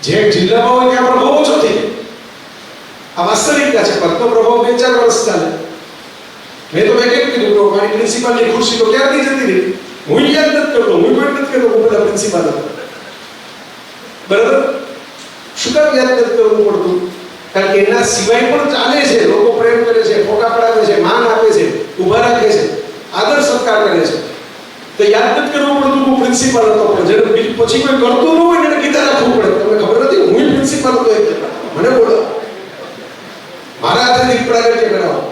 જે જિલ્લામાં હોય ત્યાં પ્રભાવ ઓછો થઈ જાય. આ વાસ્તવિકતા છે. પદનો પ્રભાવ 2-4 વર્ષ ચાલે. મેં તો કેમ કીધું કે મારી પ્રિન્સિપાલની ખુરશી તો ક્યારથી જતી રહી. હું યાદ નથી કરતો, હું કોઈ નથી કરતો, હું બધા પ્રિન્સિપાલ હતો. બરાબર, શું કામ યાદ નથી કરવું પડતું? કારણ કે એના સિવાય પણ ચાલે છે. લોકો પ્રેમ કરે છે, ફોટા પડાવે છે, માન આપે છે, ઊભા રાખે છે, આદર સત્કાર કરે છે. તો યાદ નથી કરવું પડતું હું પ્રિન્સિપાલ હતો. પણ જેને પછી કોઈ કરતું ન હોય એને કીધા રાખવું પડે. તમને ખબર નથી, હું પ્રિન્સિપાલ હતો એક જગ્યાએ. મને બોલો, મારા હાથે પ્રાઇવેટ કરાવો,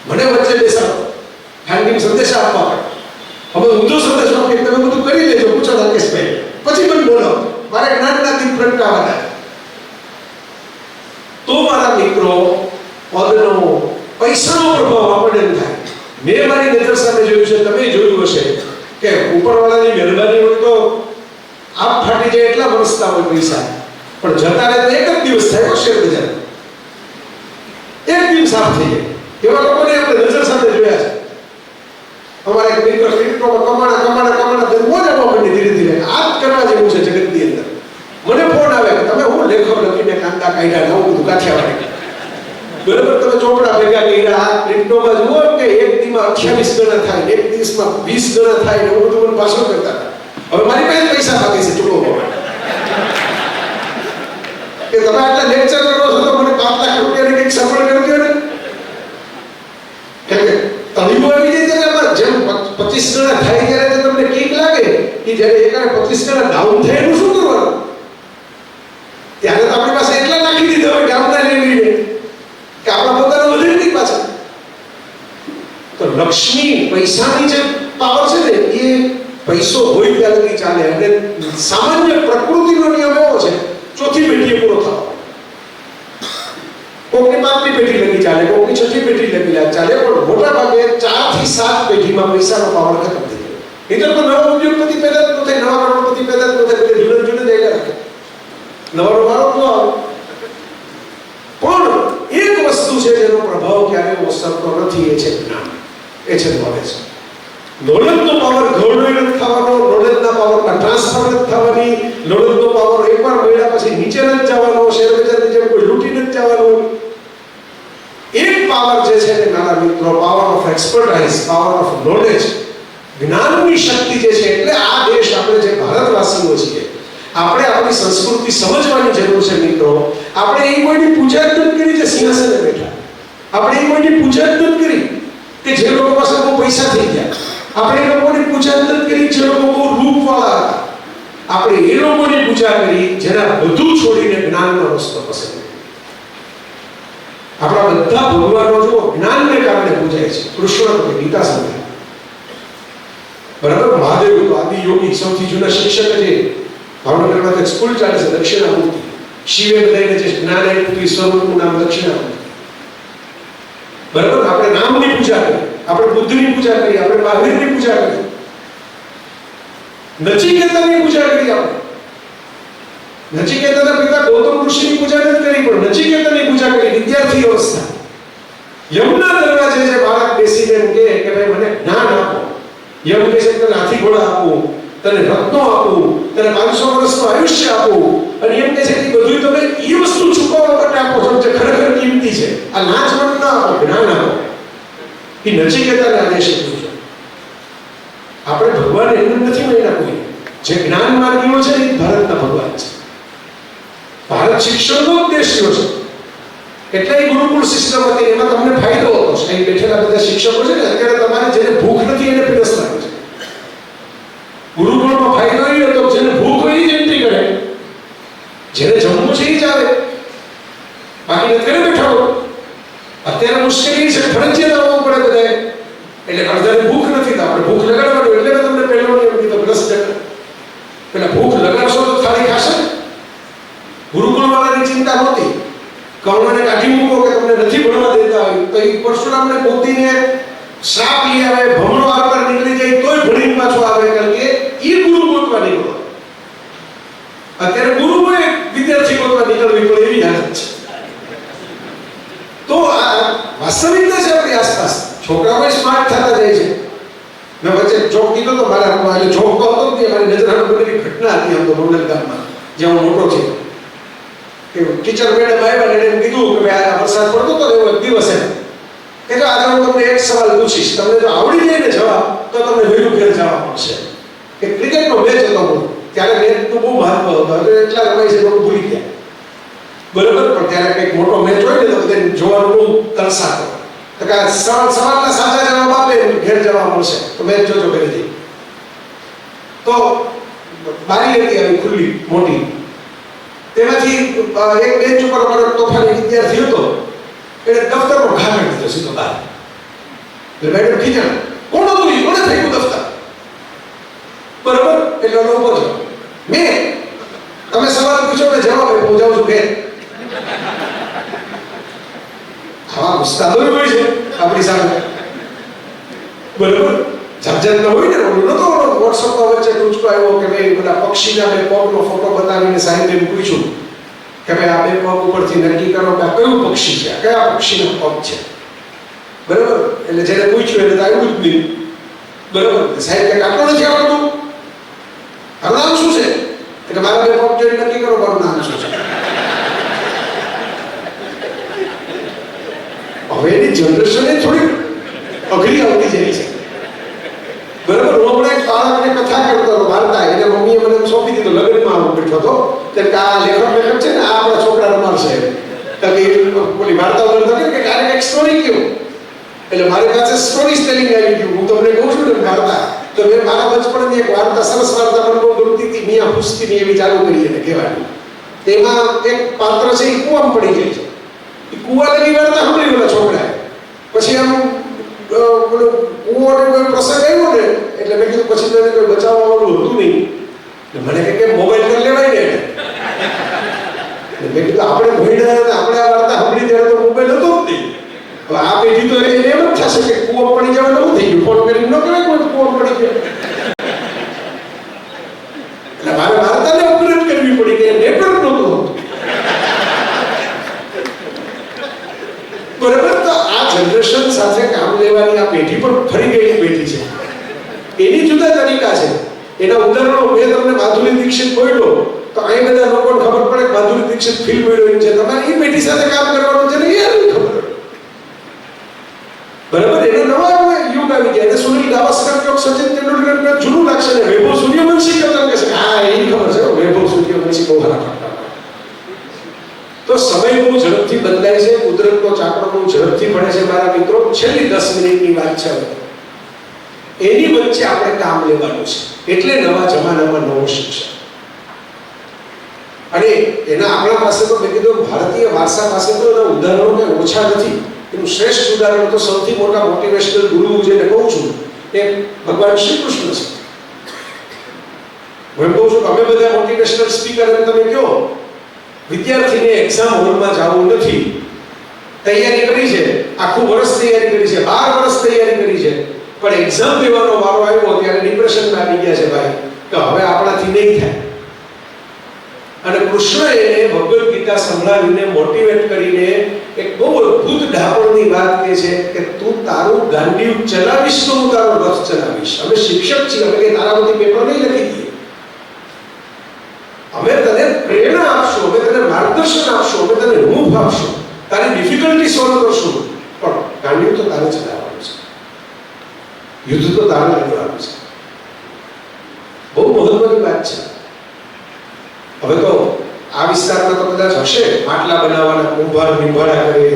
મને વચ્ચે બેસાડો, ખાનગી સંદેશા આપવા પડે. હવે ઊંધો સંદેશો આપી તમે બધું કરી લેજો, પૂછો રાકેશભાઈ, પછી મને બોલો. મારે જ્ઞાનના દીપ પ્રગટાવવાના. તો મારા મિત્રો, પદનો, પૈસાનો પ્રભાવ આપણને એમ થાય. મેં મારી નજર સામે જોયું છે, તમે જોયું હશે કે ઉપરવાળાની મહેરબાની હોય તો આપ ફાટી જાય એટલા વરસતા હોય પૈસા, પણ જતા રહે તો એક જ દિવસ થાય શેર બજાર, એક દિવસ સાફ થઈ જાય. એવા લોકોને આપણે નજર સાથે જોયા છે. અમારા એક મિત્ર ક્રિપ્ટોમાં કમાણા મોજા માંડી ધીરે ધીરે. આ જ કરવા જેવું છે જગતની અંદર. મને ફોન આવે કે તમે હું લેખો લખીને કાંદા કાઢ્યા, નવું બધું કાઠિયાવાડી. બરાબર, તમે ચોપડા ભેગા કર્યા. આ ક્રિપ્ટોમાં જુઓ કે એક દિવસમાં 28 ગણા થાય, એક દિવસમાં 20 ગણા થાય, એવું બધું મને ભાષણ કરતા હતા. હવે મારી પાસે પૈસા માગે છે ચૂકવવા કે તમે આટલા લેક્ચર કરો છો તો મને 5 લાખ રૂપિયાની કંઈક સફળ કરી દો ને. કે તળિયું આવી જાય ત્યારે જેમ 25 ગણા થાય ત્યારે તમને કીક લાગે કે જ્યારે એકાને 25 ગણા ડાઉન થાય એનું શું કરવાનું? ત્યારે તો આપણી પાસે એટલા નાખી દીધા હોય ગામના લઈને કે આપણા પોતાના વધે નહીં પાછા. તો લક્ષ્મી, પૈસાની જે પાવર છે ને, એ પૈસો હોય ત્યાં લગી ચાલે. અને સામાન્ય પ્રકૃતિનો નિયમ એવો છે, ચોથી પેઢીએ પૂરો થવાનો. કોકની 5મી પેઢી લગી ચાલે, કોકની 6મી પેઢી લગી ચાલે, પણ મોટા ભાગે 4 થી 7 પેઢીમાં પૈસાનો પાવર ખતમ થઈ જાય. એટલે તો નવો ઉદ્યોગપતિ પેદા જ ન થાય, નવા કરોડપતિ પેદા જ ન થાય, એટલે જુદા જુદા જાય રાખે, નવાનો મારો ન આવે. પણ એક વસ્તુ છે જેનો પ્રભાવ ક્યારેય ઓસરતો નથી, એ છે જ્ઞાન, એ છે નોલેજ. નોલેજનો પાવર ઘરડો નથી થવાનો, નોલેજના પાવરમાં ટ્રાન્સફર નથી થવાની, નોલેજનો પાવર એકવાર મળ્યા પછી નીચે નથી જવાનો, શેર બજારની જેમ કોઈ લૂંટી નથી જવાનું. એક પાવર જે છે ને મારા મિત્રો, power of expertise, power of knowledge, જ્ઞાનની શક્તિ જે છે. એટલે આ દેશ, આપણે જે ભારતવાસીઓ છીએ, આપણે આપણી સંસ્કૃતિ સમજવાની જરૂર છે મિત્રો. આપણે એ કોઈની પૂજા જ નથી કરી જે સિંહાસને બેઠા. આપણે એ કોઈની પૂજા જ નથી કરી કે જે લોકો પાસે બહુ પૈસા થઈ ગયા. આપણે એ લોકોની પૂજા જ નથી કરી જે લોકો બહુ રૂપવાળા હતા. આપણે એ લોકોની પૂજા કરી જેના બધું છોડીને જ્ઞાનનો રસ્તો પસંદ કર્યો. આપણા બધા ભગવાનો જો જ્ઞાનને કારણે પૂજાય છે. કૃષ્ણ તો ગીતા સંભળાય, બરાબર. મહાદેવ તો આદિ યોગી, સૌથી જૂના શિક્ષક છે. ભાવનગરમાં એક સ્કૂલ ચાલે છે, દક્ષિણામૂર્તિ. શિવે બધાને જે જ્ઞાન આપ્યું સ્વરૂપનું નામ દક્ષિણામૂર્તિ. બરાબર, આપણે નામની પૂજા કરીએ. આપણે બુદ્ધની પૂજા કરી, આપણે મહાવીરની પૂજા કરી, નચિકેતાની પૂજા કરી. આપણે નચિકેતાના પિતા ગૌતમ ઋષિની પૂજા નથી કરી, પણ નચિકેતાની પૂજા કરી વિદ્યાર્થી અવસ્થા. યમના દરવાજે જે બાળક બેસીને એમ કહે કે ભાઈ મને જ્ઞાન આપો, યમ કહે છે તને હાથી ઘોડા આપું, તને રત્નો આપું, તને 500 વર્ષનું આયુષ્ય આપું, અને એમ કહે છે કે બધું તમે એ વસ્તુ ચૂકવવા માટે આપો છો જે ખરેખર કિંમતી છે. આ લાંચ મત ના આપો, જ્ઞાન આપો. એ નચિકેતાને આદેશ આપ્યો છે. આપણે ભગવાન એમને નથી મળ્યા કોઈ. જે જ્ઞાન માર્ગીઓ છે એ ભારતના ભગવાન છે. ભારત શિક્ષણનો જ દેશ છે. એટલે ગુરુકુળ સિસ્ટમ હતી, એમાં તમને ફાયદો હતો. અહીં બેઠેલા બધા શિક્ષકો છે ને, અત્યારે તમારે જેને ભૂખ નથી એને પીરસવાનું છે. ગુરુકુળમાં ફાયદો એ હતો જેને ભૂખ હોય એ જ એન્ટ્રી કરે, જેને જમવું છે એ જ આવે, બાકી નથી બેઠા હોય. અત્યારે મુશ્કેલી છે, ફરજિયાત આવવું પડે બધાએ. એટલે અડધાને ભૂખ નથી, તો આપણે ભૂખ લગાડવાનું. એટલે મેં તમને પહેલો એમ કીધું 10%. પેલા ભૂખ લગાડશો તો થાળી ખાશે. ગુરુકુળ વાળાની ચિંતા નહોતી. કર્ણને કાઢી મૂકો કે તમને નથી ભણવા દેતા હોય તો એ પરશુરામને પોતીને શ્રાપ લઈ આવે, ભમણો આરપાર નીકળી જાય તોય ભણીને પાછો આવે, કારણ કે એ ગુરુ ગોતવા નીકળો. અત્યારે ગુરુએ વિદ્યાર્થી ગોતવા નીકળવી પડે એવી હાલત છે. તો આ વાસ્તવિકતા છે આપણી આસપાસ. છોકરાઓ સ્માર્ટ થતા જાય છે. મેં વચ્ચે જોક કીધો તો મારા જોક તો હતો જ નહીં, મારી નજર સામે બનેલી ઘટના હતી. આમ તો મોડલ ગામમાં જ્યાં હું મોટો છું, ટીચર મેડમ આવ્યા ને એને કીધું કે ભાઈ આ વરસાદ પડતો તો એવો એક દિવસ એમ કે જો આજે હું તમને એક સવાલ પૂછીશ, તમને જો આવડી જાય ને જવાબ તો તમને વહેલું ઘેર જવા મળશે. કે ક્રિકેટનો મેચ હતો ત્યારે મેચનું બહુ મહત્વ હતું, એટલે એટલા રમાય છે લોકો ભૂલી ગયા. બરોબર, પણ ત્યારે કંઈક મોટો મેચ હોય ને તો બધાને જોવાનું બહુ તરસાતો. તો કે સવાલના સાચા જવાબ આપે ઘેર જવા મળશે તો મેચ જોજો કરી દે. તો બારી હતી આવી ખુલ્લી મોટી, તેમાંથી એક બેન્ચ ઉપર અમારો તોફાની વિદ્યાર્થી હતો, એને દફતરનો ઘા કાઢી દીધો સીધો બહાર. એટલે મેડમ ખીજાણ, કોણ હતું એ, કોણે ફેંક્યું દફતર? બરોબર, એટલે ઉભો છો. મેં તમે સવાલ પૂછો ને જવાબ આપ્યો, હું જાઉં છું ઘેર. આવા ઉસ્તાદો હોય છે આપણી સામે. બરોબર, જાત હોય ને. નતો વોટ્સઅપમાં વચ્ચે ટૂચકો આવ્યો કે ભાઈ પેલા પક્ષીના બે પગનો ફોટો બતાવીને સાહેબે પૂછ્યું કે ભાઈ આ બે પગ ઉપરથી નક્કી કરો કે આ કયું પક્ષી છે, કયા પક્ષીનો પગ છે. બરોબર, એટલે જેને પૂછ્યું એને તો આવ્યું જ નહીં. બરોબર, સાહેબ કે આટલું નથી આવડતું, આનું નામ શું છે? એટલે મારા બે પગ જોઈને નક્કી કરો મારું નામ શું છે. હવે એની જનરેશન થોડી અઘરી આવતી જાય છે. બરાબર, હું હમણાં એક બાળકને કથા કરતો હતો, વાર્તા. એને મમ્મીએ મને સોંપી દીધો, લગ્નમાં આવું બેઠો હતો કે આ લેખક છે ને આ આપણા છોકરા રમાડશે. ઓલી વાર્તા કરતા કે ક્યારેક એક સ્ટોરી કહ્યું, એટલે મારી પાસે સ્ટોરી સ્ટેલિંગ આવી ગયું. હું તમને કહું છું ને વાર્તા, તો મેં મારા બચપણની એક વાર્તા, સરસ વાર્તા મને બહુ ગમતી હતી, મિયા પુસ્તીની એવી ચાલુ કરી એને કહેવાની. તેમાં એક પાત્ર છે એ કૂવામાં પડી જાય છે. એ કૂવા લગી વાર્તા સાંભળી ઓલા છોકરાએ. પછી આમ કૂવાનો કોઈ પ્રસંગ આવ્યો ને એટલે મેં કીધું પછી તેને કોઈ બચાવવા વાળું હતું નહીં. મને કે મોબાઈલ કરી લેવાય ને. મેં કીધું આપણે ભણ્યા હતા, આપણે આ વાર્તા સાંભળી ત્યારે તો મોબાઈલ હતો જ નહીં. હવે આ પેઢી તો એને એમ જ થશે કે કૂવો પડી જવા નવું થઈ ગયું, ફોન કરીને ન કહેવાય કોઈ કૂવો પડી ગયો. એટલે મારે વાર્તાને અપગ્રેડ કરવી પડી કે નેટવર્ક નહોતું. બરાબર, તો આ જનરેશન સાથે કામ લેવાની આ પેઢી પણ ફરી ગયેલી પેઢી છે. એની જુદા તરીકા છે. એના ઉદાહરણો મેં તમને માધુરી દીક્ષિત બોલ્યો તો અહીં બધા લોકોને ખબર પડે કે માધુરી દીક્ષિત ફિલ્મ હિરોઈન છે. તમારે એ પેઢી સાથે કામ કરવાનું છે ને એ ખબર. બરાબર, એને નવા યુગ આવી ગયા. એને સુનિલ ગાવસ્કર કે સચિન તેંડુલકર જૂનું લાગશે ને વૈભવ સૂર્યવંશી કરતા કહેશે હા એ ખબર છે વૈભવ સૂર્યવંશી બહુ સારા. તો સમય બહુ ઝડપથી બદલાય છે, કુદરતનો ચાકડો બહુ ઝડપથી પડે છે મારા મિત્રો. છેલ્લી 10 મિનિટની વાત છે, એની વચ્ચે આપણે કામ લેવાનું છે. એટલે નવા જમાનામાં નવું શિક્ષણ. અને એના આપણા પાસે તો મેં કીધું ભારતીય વારસા પાસે તો એના ઉદાહરણો કે ઓછા નથી. એનું શ્રેષ્ઠ ઉદાહરણ તો સૌથી મોટા મોટિવેશનલ ગુરુ જેને કહું છું એ ભગવાન શ્રી કૃષ્ણ છે. હું કહું છું અમે બધા મોટિવેશનલ સ્પીકર એમ તમે કહો, વિદ્યાર્થીને એક્ઝામ હોલમાં જવું નથી, તૈયારી કરી છે, આખું વર્ષ તૈયારી કરી છે, 12 વર્ષ તૈયારી કરી છે, પણ એક્ઝામ દેવાનો વારો આવ્યો ત્યારે ડિપ્રેશનમાં આવી ગયા છે ભાઈ કે હવે આપણાથી નહીં થાય. અને કૃષ્ણ એને ભગવદ ગીતા સંભળાવીને મોટિવેટ કરીને એક બહુ અદ્ભુત ડાપણની વાત કહે છે કે તું તારું ગાંડીવ ચલાવીશ તો હું તારો રથ ચલાવીશ. અમે શિક્ષક છીએ, અમે તારા બધી પેપર નહીં લખી દઈએ, અમે તને પ્રેરણા આપશું, અમે તને માર્ગદર્શન આપશું, અમે તને રૂપ આપશું, તારી ડિફિકલ્ટી સોલ્વ કરશું, પણ ગાંડીવ તો તારે ચલાવવાનું છે, યુદ્ધ તો તારે લડવાનું છે. બહુ મહત્વની વાત છે. હવે તો આ વિસ્તારમાં તો કદાચ હશે માટલા બનાવવાના, કુંભાર નિંભાડા કરે,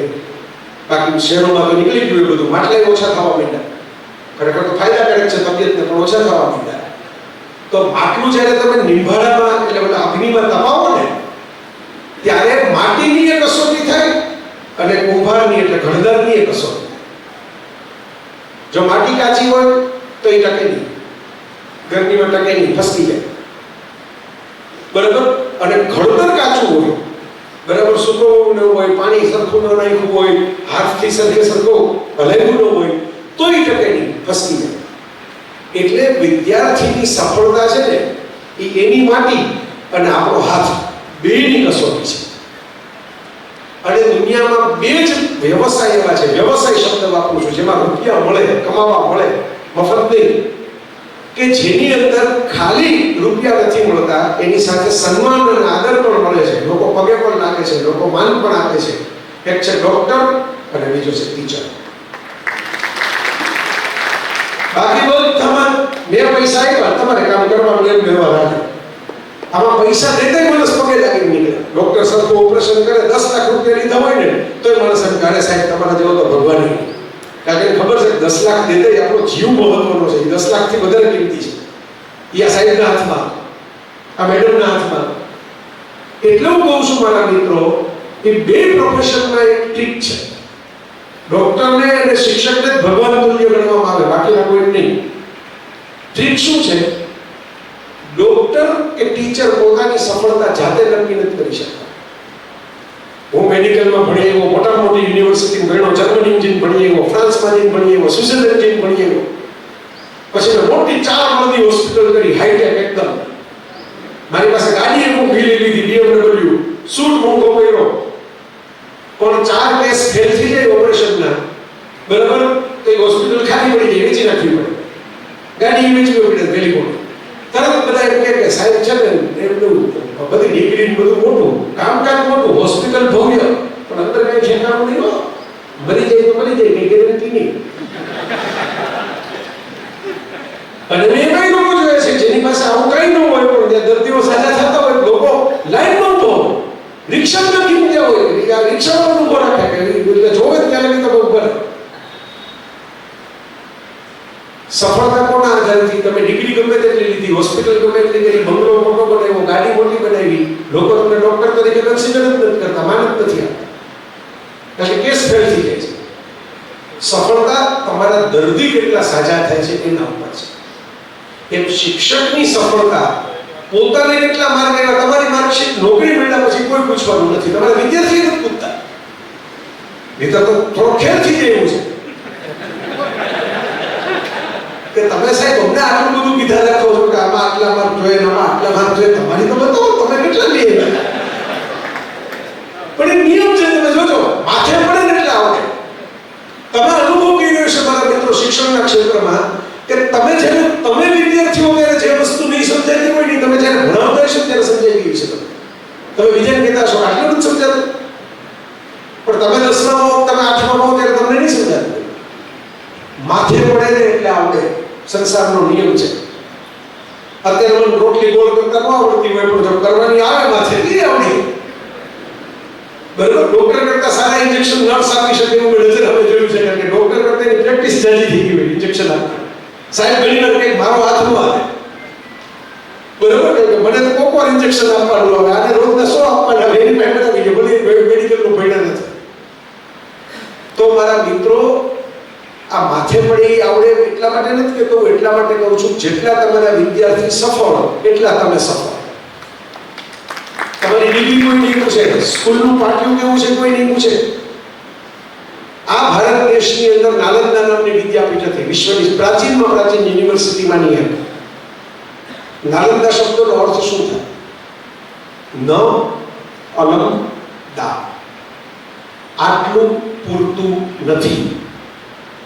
બાકી શહેરોમાં તો નીકળી ગયું બધું, માટલા ઓછા થવા માંડ્યા. ખરેખર તો ફાયદાકારક છે તબિયતને, પણ ઓછા થવા માંડ્યા. તો માટલું જ્યારે તમે નિંભાડામાં એટલે બધા અગ્નિમાં તપાવો ને ત્યારે માટીની એક કસોટી થાય અને કુંભારની એટલે ઘડદારની એક કસોટી થાય. જો માટી કાચી હોય તો એ ટકે નહીં, ગરમીમાં ટકે નહીં, ફસકી જાય, બરાબર. અને ઘડતર કાચું હોય, બરાબર, સૂકવવું ન હોય, પાણી સરખું ન નાખ્યું હોય, હાથથી સરખું હલાવ્યું ન હોય તો એ ટકે નહીં, ફસકી જાય. એટલે વિદ્યાર્થીની સફળતા છે ને એ એની માટી અને આપણો હાથ બેની કસોટી છે. અને દુનિયામાં બે જ વ્યવસાય એવા છે, વ્યવસાય શબ્દ વાપરું છું, જેમાં રૂપિયા મળે, કમાવા મળે, મફત નહીં, કે જેની અંદર ખાલી રૂપિયા નથી મળતા, એની સાથે સન્માન અને આદર પણ મળે છે, લોકો પગે પણ લાગે છે, લોકો માન પણ આપે છે. એક છે ડોક્ટર અને બીજો છે ટીચર. બાકી બધામાં બે પૈસા આવ્યા, તમારે કામ કરવાનું એમ વ્યવહાર હાલે. આમાં પૈસા દેતા માણસ પગે લાગીને નીકળે. ડોક્ટર સરખું ઓપરેશન કરે, 10 લાખ રૂપિયા લીધા હોય ને તો માણસ એમ કહે સાહેબ તમારા જેવો તો ભગવાન નહીં. કારણ કે ખબર છે 10 લાખ દેતા આપણો જીવ મહત્વનો છે, 10 લાખથી વધારે કિંમતી છે. એ આ સાહેબના હાથમાં, આ મેડમના હાથમાં. એટલે હું કહું છું મારા મિત્રો કે બે પ્રોફેશનમાં એક ટ્રીક છે. ડોક્ટરને અને શિક્ષકને ભગવાન તુલ્ય ગણવામાં આવે, બાકીના કોઈ નહીં. ટ્રીક શું છે? ડોક્ટર કે ટીચર પોતાની સફળતા જાતે નક્કી નથી કરી શકતા. હું મેડિકલમાં ભણી આવ્યો, મોટા મોટી યુનિવર્સિટીમાં ભણ્યો, જર્મની જઈને ભણી આવ્યો, ફ્રાન્સમાં જઈને ભણી આવ્યો, સ્વિટ્ઝરલેન્ડ જઈને ભણી આવ્યો, પછી મેં મોટી 4 માળની હોસ્પિટલ કરી, હાઈટેક એકદમ. મારી પાસે ગાડી એક ઊભી લીધી, BMW, સૂટ મોંઘો કર્યો, પણ 4 કેસ ફેલ થઈ જાય ઓપરેશનના, બરાબર, તો એ હોસ્પિટલ ખાલી પડી જાય, વેચી નાખવી પડે, ગાડી વેચવી પડે, વેલી પડે. તરત બધા એમ કે સાહેબ છે ને એમનું બધી ડિગ્રી બધું મોટું, કામકાજ મોટું, હોસ્પિટલ ભવ્ય, પણ અંદર કઈ ઠેકાણું નહીં હો, મરી જાય તો મરી જાય, કઈ ગેરંટી નહીં. અને મેં કઈ લોકો જોયા છે જેની પાસે આવું કઈ ન હોય, પણ જ્યાં દર્દીઓ સાજા થતા હોય, લોકો લાઈનમાં ઉભો હોય, રિક્ષા નથી મૂક્યા હોય, આ રિક્ષામાં ઉભો રાખે કે જોવે ત્યાં લગી તો બહુ કરે. સફળતા કોના આધારથી? તમે ડિગ્રી ગમે તેટલી લીધી, હોસ્પિટલ ગમે તેટલી કરી, બંગલો મોટો બનાવ્યો, ગાડી મોટી બનાવી, લોકો તમને ડોક્ટર તરીકે કન્સિડર જ નથી કરતા, માન જ નથી આપતા, કારણ કે કેસ ફેલ થઈ જાય છે. સફળતા તમારા દર્દી કેટલા સાજા થાય છે એના ઉપર છે. એમ શિક્ષકની સફળતા પોતાને કેટલા માર્ક આવ્યા, તમારી માર્કશીટ નોકરી મળ્યા પછી કોઈ પૂછવાનું નથી, તમારા વિદ્યાર્થી નથી પૂછતા. નહીં તો થોડો ખેલ થઈ જાય એવું છે કે તમે સાહેબ અમને આટલું બધું કીધા રાખો છો કે આમાં આટલા માર્ક જોઈએ, આમાં આટલા માર્ક જોઈએ, તમારી તો બતાવો તમે કેટલા લઈ આવ્યા. પણ એ નિયમ છે, તમે જોજો માથે પડે ને એટલે આવડે. તમે અનુભવ કર્યો છે મારા મિત્રો શિક્ષણના ક્ષેત્રમાં કે તમે જ્યારે તમે વિદ્યાર્થીઓ ત્યારે જે વસ્તુ નહીં સમજાતી હોય નહીં, તમે જ્યારે ભણાવતા હશો ત્યારે સમજાઈ ગઈ છે. તમે બીજાને કહેતા હશો આટલું જ સમજાતું, પણ તમે 10માં હો, તમે 8માં હો ત્યારે તમને નહીં સમજાતું. માથે પડે ને એટલે આવડે, સંસારનો નિયમ છે. અત્યારે મને રોટલી ગોળ કરતા ન આવડતી હોય, પણ જો કરવાની આવે માથે એ આવડી. બરાબર, ડોક્ટર કરતા સારા ઇન્જેક્શન નર્સ આપી શકે એવું મેં નજર હવે જોયું છે, કારણ કે ડોક્ટર કરતા એની પ્રેક્ટિસ જાજી થઈ ગઈ હોય ઇન્જેક્શન આપતા. સાહેબ ઘણી વાર કંઈક મારો હાથ ન આવે, બરાબર, કે મને તો કોક વાર ઇન્જેક્શન આપવાનું આવે, આને રોજના 100 આપવાના, એની પેમેન્ટ આવી જાય, બધી મેડિકલનો ભણ્યા નથી. તો મારા મિત્રો આ માથે પડે આવડે એટલા માટે નથી કહેતો, એટલા માટે કહું છું જેટલા તમારા વિદ્યાર્થી સફળ એટલા તમે સફળ. તમારી ડિગ્રી કોઈ નહીં પૂછે, સ્કૂલનું પાટિયું કેવું છે કોઈ નહીં પૂછે, આ ભારત દેશની અંદર નાલંદા નામની વિદ્યાપીઠ હતી, વિશ્વની પ્રાચીનમાં પ્રાચીન યુનિવર્સિટીમાંની એક. નાલંદા શબ્દનો અર્થ શું થાય? ન અલમ દા, આટલું પૂરતું નથી.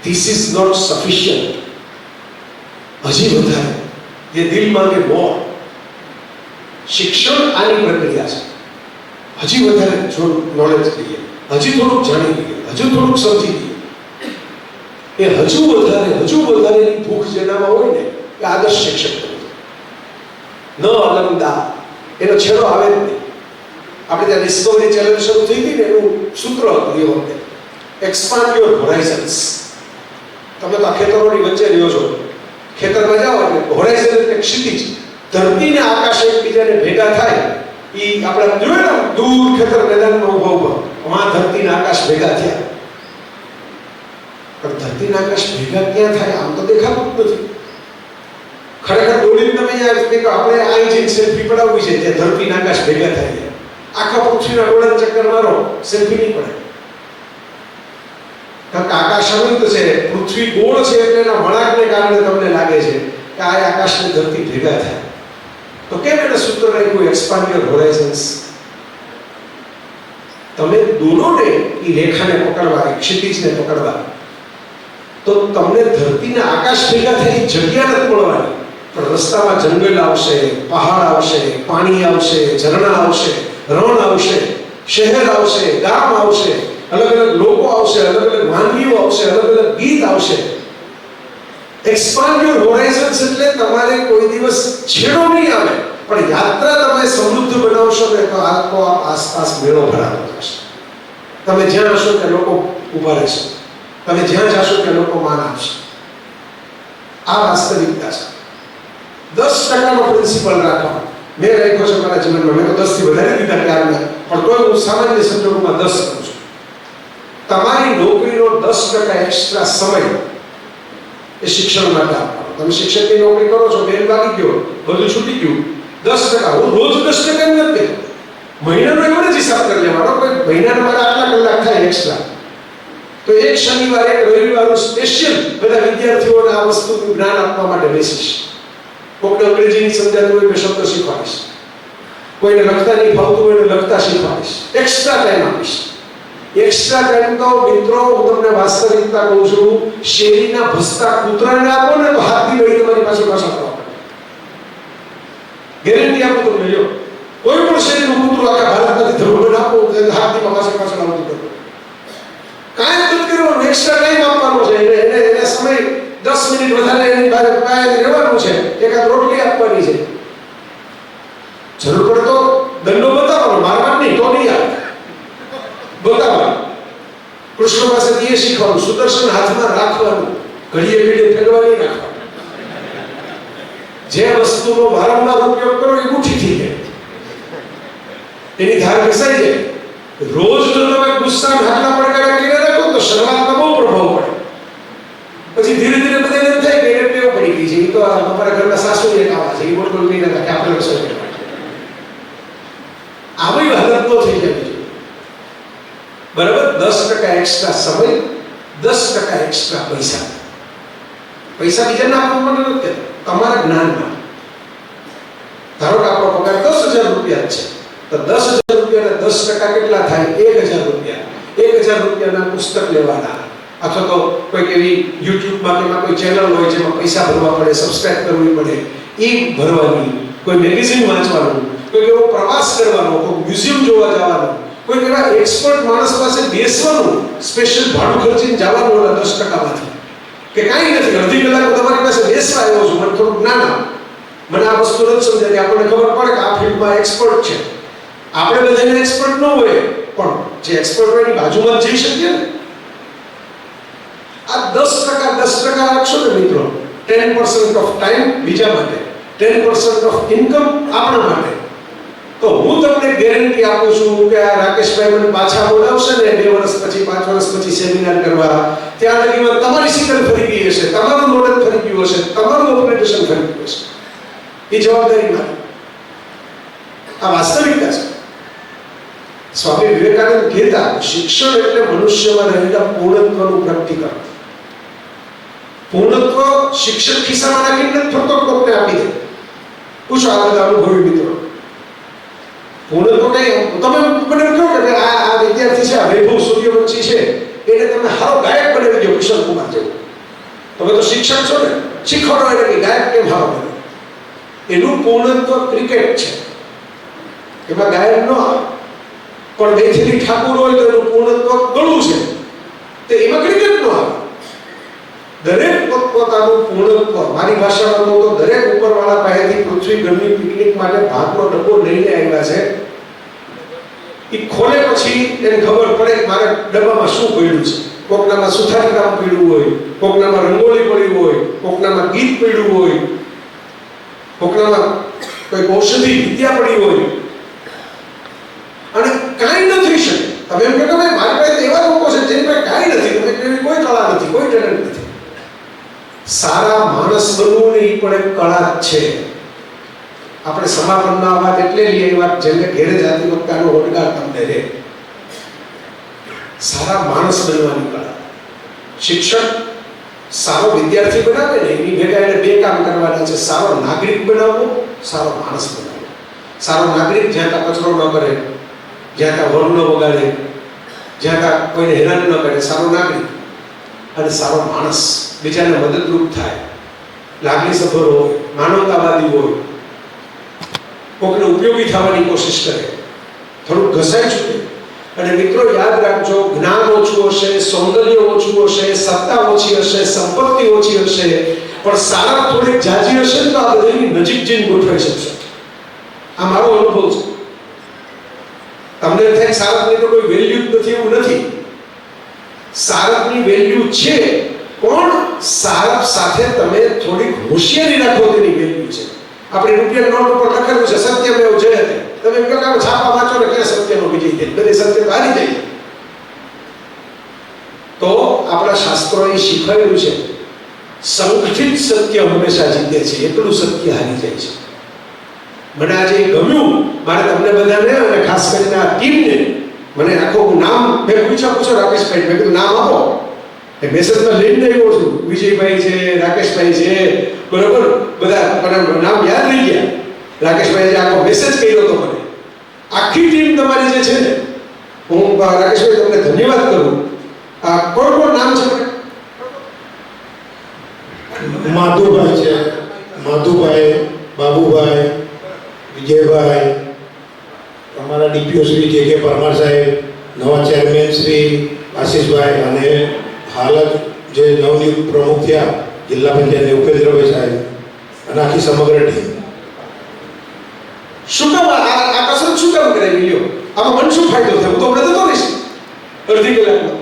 This is not sufficient. હજી વધારે, ये दिल मांगे मोर. શિક્ષણ આની પ્રક્રિયા છે. હજી વધારે જો નોલેજ લઈએ, હજી થોડુંક જાણી લઈએ, હજુ થોડુંક સમજી લઈએ, એ હજુ વધારેની ભૂખ જેનામાં હોય ને એ આદર્શ શિક્ષક બને. ન અલમદા એનો છેડો આવે જ નહીં. આપણે ત્યાં ડિસ્કવરી ચેનલ શરૂ થઈ હતી ને, એનું સૂત્ર હતું એ વખતે, એક્સપાન્ડ યોર હોરાઇઝન્સ. તમે તો આ ખેતરોની વચ્ચે રહ્યો છો, ખેતરમાં જાઓ એટલે હોરાઇઝન એટલે ક્ષિતિજ, ધરતી ને આકાશ એકબીજાને ભેગા થાય. એ આપણે જોયું ને દૂર ખેતર મેદાનમાં ઉભો ઉભો, આમાં ધરતી ને આકાશ ભેગા થયા. પણ ધરતી ને આકાશ ભેગા ક્યાં થાય? આમ તો દેખાતું જ નથી. ખરેખર દોડીને તમે આપણે અહીં જઈને સેલ્ફી પડાવવી છે, ત્યાં ધરતી ને આકાશ ભેગા થાય. આખા પૃથ્વીના ગોળાને ચક્કર મારો, સેલ્ફી નહીં પડે. કારણ કે આકાશ અનંત છે, પૃથ્વી ગોળ છે, એટલે એના વળાંકને કારણે તમને લાગે છે કે આ આકાશને ધરતી ભેગા થાય. તો કેમ એને સૂત્ર રાખ્યું એક્સપાન્ડ યોર હોરાઇઝન્સ? તમે દોરોને એ રેખાને પકડવા, એ ક્ષિતિજને પકડવા, તો તમને ધરતીને આકાશ ભેગા થાય એ જગ્યા નથી મળવાની. પણ રસ્તામાં જંગલ આવશે, પહાડ આવશે, પાણી આવશે, ઝરણા આવશે, રણ આવશે, શહેર આવશે, ગામ આવશે, અલગ અલગ લોકો આવશે, અલગ અલગ વાનગીઓ આવશે, અલગ અલગ ગીત આવશે. એક્સપાન્ડ યોર હોરાઇઝન્સ એટલે તમારે કોઈ દિવસ છેડો નહીં આવે, પણ યાત્રા તમે સમૃદ્ધ બનાવશો ને તો આસપાસ મેળો ભરાતો થશે. તમે જ્યાં હશો ત્યાં લોકો ઊભા રહેશે, તમે જ્યાં જશો ત્યાં લોકો માન આપશે. આ વાસ્તવિકતા છે. 10%નો પ્રિન્સિપલ રાખવાનો મેં રાખ્યો છે મારા જીવનમાં. મેં તો 10 થી વધારે દીધા ત્યારના, પણ તોય હું સામાન્ય સંજોગોમાં 10 કરું છું. તમારી નોકરીનો 10% એક્સ્ટ્રા સમય એ શિક્ષણ માટે આપવાનો. તમે શિક્ષકની નોકરી કરો છો, બેલ વાગી ગયો, બધું છૂટી ગયું, 10%. હું રોજ 10% એમ નથી, મહિનાનો એવો જ હિસાબ કરી લેવાનો. કોઈ મહિનાના મારા આટલા કલાક થાય એક્સ્ટ્રા, તો એક શનિવાર એક રવિવારનું સ્પેશિયલ બધા વિદ્યાર્થીઓને આ વસ્તુનું જ્ઞાન આપવા માટે બેસીશ. કોઈને અંગ્રેજી નહીં સમજાતું હોય, શબ્દ શીખવાડીશ. કોઈને લખતા નહીં ફાવતું હોય, લખતા શીખવાડીશ. એક્સ્ટ્રા ટાઈમ આપીશ. એક્સ્ટ્રા ટાઈમ તો મિત્રો હું તમને વાસ્તવિકતા કહું છું, શેરીના ભસતા કૂતરાને આપો ને તો હાથની વળી તમારી પાસે પાછા કરવા પડે. ગેરંટી આપું તમને. લ્યો, કોઈ પણ શેરીનું કૂતરું આખા ભારતમાંથી ધર્મ આપો, હાથની પાછળ પાછળ આવતું કરો. કાંઈ નથી કરવાનું, એક્સ્ટ્રા ટાઈમ આપવાનો છે. એને સમય 10 મિનિટ વધારે એની પાસે રહેવાનું છે. એકાદ રોટલી આપવાની છે. જરૂર પડે તો દંડો બતાવવાનો, મારવા નહીં તો નહીં આવે, બતાવવાનું. કૃષ્ણ પાસેથી એ શીખવાનું, સુદર્શન હાથમાં રાખવાનું, ઘડીએ ઘડીએ ફેરવા નહીં રાખવાનું. જે વસ્તુનો વારંવાર ઉપયોગ કરો એ મુઠ્ઠી થઈ જાય, એની ધાર ઘસાઈ જાય. રોજ જો તમે ગુસ્સા હાથના પડકારા કરી રાખો તો શરૂઆતમાં બહુ પ્રભાવ પડે. પછી ધીરે ધીરે બધા એમ થાય કે એને ટેવ પડી ગઈ છે, એ તો અમારા ઘરના સાસુ એક આવા છે, એ બોલ બોલ નહીં રાખે, આપણે રસોઈ કરવા. આવી હાલત તો થઈ જાય. બરાબર? 10% એક્સ્ટ્રા સમય, 10% એક્સ્ટ્રા પૈસા. પૈસા બીજાને આપવા માટે નથી, તમારા જ્ઞાનમાં. ધારો કે આપણો પગાર 10,000 રૂપિયા છે, તો 10,000 રૂપિયાના 10% કેટલા થાય? 1,000 રૂપિયા. 1,000 રૂપિયાના પુસ્તક લેવાના, અથવા તો કોઈક એવી યુટ્યુબમાં કે કોઈ ચેનલ હોય જેમાં પૈસા ભરવા પડે, સબસ્ક્રાઇબ કરવી પડે, એ ભરવાની. કોઈ મેગેઝિન વાંચવાનું, કોઈ એવો પ્રવાસ કરવાનો, કોઈ મ્યુઝિયમ જોવા જવાનું, કોઈ એવા એક્સપર્ટ માણસ પાસે બેસવાનું, સ્પેશિયલ ભાડું ખર્ચીને જવાનું. ઓલા 10%માંથી કે કાંઈ નથી, અડધી કલાક તમારી પાસે બેસવા આવ્યો છું, મને થોડું જ્ઞાન આપ, મને આ વસ્તુ નથી સમજાતી, આપણને ખબર પડે કે આ ફિલ્ડમાં એક્સપર્ટ છે. આપણે બધાને એક્સપર્ટ ન હોય, પણ જે એક્સપર્ટ હોય એની બાજુમાં જઈ શકીએ ને. આ 10% રાખશો ને મિત્રો, 10% ઓફ ટાઈમ બીજા માટે, 10% ઓફ ઇન્કમ આપણા માટે, તો હું તમને ગેરંટી આપું છું કે આ રાકેશભાઈ મને પાછા બોલાવશે ને 2 વર્ષ પછી, 5 વર્ષ પછી સેમિનાર કરવા, ત્યાં લગીમાં તમારી શિકલ ફરી ગઈ હશે, તમારું નોલેજ ફરી ગયું હશે, તમારું ઓપરેશન ફરી ગયું હશે. એ જવાબદારી મારી. આ વાસ્તવિકતા છે. સ્વામી વિવેકાનંદ કહેતા શિક્ષણ એટલે મનુષ્યમાં રહેલા પૂર્ણત્વનું પ્રાપ્તિકરણ. પૂર્ણત્વ શિક્ષક ખિસ્સામાં નાખીને ફક્ત કોકને આપી દે. પૂછો આ બધા અનુભવી મિત્રો. પૂર્ણત્વ કઈ તમે મને કહો કે આ વિદ્યાર્થી છે, આ વૈભવ સૂર્યવંશી છે, એને તમે સારો ગાયક બનાવી દો કિશોર કુમાર જેવું. તમે તો શિક્ષક છો ને, શીખવાડો એટલે કે ગાયક કેમ સારો બને. એનું પૂર્ણત્વ ક્રિકેટ છે, એમાં ગાયક ન આવે. પણ બેથેલી ઠાકુર હોય તો એનું પૂર્ણત્વ ગળું છે, તે એમાં ક્રિકેટ ન આવે. દરેક પોતપોતાનું પૂર્ણત્વ. મારી ભાષામાં તો દરેક ઉપરવાળા પાસેથી પૃથ્વી ગણની પિકનિક માટે ભાગનો ડબ્બો લઈને આવ્યા છે. એ ખોલે પછી એને ખબર પડે કે મારા ડબ્બામાં શું પડ્યું છે. કોકનામાં સુથારી કામ પડ્યું હોય, કોકનામાં રંગોળી પડ્યું હોય, કોકનામાં ગીત પડ્યું હોય, કોકનામાં કોઈ ઔષધિ વિદ્યા પડી હોય, અને કાંઈ ન થઈ શકે. તમે એમ કહો કે મારી પાસે એવા લોકો છે જેની પાસે કાંઈ નથી, તમે કોઈ કળા નથી, કોઈ ટેલેન્ટ નથી. સારા માણસ બનવું ને એ પણ એક કળા જ છે. આપણે સમાપનમાં વાત એટલે લઈએ, એ વાત જેને ઘેરે જાતી વખતે આનો રોજગાર તમને રહે. સારા માણસ બનવાની કળા. શિક્ષક સારો વિદ્યાર્થી બનાવે ને એની ભેગા એને બે કામ કરવાના છે. સારો નાગરિક બનાવવો, સારો માણસ બનાવવો. સારો નાગરિક જ્યાં ત્યાં કચરો ન કરે, જ્યાં ત્યાં હોર્ન ન વગાડે, જ્યાં ત્યાં કોઈને હેરાન ન કરે, સારો નાગરિક. અને સારો માણસ, બીજાને મદદરૂપ થાય, લાગણીસભર હોય, માનવતાવાદી હોય, કોકને ઉપયોગી થવાની કોશિશ કરે, થોડુંક ઘસાઈ ચૂકે. અને મિત્રો યાદ રાખજો, જ્ઞાન ઓછું હશે, સૌંદર્ય ઓછું હશે, સત્તા ઓછી હશે, સંપત્તિ ઓછી હશે, પણ સારા થોડીક જાજી હશે તો આ બધાની નજીક જઈને ગોઠવાઈ શકશે. આ મારો અનુભવ છે. તમને થાય સારથની તો કોઈ વેલ્યુ જ નથી, એવું નથી. સારથની વેલ્યુ છે, પણ સારથ સાથે તમે થોડીક હોશિયારી રાખો તેની વેલ્યુ છે. આપણે રૂપિયા નોટ ઉપર લખેલું છે સત્યમેવ જયતે. તમે એમ કહો કે છાપા વાંચો ને ક્યાં સત્યનો વિજય થાય, બધી સત્ય તો હારી જાય. તો આપણા શાસ્ત્રોએ શીખવાયું છે સંગઠિત સત્ય હંમેશા જીતે છે, એકલું સત્ય હારી જાય છે. મને આજે ગમ્યું, મારે તમને બધાને અને ખાસ કરીને આ ટીમને, મને આખું નામ મેં પૂછો રાકેશભાઈ, મેં કીધું નામ આપો. એ મેસેજમાં લઈને આવ્યો છું, વિજયભાઈ છે, રાકેશભાઈ છે, બરોબર, બધા મને નામ યાદ રહી ગયા. રાકેશભાઈ આખો મેસેજ કર્યો હતો મને. આખી ટીમ તમારી જે છે ને, હું રાકેશભાઈ તમને ધન્યવાદ કરું. આ કોણ નામ છે? માધુભાઈ છે, માધુભાઈ, બાબુભાઈ, વિજયભાઈ, અમારા ડીપીઓ શ્રી જે કે પરમાર સાહેબ, નવા ચેરમેન શ્રી આશીષભાઈ, અને હાલ જે નવનિયુક્ત પ્રમુખ થયા જિલ્લા પંચાયતના ઉપેન્દ્રભાઈ સાહેબ, અને આખી સમગ્ર ટીમ. શું કામ આ કસરત શું કામ કરાવી લ્યો? આમાં મન શું ફાયદો થયો? હું તો હમણાં જતો રહીશ અડધી કલાકમાં,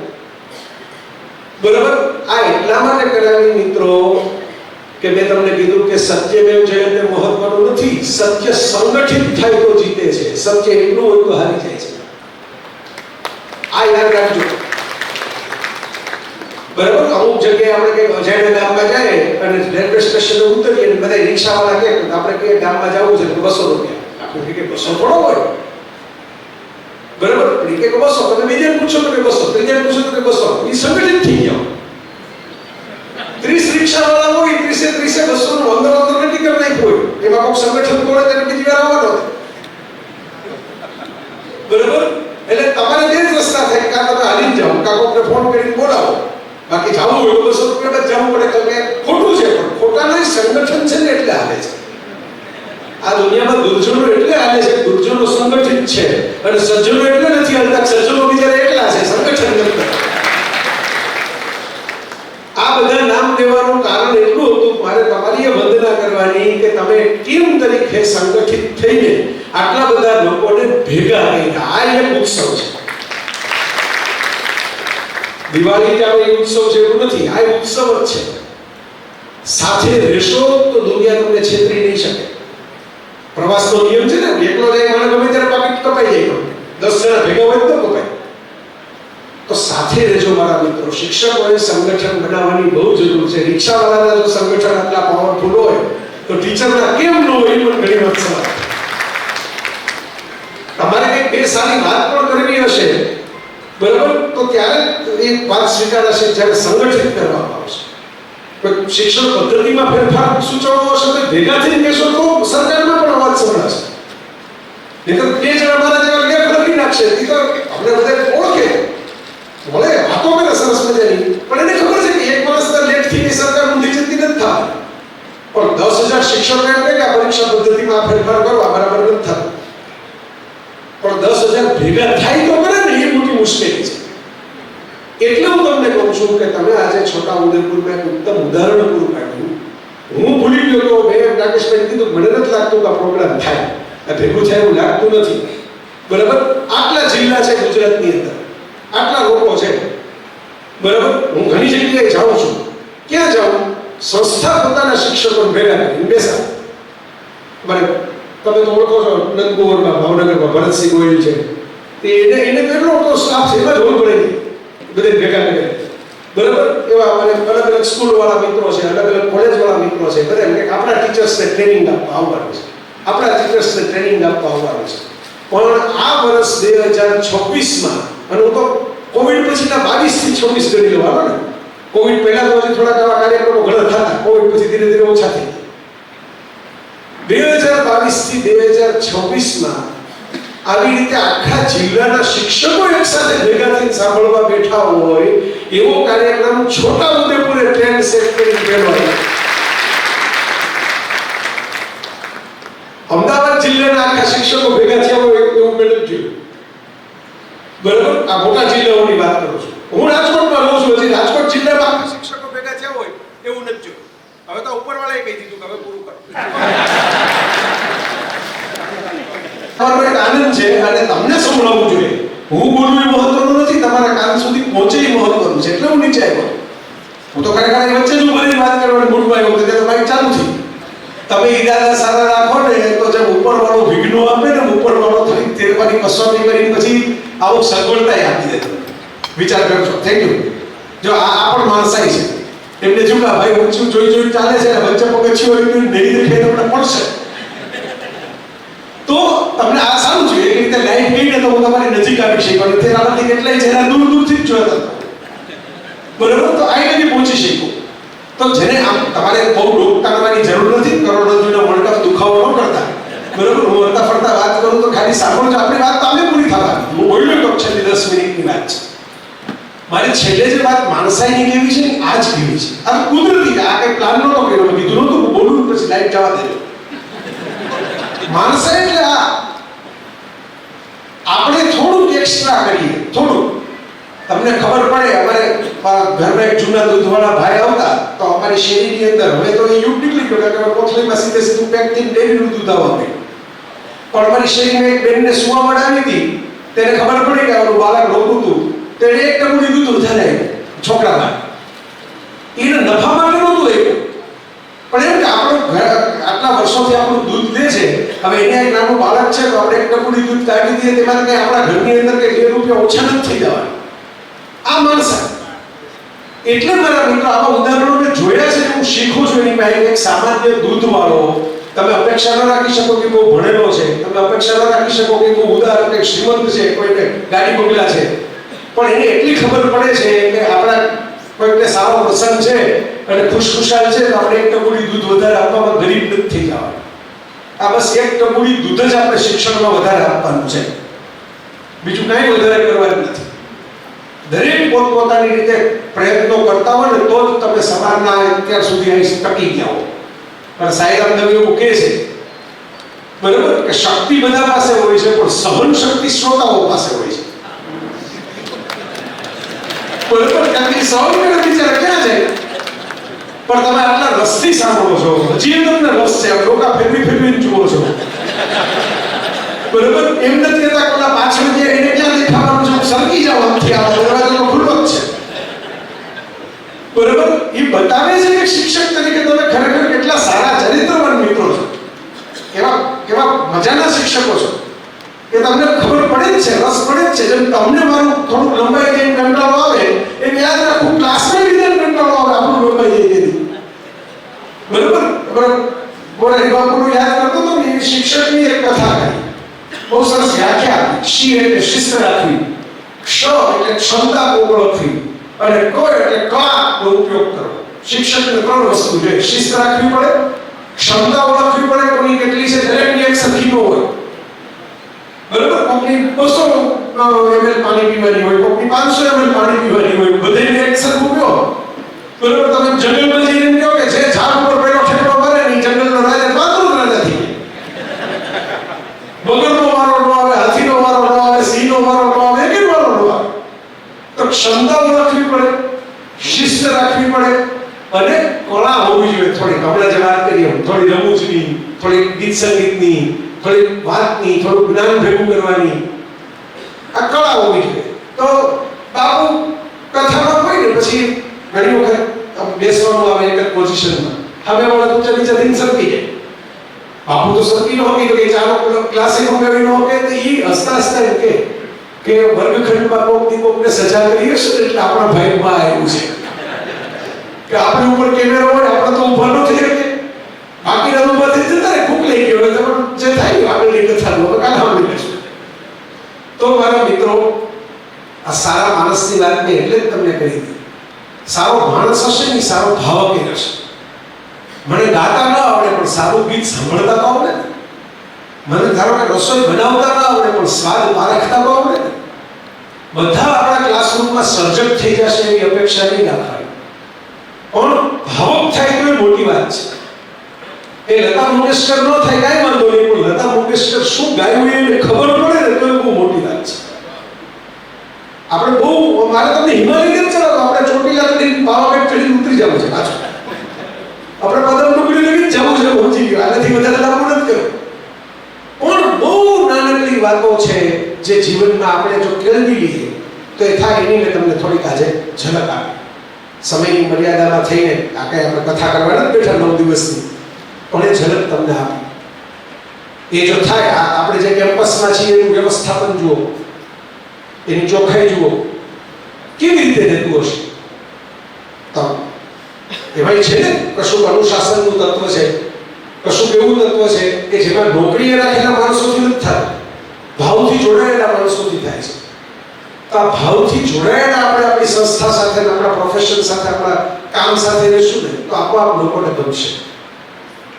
બરાબર. આ એટલા માટે કરાવી મિત્રો કે મેં તમને કીધું કે સત્યમેવ જયતે મહત્વનું નથી, સત્ય સંગઠિત થાય તો જીતે છે. સત્ય એકલું હોય તો હારી જાય છે. આ યાદ રાખજો, બરાબર. અમુક જગ્યાએ આપણે કઈ અજાણ્યા ગામમાં જાય અને રેલવે સ્ટેશને ઉતરીએ અને બધા રિક્ષાવાળા કહે આપણે કઈ ગામમાં જવું છે તો 200 રૂપિયા. આપણે કે 200 થોડો હોય, બરાબર. કે 200, તમે બીજાને પૂછો તો કે 200, ત્રીજાને પૂછો તો કે 200. એ સંગઠિત થઈ ગયા. 30 રિક્ષાવાળા હોય, 30 200 નું અંદર નક્કી કરી નાખ્યું હોય. એમાં કોઈ સંગઠન તોડે તેને બીજી વાર આવવાનો, બરાબર. એટલે તમારે બે જ રસ્તા થાય, કાં તમે હાલીને જાઓ, કાં કોઈને ફોન કરીને બોલાવો. બાકી જવું હોય તો 200 રૂપિયા જવું પડે. કે ખોટું છે, પણ ખોટાનું સંગઠન છે ને એટલે હાલે છે. આ દુનિયામાં દુર્જનો એટલે હાલે છે, દુર્જનો સંગઠિત છે, અને સજ્જનો એટલે નથી હાલતા. સજ્જનો બીજા એકલા છે, સંગઠન નથી. આ બધા નામ દેવાનું કારણ એટલું હતું, મારે તમારી વંદના કરવાની કે તમે ટીમ તરીકે સંગઠિત થઈને આટલા બધા લોકોને ભેગા કર્યા. આ એક ઉત્સવ છે. દિવાળી કે આ ઉત્સવ છે એવું નથી, આ ઉત્સવ જ છે. સાથે રહેશો તો દુનિયા તમને છેતરી નહીં શકે. પ્રવાસનો નિયમ છે ને, એકલો જાય મને ગમે ત્યારે પાકીટ કપાઈ જાય, 10 જણા ભેગા હોય તો કપાય. તો સાથે રહેજો મારા મિત્રો. શિક્ષકોએ સંગઠન બનાવવાની બહુ જરૂર છે. રિક્ષાવાળાના જો સંગઠન આટલા પાવરફુલ હોય તો ટીચરના કેમ ન હોય? પણ ઘણી વખત તમારે કંઈક બે સારી વાત પણ કરવી હશે, બરાબર, તો ત્યારે એ વાત સ્વીકારાશે જ્યારે સંગઠિત કરવામાં આવશે. શિક્ષણ પદ્ધતિમાં ફેરફાર સૂચવવો હશે તો ભેગા થઈને કહેશો તો સરકારમાં પણ અવાજ સંભળાશે. નહીંતર બે જણા મારા જેવા લેખ લખી નાખશે, એ તો આપણે બધા ઓળખે, ભલે વાતો કરે સરસ મજાની, પણ એને ખબર છે કે એક વર્ષના લેખથી એ સરકાર ઊંધી જતી નથી થતી. પણ 10,000 શિક્ષકો એમ કહે કે આ પરીક્ષા પદ્ધતિમાં ફેરફાર કરવા બરાબર નથી થતું. પણ 10,000 ભેગા થાય તો કરે ને, એ મોટી મુશ્કેલી છે. એટલે હું તમને કહું છું કે તમે આજે છોટાઉદેપુરમાં એક ઉત્તમ ઉદાહરણ પૂરું પાડ્યું. હું ભૂલી ગયો તો મેં રાકેશભાઈ કીધું મને નથી લાગતું કે આ પ્રોગ્રામ થાય, આ ભેગું થાય એવું લાગતું નથી, બરાબર. આટલા જિલ્લા છે ગુજરાતની અંદર, આટલા લોકો છે, બરાબર. હું ઘણી જગ્યાએ જાઉં છું. ક્યાં જાઉં? સંસ્થા પોતાના શિક્ષકોને ભેગા કરીને બેસા. બરાબર, તમે તો ઓળખો છો નંદકુંવરમાં ભાવનગરમાં ભરતસિંહ ગોહિલ છે, એને તો એટલો મોટો સ્ટાફ છે, એમાં જ હોલ પડી બધે ભેગા કરે, બરાબર. એવા અમારે અલગ અલગ સ્કૂલ વાળા મિત્રો છે, અલગ અલગ કોલેજ વાળા મિત્રો છે, બધા એમ કે આપણા ટીચર્સને ટ્રેનિંગ આપવા આવવાનું છે, આપણા ટીચર્સને ટ્રેનિંગ આપવા આવવાનું છે. પણ આ વર્ષ 2026માં, અને હું તો કોવિડ પછીના 22 થી 26 ગણી લેવાનો ને, કોવિડ પહેલા તો હજી થોડાક આવા કાર્યક્રમો ઘણા થતા, કોવિડ પછી ધીરે ધીરે ઓછા થઈ ગયા. 2022 થી 2026માં આવી રીતે આખા જિલ્લાના શિક્ષકો એક સાથે ભેગા થઈને સાંભળવા બેઠા હોય એવો કાર્યક્રમ છોટાઉદેપુરે ટ્રેન્ડ સેટ કરી ગયેલો. અમદાવાદ જિલ્લાના આખા શિક્ષકો ભેગા થયા હોય એવું મેં નથી જોયું, બરાબર. આ મોટા જિલ્લાઓની વાત કરું છું. હું રાજકોટમાં રહું છું, હજી રાજકોટ જિલ્લામાં આખા શિક્ષકો ભેગા થયા હોય એવું નથી જોયું. હવે તો ઉપરવાળાએ કહી દીધું કે હવે પૂરું કરો. તમારો એક આનંદ છે અને તમને સંભળાવવું જોઈએ. હું બોલવું એ મહત્વનું નથી, તમારા કાન સુધી પહોંચે એ મહત્વનું છે. એટલે હું નીચે આવ્યો. હું તો ખરેખર વચ્ચે જ ઉભરીને વાત કરવાની મૂડમાં આવ્યો તો મારી ચાલુ થઈ. તમે ઈરાદા સારા રાખો ને તો જેમ ઉપરવાળો વિઘ્નો આપે ને, ઉપરવાળો થોડી તેરવાની કસોટી કરીને પછી આવું સગવડતાય આપી દે. વિચાર કરજો. Thank you. જો આ પણ માણસાઈ છે. એમને જો ભાઈ ઊંચું જોઈ ચાલે છે, વચ્ચે પગથિયું હોય નહીં દેખે તમને પડશે. તો તમને આ સારું છે, એક રીતે લાઈફ ગઈ ને તો હું તમારી નજીક આવી શકું. તે આમાંથી કેટલાય જરા દૂરથી જ જોયા હતા, બરાબર. તો આ નથી પહોંચી શકું. તો જેને આમ તમારે બહુ ડોકતા કરવાની જરૂર નથી, કરોડરજ્જુનો મળકાપ દુખાવો ન કરતા, બરાબર. હું હરતા ફરતા વાત કરું તો ખાલી સાંભળજો, આપણી વાત તો અમે પૂરી થવાની. હું બોલ્યો તો છેલ્લી 10 મિનિટની વાત છે મારી. છેલ્લે જે વાત માણસાઈની કેવી છે ને, આ જ કેવી છે. આ કુદરતી, આ કઈ પ્લાન નહોતો કર્યો, મેં કીધું નહોતું બોલું પછી લાઈટ જવા દે. માણસાઈ એટલે આપણે થોડુંક એક્સ્ટ્રા કરીએ, થોડું. તમને ખબર પડે, અમારે ઘરમાં એક જૂના દૂધવાળા ભાઈ આવતા તો અમારી શેરીની અંદર, હવે તો એ યુગ નીકળી ગયો કે કોથળીમાં સીધે સીધું પેક થઈને ડેરીનું દૂધ આવવા માંડ્યું. પણ અમારી શેરીમાં એક બેનને સુવા મડાવી હતી, તેને ખબર પડી કે આવડું બાળક રોતું હતું, તેણે એક ટપુડી દૂધ વધારે આપ્યું છોકરામાં. એને નફા માટે નહોતું આપ્યું, પણ એમ કે આપણું આટલા વર્ષોથી આપણું દૂધ લે છે, હવે એને એક નાનું બાળક છે તો આપણે એક ટપુડી દૂધ કાઢી દઈએ, તેમાં કંઈ આપણા ઘરની અંદર કંઈ 2 રૂપિયા ઓછા નથી થઈ જવાના. આ માણસા. એટલે મારા મિત્રો આવા ઉદાહરણો મેં જોયા છે, હું શીખું છું એની પાસે. એક સામાન્ય દૂધવાળો, તમે અપેક્ષા ન રાખી શકો કે બહુ ભણેલો છે, તમે અપેક્ષા ન રાખી શકો કે બહુ ઉદાર કે શ્રીમંત છે, કોઈને ગાડી બંગલા છે, પણ એને એટલી ખબર પડે છે કે આપણા કોઈને સારો પ્રસંગ છે અને ખુશખુશાલ છે તો આપણે એક ટપુડી દૂધ વધારે આપવામાં ગરીબ નથી થઈ જવાનું. આ બસ એક ટપુડી દૂધ જ આપણે શિક્ષણમાં વધારે આપવાનું છે, બીજું કાંઈ વધારે કરવાનું નથી. દરેક પોતપોતાની રીતે પ્રયત્નો કરતા હોય ને તો જ તમે સમાજના અત્યાર સુધી અહીં ટકી ગયા હો. પણ સાઈરામ દવે એવું કહે છે, બરાબર, કે શક્તિ બધા પાસે હોય છે પણ સહન શક્તિ શ્રોતાઓ પાસે હોય છે, બરાબર. કારણ કે સહન કરે બિચારા ક્યાં જાય, પણ તમે આટલા રસથી સાંભળો છો, હજી તમને રસ છે, લોકો ફેરવી જુઓ છો, બરાબર. એમ નથી કહેતા કોના પાછળ જે એને ક્યાં દેખાવાનું છે, સરકી જાવ આમથી, આ દરવાજો ખુલ્લો જ છે, બરાબર. એ બતાવે છે કે શિક્ષક તરીકે તમે ખરેખર કેટલા સારા ચરિત્રવાન મિત્રો છો, કેવા મજાના શિક્ષકો છો કે તમને ખબર પડે જ છે, રસ પડે જ છે. જેમ તમને મારું થોડું લંબાઈ જઈને કંટાળો આવે એમ યાદ રાખવું, ક્લાસમાં લીધે કંટાળો આવે આપણું લંબાઈ જઈને, બરાબર. બોલે બાપુનું યાદ કરતો તો ને, શિક્ષકની એક કથા કરી. બહુ સરસ વ્યાખ્યા આપી. શી એટલે શિસ્ત રાખવી, ક્ષ એટલે ક્ષમતા ઓળખવી, અને ક એટલે કળાનો ઉપયોગ કરવો. શિક્ષકને 3 વસ્તુ જોઈએ. શિસ્ત રાખવી પડે, ક્ષમતા ઓળખવી પડે, કોની કેટલી છે દરેકની એક સરખી ન હોય. બરાબર? કોકની 200 ml પાણી પીવાની હોય, કોકની 500 ml પાણી પીવાની હોય, બધાને એક સરખું પીવો. બરાબર? તમે જંગલમાં જઈને કહો કે જે ઝાડ ઉપર પહેલો ઠેકડો મારે ને જંગલનો રાજા માત્ર રાજા થઈ જાય. બગરનો વારો ન આવે, હાથીનો વારો ન આવે, સિંહનો વારો ન આવે, એક વારો ન આવે. તો ક્ષમતા ઓળખવી પડે, શિસ્ત રાખવી પડે, અને કળા હોવી જોઈએ. થોડી હમણાં જે વાત કરી થોડી રમૂજની, થોડી ગીત સંગીતની, થોડી વાતની, થોડું જ્ઞાન ભેગું કરવાની આ કળા હોવી જોઈએ. તો બાપુ કથામાં હોય ને પછી ઘણી વખત બેસવાનું આવે એક જ પોઝિશનમાં, હવે વાળા ઊંચા નીચે થઈને સરકી જાય. બાપુ તો સરકી ન હોય કે ચાલો ક્લાસે મંગાવી ન હોય તો એ હસતા હસતા એમ કે વર્ગખંડમાં કોકને સજા કરી હશે એટલે આપણા ભાઈમાં આવ્યું છે કે આપણી ઉપર કેમેરો હોય આપણે તો ઊભા ન થઈ શકીએ, બાકીના ઊભા થઈ જતા ને ભૂખ લઈ ગયો એટલે જે થાય આગળની કથાનું હવે કાલે સાંભળી લેશું. તો મારા મિત્રો, આ સારા માણસની વાત મેં એટલે જ તમને કરી હતી. સારો માણસ હશે ને સારો ભાવક હશે. મને ગાતા ન આવડે પણ સારું ગીત સાંભળતા તો આવડે ને. મને ધારો કે રસોઈ બનાવતા ન આવડે પણ સ્વાદ પારખતા તો આવડે ને. બધા આપણા ક્લાસરૂમમાં સર્જક થઈ જશે એવી અપેક્ષા નહીં રાખવાની, પણ ભાવક થાય તો એ મોટી વાત છે. એ લતા મંગેશકર ન થાય કાંઈ વાંધો નહીં, પણ લતા મંગેશકર શું ગાયું એને ખબર પડે ને તો એ બહુ મોટી વાત છે. આપણે બહુ મારે તમને હિમાલય કેમ ચલાવો, આપણે ચોટીલા ચડીને પાવાગઢ ચડીને ઉતરી જવું છે પાછું. આપણે પદમ ટુકડી લઈને જવું છે, પહોંચી ગયો. આનાથી વધારે લાંબુ નથી કર્યું. પણ બહુ નાનકડી વાતો છે જે જીવનમાં આપણે જો કેળવી લઈએ તો એ થાય. એની મેં તમને થોડીક આજે ઝલક આપી. સમયની મર્યાદામાં થઈને આપણે કથા કરવાના જ બેઠા 9 દિવસની, પણ એ ઝલક તમને આપી. એ જો થાય, આપણે જે કેમ્પસમાં છીએ એનું વ્યવસ્થાપન જુઓ, એની ચોખ્ખાઈ જુઓ, કેવી રીતે રહેતું હશે. તો એમાં છે ને કશું અનુશાસનનું તત્વ છે, કશું એવું તત્વ છે કે જેમાં નોકરીએ રાખેલા માણસોથી નથી થતું, ભાવથી જોડાયેલા માણસોથી થાય છે. તો આ ભાવથી જોડાયેલા આપણે આપણી સંસ્થા સાથે, આપણા પ્રોફેશન સાથે, આપણા કામ સાથે રહેશું ને તો આપોઆપ લોકોને ગમશે.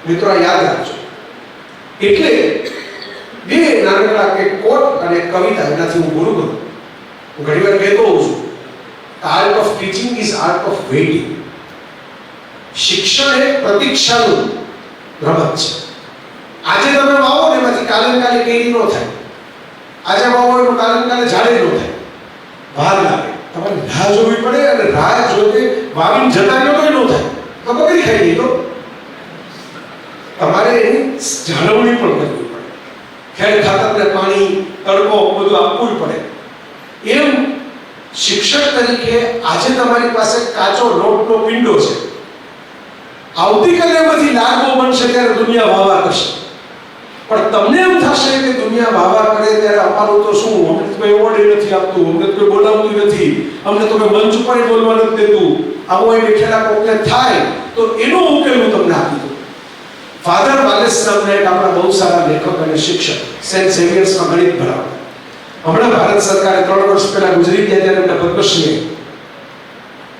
મિત્રો આ યાદ રાખજો. એટલે બે નાનકડા કે કોટ અને કવિતા એનાથી હું પૂરું કરું. હું ઘણી વાર કહેતો હોઉં છું, art of teaching is art of waiting. શિક્ષણ એ પ્રતીક્ષાનું રમત છે. આજે તમે વાવો ને એમાંથી કાલે કેરી ન થાય. આજે વાવો એનું કાલે ઝાડે ન થાય, વાર લાગે. તમારે રાહ જોવી પડે, અને રાહ જોઈને વાવીને જતા રહ્યો તો ન થાય, તો બગડી ખાઈ ગઈ. તો તમારે એની જાળવણી પણ કરવી પડે. ખેડ ખાતરને પાણી, તડકો બધું આપવું પડે. એમ શિક્ષક તરીકે આજે તમારી પાસે કાચો લોટનો પિંડો છે, આવતીકાલે એમાંથી લાગો બનશે ત્યારે દુનિયા વાવા કરશે. પણ તમને એમ થશે કે દુનિયા વાવા કરે ત્યારે અમારું તો શું, અમને તો કોઈ એવોર્ડ નથી આપતું, અમને તો કોઈ બોલાવતું નથી, અમને તો કોઈ મંચ ઉપર બોલવા નથી દેતું, આવું અહીં બેઠેલા કોકને થાય તો એનો ઉકેલ હું તમને આપી દઉં. ફાધર વાલેસ નામના એક આપણા બહુ સારા લેખક અને શિક્ષક, સેન્ટ ઝેવિયર્સમાં ગણિત ભણાવતા. હમણાં ભારત સરકારે 3 વર્ષ પહેલા ગુજરી ગયા ત્યારે એમને પદ્મશ્રી.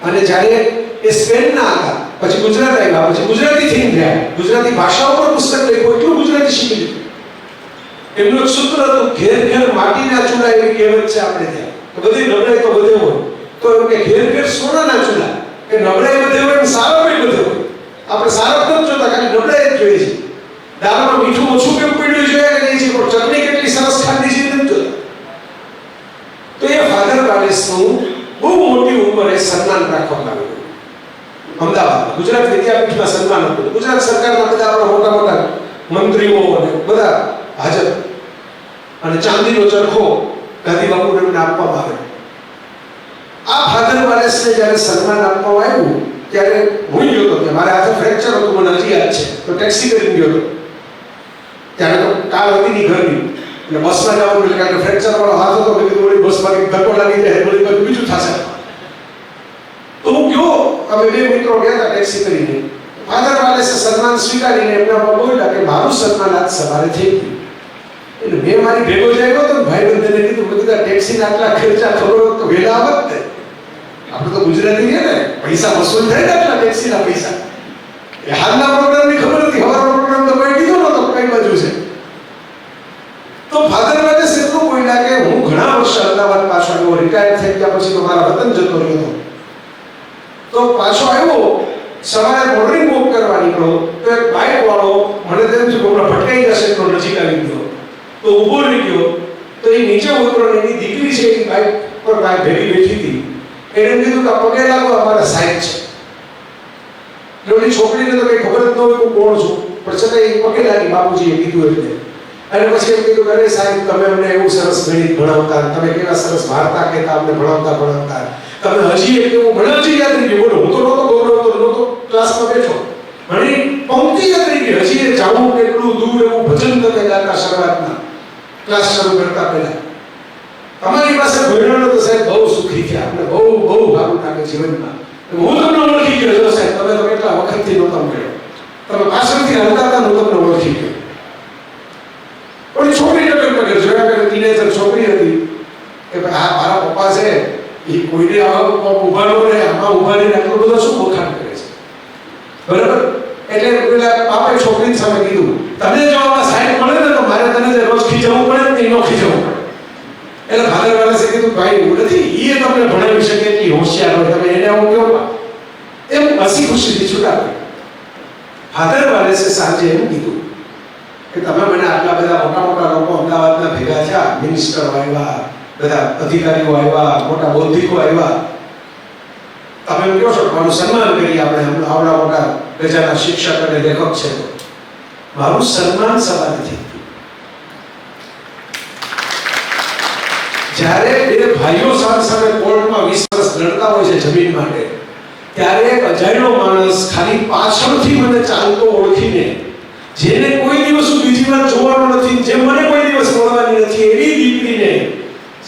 અને જ્યારે એ સ્પેનના હતા, પછી ગુજરાત આવ્યા, પછી ગુજરાતી થઈને ગયા, ગુજરાતી ભાષા ઉપર પુસ્તક લખ્યું, એટલું ગુજરાતી શીખી લીધું. એમનું એક સૂત્ર હતું, ઘેર ઘેર માટીના ચૂલા એવી કહેવત છે આપણે ત્યાં. તો બધી નબળાઈ તો બધે હોય, તો એમ કે ઘેર ઘેર સોનાના ચૂલા, કે નબળાઈ બધે હોય, સારા બધે હોય. આપણે સારા નથી જોતા, ખાલી નબળાઈ જ જોઈએ છે. દાળમાં મીઠું ઓછું કેમ પડ્યું જોઈએ કે નહીં છે, પણ ચટણી કેટલી સરસ ખાધી છે નથી જોતા. તો એ ફાધર વાલેસનું બહુ મોટી ઉંમરે સન્માન રાખવામાં આવ્યું અમદાવાદમાં. ગુજરાત વિદ્યાપીઠમાં સન્માન હતું. ગુજરાત સરકારના બધા આપણા મોટા મોટા મંત્રીઓ અને બધા હાજર, અને ચાંદીનો ચરખો ગાંધી બાપુને આપવામાં આવ્યો. આ ફાધર વાલેસને જ્યારે સન્માન આપવામાં આવ્યું ત્યારે હું ગયો હતો, કે મારે હાથે ફ્રેક્ચર હતું, મને હજી યાદ છે. તો ટેક્સી કરીને ગયો હતો. ત્યારે તો કાર હતી નહીં ઘરની, એટલે બસમાં જવાનું એટલે કારણ કે ફ્રેક્ચર વાળો હાથ હતો, મેં કીધું વળી બસમાં ધક્કો લાગી જાય, વળી બધું બીજું થશે. તો હું ગયો, અમે 2 મિત્રો ગયા હતા ટેક્સી કરીને. ફાધર વાલેસે સન્માન સ્વીકારીને એમના બોલ્યા કે મારું સન્માન આજ સવારે થઈ ગયું. એટલે મેં મારી ભેગો જ આવ્યો તો ભાઈ બંધને કીધું, મેં કીધું ટેક્સીના આટલા ખર્ચા ખબર હોત તો વહેલા આવત ને. આપણે તો ગુજરાતી છે ને, પૈસા વસૂલ થાય ને આટલા ટેક્સીના પૈસા. એ હાલના પ્રોગ્રામની ખબર હતી, હવારનો પ્રોગ્રામ તો કોઈ કીધો નતો કઈ બાજુ છે. તો ફાધર વાલેસ એટલું બોલ્યા કે હું ઘણા વર્ષ અમદાવાદ પાછો આવ્યો, રિટાયર થઈ ગયા પછી તો મારા વતન જતો રહ્યો. તો પાછો આવ્યો, સવારે મોર્નિંગ વોક કરવા નીકળો તો એક બાઇક વાળો મને તેમ છે કે હમણાં ભટકાઈ જશે તો નજીક આવી ગયો. તો ઊભો રહી ગયો. તો એ નીચે ઉતરો, એની દીકરી છે એ બાઇક પર ભેગી બેઠી હતી. એને કીધું કે પગે લાગો, અમારા સાહેબ છે. ઓલી છોકરીને તો કઈ ખબર જ ન હોય હું કોણ છું, પણ છતાં એ પગે લાગી બાપુજીએ કીધું એટલે. અને પછી એમ કીધું, અરે સાહેબ તમે અમને એવું સરસ ગણિત ભણાવતા, તમે કેવા સરસ વાર્તા કહેતા, અમને ભણાવતા તમે હજી એક એવું મને હજી યાદ રહી ગયું. બોલો, હું તો નહોતો ગૌરવતો, નહોતો ક્લાસમાં બેઠો, મને પંક્તિ યાદ રહી ગઈ. હજી એ જાવું કેટલું દૂર એવું ભજન તમે ગાતા શરૂઆતના ક્લાસ શરૂ કરતા પહેલા. તમારી પાસે ભણવાનો તો સાહેબ બહુ સુખી થયા, આપણે બહુ સારું લાગે જીવનમાં. હું તમને ઓળખી ગયો છો સાહેબ, તમે તો કેટલા વખતથી નહોતા મળ્યો, તમે પાછળથી હલતા હતા, હું તમને ઓળખી ગયો. પણ છોકરી ટકર જોયા કરે, ટીનેજર છોકરી હતી કે ભાઈ આ મારા પપ્પા છે, એ કોઈને ઉભા ન રહે, આમાં ઉભા રહીને આટલું બધું શું વખાણ કરે છે, બરાબર? એટલે પેલા બાપે છોકરી સામે કીધું, તને જો આમાં સાઈડ મળે ને તો મારે તને જે રોજ ખીજવવું પડે ને એનો ખીજવવું પડે. એટલે ફાધર વાલેસે કીધું, ભાઈ એવું નથી, એ તમને ભણાવી શકે એટલી હોશિયાર હોય, તમે એને આવું કેવો એમ હસી ખુશીથી છૂટા પડે. ફાધર વાલેસે સાંજે એમ કીધું કે તમે મને આટલા બધા મોટા લોકો અમદાવાદના ભેગા થયા, મિનિસ્ટર આવ્યા, બધા અધિકારીઓ આવ્યા, મોટા બૌદ્ધિકો આવ્યા, તમે એમ કહો છો મારું સન્માન કરીએ આપણે, આવડા મોટા ગજાના શિક્ષક અને લેખક છે, તો મારું સન્માન સવાલ નથી. જ્યારે બે ભાઈઓ સામે કોર્ટમાં 20 વર્ષ લડતા હોય છે જમીન માટે, ત્યારે એક અજાણ્યો માણસ ખાલી પાછળથી મને ચાલતો ઓળખીને, જેને કોઈ દિવસ બીજી વાર જોવાનો નથી, જે મને કોઈ દિવસ મળવાની નથી, એવી દીકરીને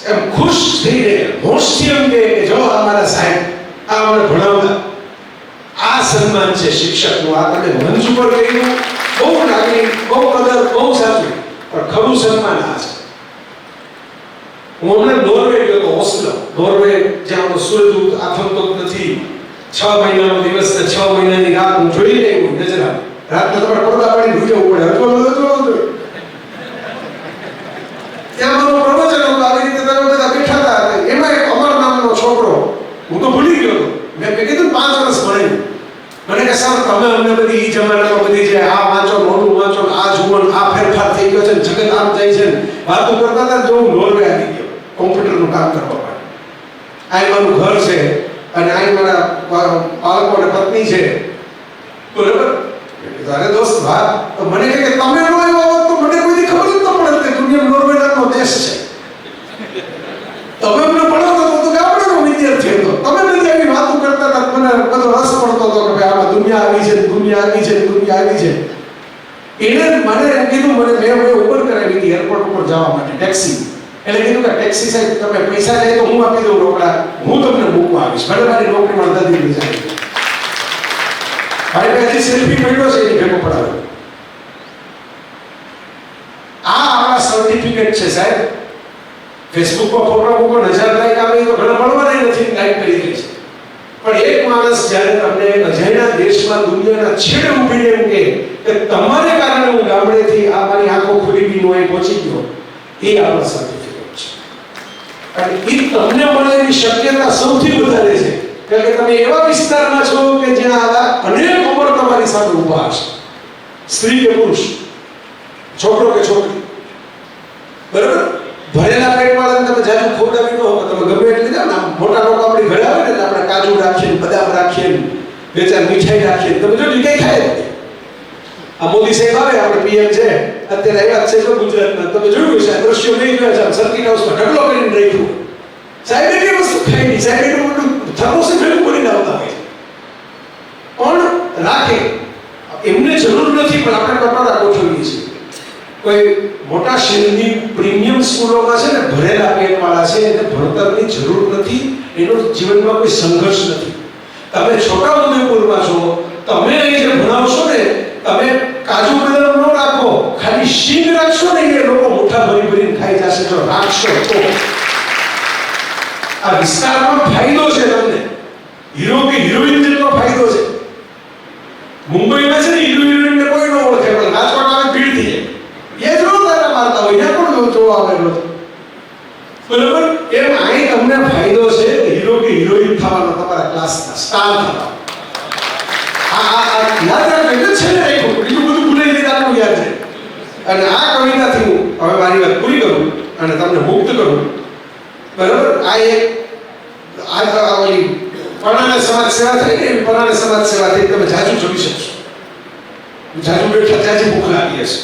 એમ ખુશ થઈને હોશથી એમ કહે કે જો અમારા સાહેબ આ અમને ભણાવતા. આ સન્માન છે શિક્ષકનું. આ તમે મંચ ઉપર કહ્યું, બહુ લાગણી, બહુ કદર, બહુ સાચું, પણ ખરું સન્માન આ છે. હું હમણાં નોર્વે ગયો હતો, ઓસ્લો. નોર્વે જ્યાં સૂર્યદૂત આથમતો નથી, 6 મહિનાનો દિવસ ને 6 મહિનાની રાત હું જોઈ રહ્યો નજરા. રાતના તમારે પડદા પાડી ભૂજવું પડે. ત્યાં મારું પ્રવચન હતું, આવી રીતે તમે બધા બેઠા હતા. એમાં એક અમર નામનો છોકરો, હું તો ભૂલી ગયો હતો, મેં કીધું 5 વર્ષ ભણેલું. મને કે સર તમે અમને બધી ઈ જમાનામાં બધી જે આ વાંચો, નોટું વાંચો, આ જુઓ, આ ફેરફાર થઈ ગયો છે, જગત આમ જાય છે, વાતો કરતા હતા. જો હું નોર્વે આવી ગયો કોમ્પ્યુટરનું કામ કરવા માટે. આ મારું ઘર છે અને આ મારા બાળકો અને પત્ની છે, બરાબર? અરે દોસ્ત વાત, તો મને કહે કે તમે નો આવ્યા હોત તો મને કોઈ ખબર જ ન પડત કે દુનિયા નોર્વે નામનો દેશ છે. તમે મને ભણાવતા તો ગામડાનો વિદ્યાર્થી હતો, તમે બધી આવી વાતો કરતા હતા, મને બધો રસ પડતો હતો કે ભાઈ આમાં દુનિયા આવી છે, દુનિયા આવી છે, દુનિયા આવી છે. એને મને એમ કીધું, મેં ઉબર કરાવી હતી એરપોર્ટ ઉપર જવા માટે, ટેક્સી. એટલે કીધું કે ટેક્સી સાહેબ તમે પૈસા જાય તો હું આપી દઉં રોકડા, હું તમને મૂકવા આવીશ, ભલે મારી નોકરીમાં અડધા દીકરી જાય. ભાઈ પહેલી સેલ્ફી મળ્યો છે એની ભેગો પડાવે. આ આપણા સર્ટિફિકેટ છે સાહેબ. ફેસબુક પર ફોટો મૂકો, 1000 લાઈક આવે તો ઘણા મળવાના નથી, લાઈક કરી દે છે. પણ એક માણસ જ્યારે તમને અજાણ્યા દેશમાં દુનિયાના છેડે ઊભીને એમ કે તમારે કારણે હું ગામડેથી આ મારી આંખો ખુલી બી નો પહોંચી ગયો, એ આપણો સર્ટિફિકેટ છે. અને એ તમને મળેલી શક્યતા સૌથી વધારે છે, કારણ કે તમે એવા વિસ્તારમાં છો કે જ્યાં આવા અનેક ઉંમર તમારી સામે ઊભા હશે, સ્ત્રી કે પુરુષ, છોકરો કે છોકરી, બરાબર? ભરેલા પેટ વાળાને તમે જાજુ ખોડાવી ન હો, તમે ગમે એટલે જાવ ને, મોટા લોકો આપણી ઘરે આવે ને આપણે કાજુ રાખીએ, બદામ રાખીએ, 2-4 મીઠાઈ રાખીએ, તમે જો કઈ ખાય. આ મોદી સાહેબ આવે, આપણે પીએમ છે અત્યારે આવ્યા છે તો ગુજરાતમાં, તમે જોયું છે દ્રશ્યો નહીં જોયા છે, સર્કિટ હાઉસમાં ઢગલો કરીને રાખ્યું. સાહેબ એટલી વસ્તુ ખાઈ નહીં, સાહેબ એટલું મોટું થર્મોસ ભેગું કરીને આવતા હોય પણ રાખે. એમને જરૂર નથી, પણ આપણે કટોરા ગોઠવીએ છીએ. કોઈ મોટા શહેરની પ્રીમિયમ સ્કૂલોમાં છે ને ભરેલા પેટ વાળા છે, એને ભણતરની જરૂર નથી, એનો જીવનમાં કોઈ સંઘર્ષ નથી. તમે છોટાઉદેપુરમાં છો, તમે અહીં જે ભણાવશો ને, તમે કાજુ બદામ ન રાખો, ખાલી શીંગ રાખશો ને, એ લોકો મોટા જો રાખશો તો આ વિસ્તારમાં ફાયદો છે તમને, હીરો કે હિરોઈન જેટલો ફાયદો છે. મુંબઈમાં છે ને હીરો હિરોઈનને કોઈ ન ઓળખે, પણ રાજકોટ આવે ભીડ થઈ જાય, એ જ નો તારા મારતા હોય, ત્યાં પણ જોવા આવેલો બરોબર. એમ અહીં તમને ફાયદો છે હીરો કે હિરોઈન થવાનો, તમારા ક્લાસના સ્ટાર થવાનો. યાદ રાખજો, એટલે છે ને રાખ્યું, બીજું બધું ભૂલાઈ જાય આટલું યાદ છે. અને આ કવિતાથી હું હવે મારી વાત પૂરી કરું અને તમને મુક્ત કરું, બરાબર. આ એક ઓલી પરાણે સમાજ સેવા થઈ ને, પરાણે સમાજ સેવાથી તમે જાજુ જોઈ શકશો, જાજુ બેઠા ત્યાં ભૂખ લાગી હશે.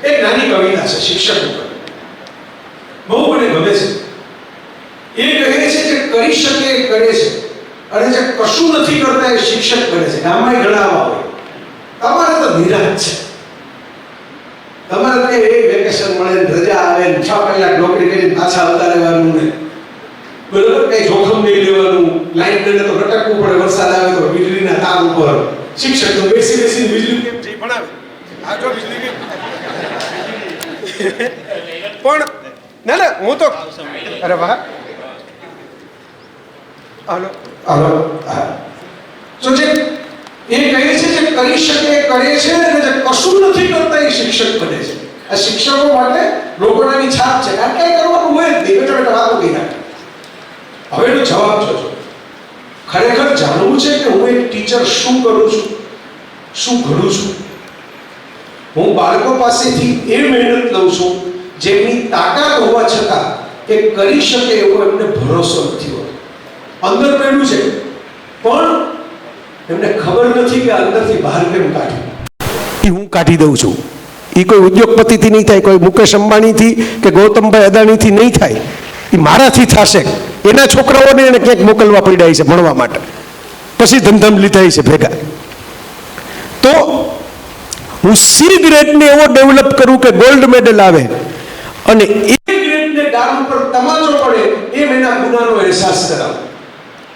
એક નાની કવિતા છે શિક્ષક ઉપર, બહુ મને ગમે છે. એ કહે છે કે કરી શકે એ કરે છે, અને જે કશું નથી કરતા એ શિક્ષક બને છે. ગામમાં ઘણા આવા હોય, તમારે તો નિરાશ છે, તમારે તો એ વેકેશન મળે, રજા આવે, 6 કલાક નોકરી કરીને પાછા આવતા રહેવાનું ને, બરોબર, કઈ જોખમ નહીં લેવાનું, લાઈટ ને તો ભટકવું પડે, વરસાદ આવે તો વીજળીના તાર ઉપર. શિક્ષક તો બેસી બેસીને વીજળી કેમ જઈ ભણાવે, આ જો વીજળી કેમ પણ ના ના, હું તો અરે વાહ, હાલો હાલો, તો જે એ કહે છે જે કરી શકે એ કરે છે, અને જે કશું નથી કરતા એ શિક્ષક બને છે. આ શિક્ષકો માટે લોકોની છાપ છે, કારણ કે કરવાનું હોય જ નહીં, બેઠા બેઠા વાતો કહી નાખે. હવે એનો જવાબ જોજો. ખરેખર જાણવું છે કે હું એક ટીચર શું કરું છું, શું ઘડું છું. હું બાળકો પાસેથી એ મહેનત લઉં છું જેમની તાકાત હોવા છતાં એ કરી શકે એવો એમને ભરોસો નથી હોતો. અંદર પડ્યું છે પણ એમને ખબર નથી કે અંદરથી બહાર કેમ કાઢવું. એ હું કાઢી દઉં છું. એ કોઈ ઉદ્યોગપતિથી નહીં થાય, કોઈ મુકેશ અંબાણીથી કે ગૌતમભાઈ અદાણીથી નહીં થાય, એ મારાથી થશે. એના છોકરાઓને એને ક્યાંક મોકલવા પડ્યા છે ભણવા માટે, પછી ધંધમ લીધા છે ભેગા. તો હું સી ગ્રેડને એવો ડેવલપ કરું કે ગોલ્ડ મેડલ આવે, અને એ ગ્રેડને ગામ ઉપર તમાચો પડે એમ એના ગુનાનો અહેસાસ કરાવો.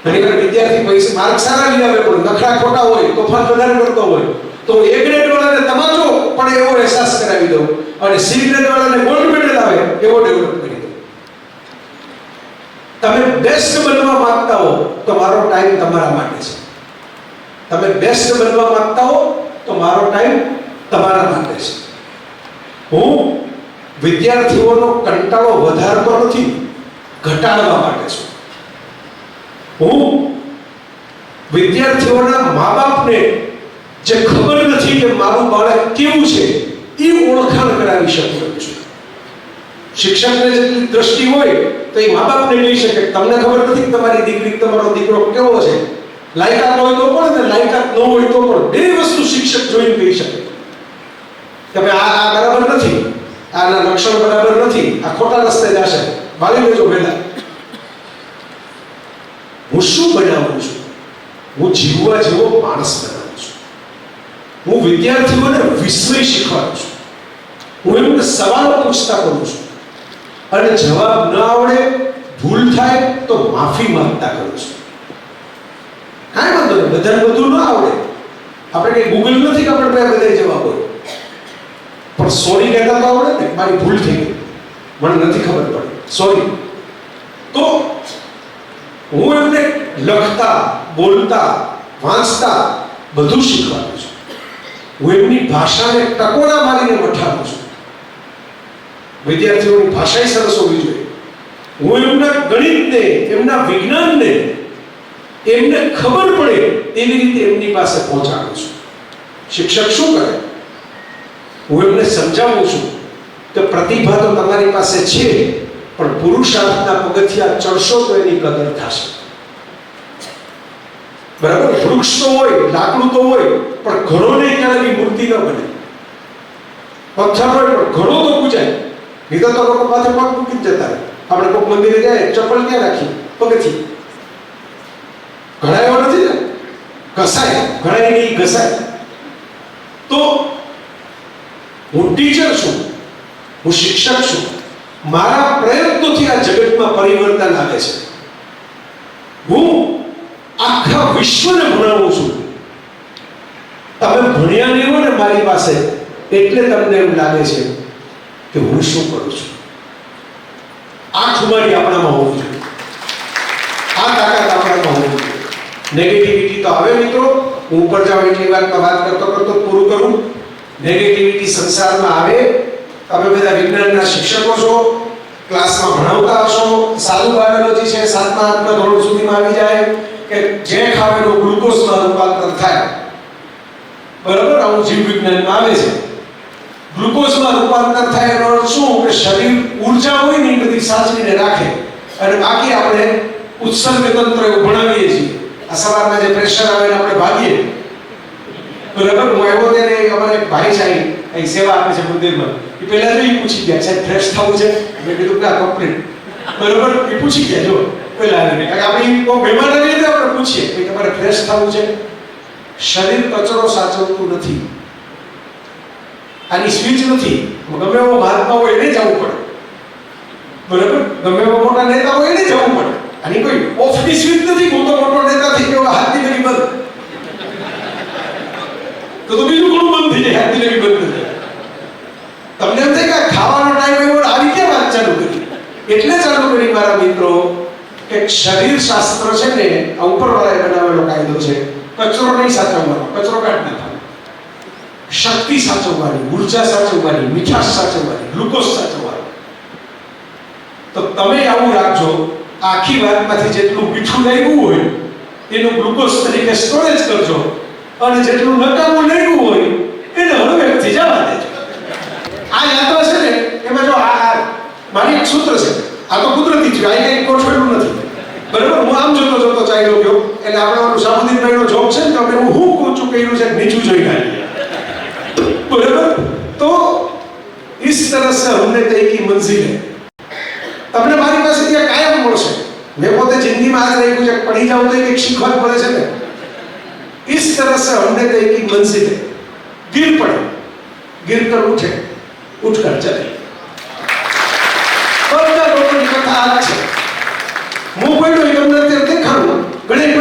ઘણીવાર વિદ્યાર્થી પૈસા માર્ક સારા લઈ આવે પણ નખરા ખોટા હોય, તોફાન વધારે કરતો હોય, તો એ ગ્રેડ વાળાને તમાચો પડે એવો અહેસાસ કરાવી દઉં, અને સી ગ્રેડ વાળાને ગોલ્ડ મેડલ આવે એવો ડેવલપ કરી દઉં. તમે બેસ્ટ બનવા માંગતા હો તો મારો ટાઈમ તમારા માટે છે. તમે બેસ્ટ બનવા માંગતા હો તો મારો ટાઈમ તમારા માટે છે. હું વિદ્યાર્થીઓનો કંટાળો વધારતો નથી, ઘટાડવા માટે છું. હું વિદ્યાર્થીઓના મા બાપને જે ખબર નથી કે મારું બાળક કેવું છે એ ઓળખાણ કરાવી શકું છું. શિક્ષકને જેટલી દ્રષ્ટિ હોય તો એ મા બાપને કહી શકે તમને ખબર નથી કે તમારી દીકરી તમારો દીકરો કેવો છે. લાયકાત હોય તો પણ ને લાયકાત ન હોય તો પણ બે વસ્તુ શિક્ષક જોઈને કહી શકે કે ભાઈ આ બરાબર નથી, આના લક્ષણ બરાબર નથી, આ ખોટા રસ્તે જશે, વાળી લેજો પહેલા. હું શું બનાવું છું? હું જીવવા જેવો માણસ બનાવું છું. હું વિદ્યાર્થીઓને વિષય શીખવાડું છું. હું એમને સવાલો પૂછતા કરું છું, અને જવાબ ન આવડે, ભૂલ થાય તો માફી માંગતા કરું છું. કાંઈ વાંધો નહીં, બધાને બધું ન આવડે, આપણે કઈ ગૂગલ નથી કે આપણે બધા જવાબ હોય, પણ સોરી કહેતા તો આવડે ને, મારી ભૂલ થઈ ગઈ, મને નથી ખબર પડી, સોરી. તો હું એમને લખતા, બોલતા, વાંચતા બધું શીખવાડું છું. હું એમની ભાષાને ટકોરા મારીને મઠાવું છું. વિદ્યાર્થીઓની ભાષા સરસ હોવી જોઈએ. હું એમના ગણિતને, એમના વિજ્ઞાનને એમને ખબર પડે એવી રીતે એમની પાસે પહોંચાડું છું. શિક્ષક શું કરે? હું એમને સમજાવું છું કે પ્રતિભા તો તમારી પાસે છે, પણ પુરુષાર્થના પગથિયા ચડશો તો એની કદર થશે. બરાબર? વૃક્ષ તો હોય, લાકડું તો હોય, પણ ઘરો નહીં ક્યારે મૂર્તિ ન બને. પથ્થર હોય પણ ઘરો તો પૂજાય. નહીં તો લોકો પાસે પગ મૂકી જ જતા રહે. આપણે કોઈ મંદિરે જાય, ચપ્પલ ક્યાં રાખી? પગથી. ઘડાયો નથી ને, ઘસાય. ઘડાય નહીં, ઘસાય. તો હું ટીચર છું, હું શિક્ષક છું. મારા પ્રયત્નોથી આ જગતમાં પરિવર્તન આવે છે. હું આખા વિશ્વને ભણાવું છું. તમે ભણ્યા નહીં હો ને મારી પાસે, એટલે તમને એમ લાગે છે કે હું શું કરું છું. આ ખુમારી આપણામાં હોવી જોઈએ, આ તાકાત આપણામાં હોવી જોઈએ. નેગેટિવિટી તો આવે મિત્રો, હું ઉપર જાઉં એટલી વાત કરતો પૂરું કરું. નેગેટિવિટી સંસારમાં આવે. તમે બધા વિજ્ઞાનના શિક્ષકો છો, ક્લાસમાં ભણાવતા હશો, સાદું બાયોલોજી છે 7મા 8મા ધોરણ સુધીમાં આવી જાય કે જે ખાવેલું ગ્લુકોઝમાં રૂપાંતર થાય. બરાબર, આવું જીવ વિજ્ઞાનમાં આવે છે. ગ્લુકોઝમાં રૂપાંતર થાય એનો અર્થ શું કે શરીર ઊર્જા હોય ને એ બધી સાચવીને રાખે, અને બાકી આપણે ઉત્સર્ગ તંત્ર એવું ભણાવીએ છીએ. આ સવારમાં જે પ્રેશર આવે ને આપણે ભાગીએ. બરાબર, હું આવ્યો ત્યારે અમારે એક ભાઈ છે અહીં સેવા આપે છે મંદિરમાં, એ પહેલા જ પૂછી ગયા સાહેબ ફ્રેશ થવું છે? મેં કીધું ના, કમ્પ્લીટ. બરાબર, એ પૂછી ગયા જો પહેલા આવીને, કારણ કે આપણે મહેમાન આવીએ તો આપણે પૂછીએ કે તમારે ફ્રેશ થવું છે. શરીર કચરો સાચવતું નથી, આની સ્વિચ નથી. ગમે એવો મહાત્મા હોય એને જવું પડે. બરાબર, ગમે એવો મોટા નેતા હોય એને જવું પડે. આની કોઈ ઓફની સ્વિચ નથી. હું તો મોટો નેતા થઈ ગયો, હાથની લગી બંધ, તો બીજું ઘણું બંધ થઈ જાય. હાથની લગી બંધ થઈ જાય. તમને એમ થાય કે ખાવાનો ટાઈમ એવો આવી કેમ વાત ચાલુ કરી? એટલે ચાલુ કરી મારા મિત્રો કે શરીર શાસ્ત્ર છે ને આ ઉપરવાળાએ બનાવેલો કાયદો છે. કચરો નહીં સાચવવાનો, કચરો કાઢ નાખવાનો. શક્તિ સાચવવાની, ઊર્જા સાચવવાની, મીઠાશ સાચવવાની, ગ્લુકોઝ સાચવવાનું. તો તમે આવું રાખજો, આખી વાતમાંથી જેટલું મીઠું લાગ્યું હોય એનું ગ્લુકોઝ તરીકે સ્ટોરેજ કરજો, અને જેટલું નકામું લાગ્યું હોય એને હળવેકથી જવા દેજો. આ યાદો છે ને એમાં જો આ મારી એક સૂત્ર છે, આ તો કુદરતી છે, આ કંઈ ગોઠવેલું નથી. બરાબર, હું આમ જોતો ચાલ્યો ગયો એટલે આપણે ઓલું સાબુદ્દીનભાઈનો જોક છે ને તો આપણે હું ઊંચું કર્યું છે નીચું જોઈ કાઢીએ. બરાબર, તો इस तरह से हमने तय की मंजिल है. તમને મારી પાસે ત્યાં કાયમ મળશે. મેં પોતે જિંદગીમાં આજ રાખ્યું છે, પડી જાવ તો એક શીખવા જ મળે છે ને. इस तरह से हमने तय की मंजिल है. गिर पड़े, गिर कर उठे, उठ कर चले. બધા લોકોની કથા આ છે. હું કોઈ તમને અત્યારે દેખાડું, ઘણી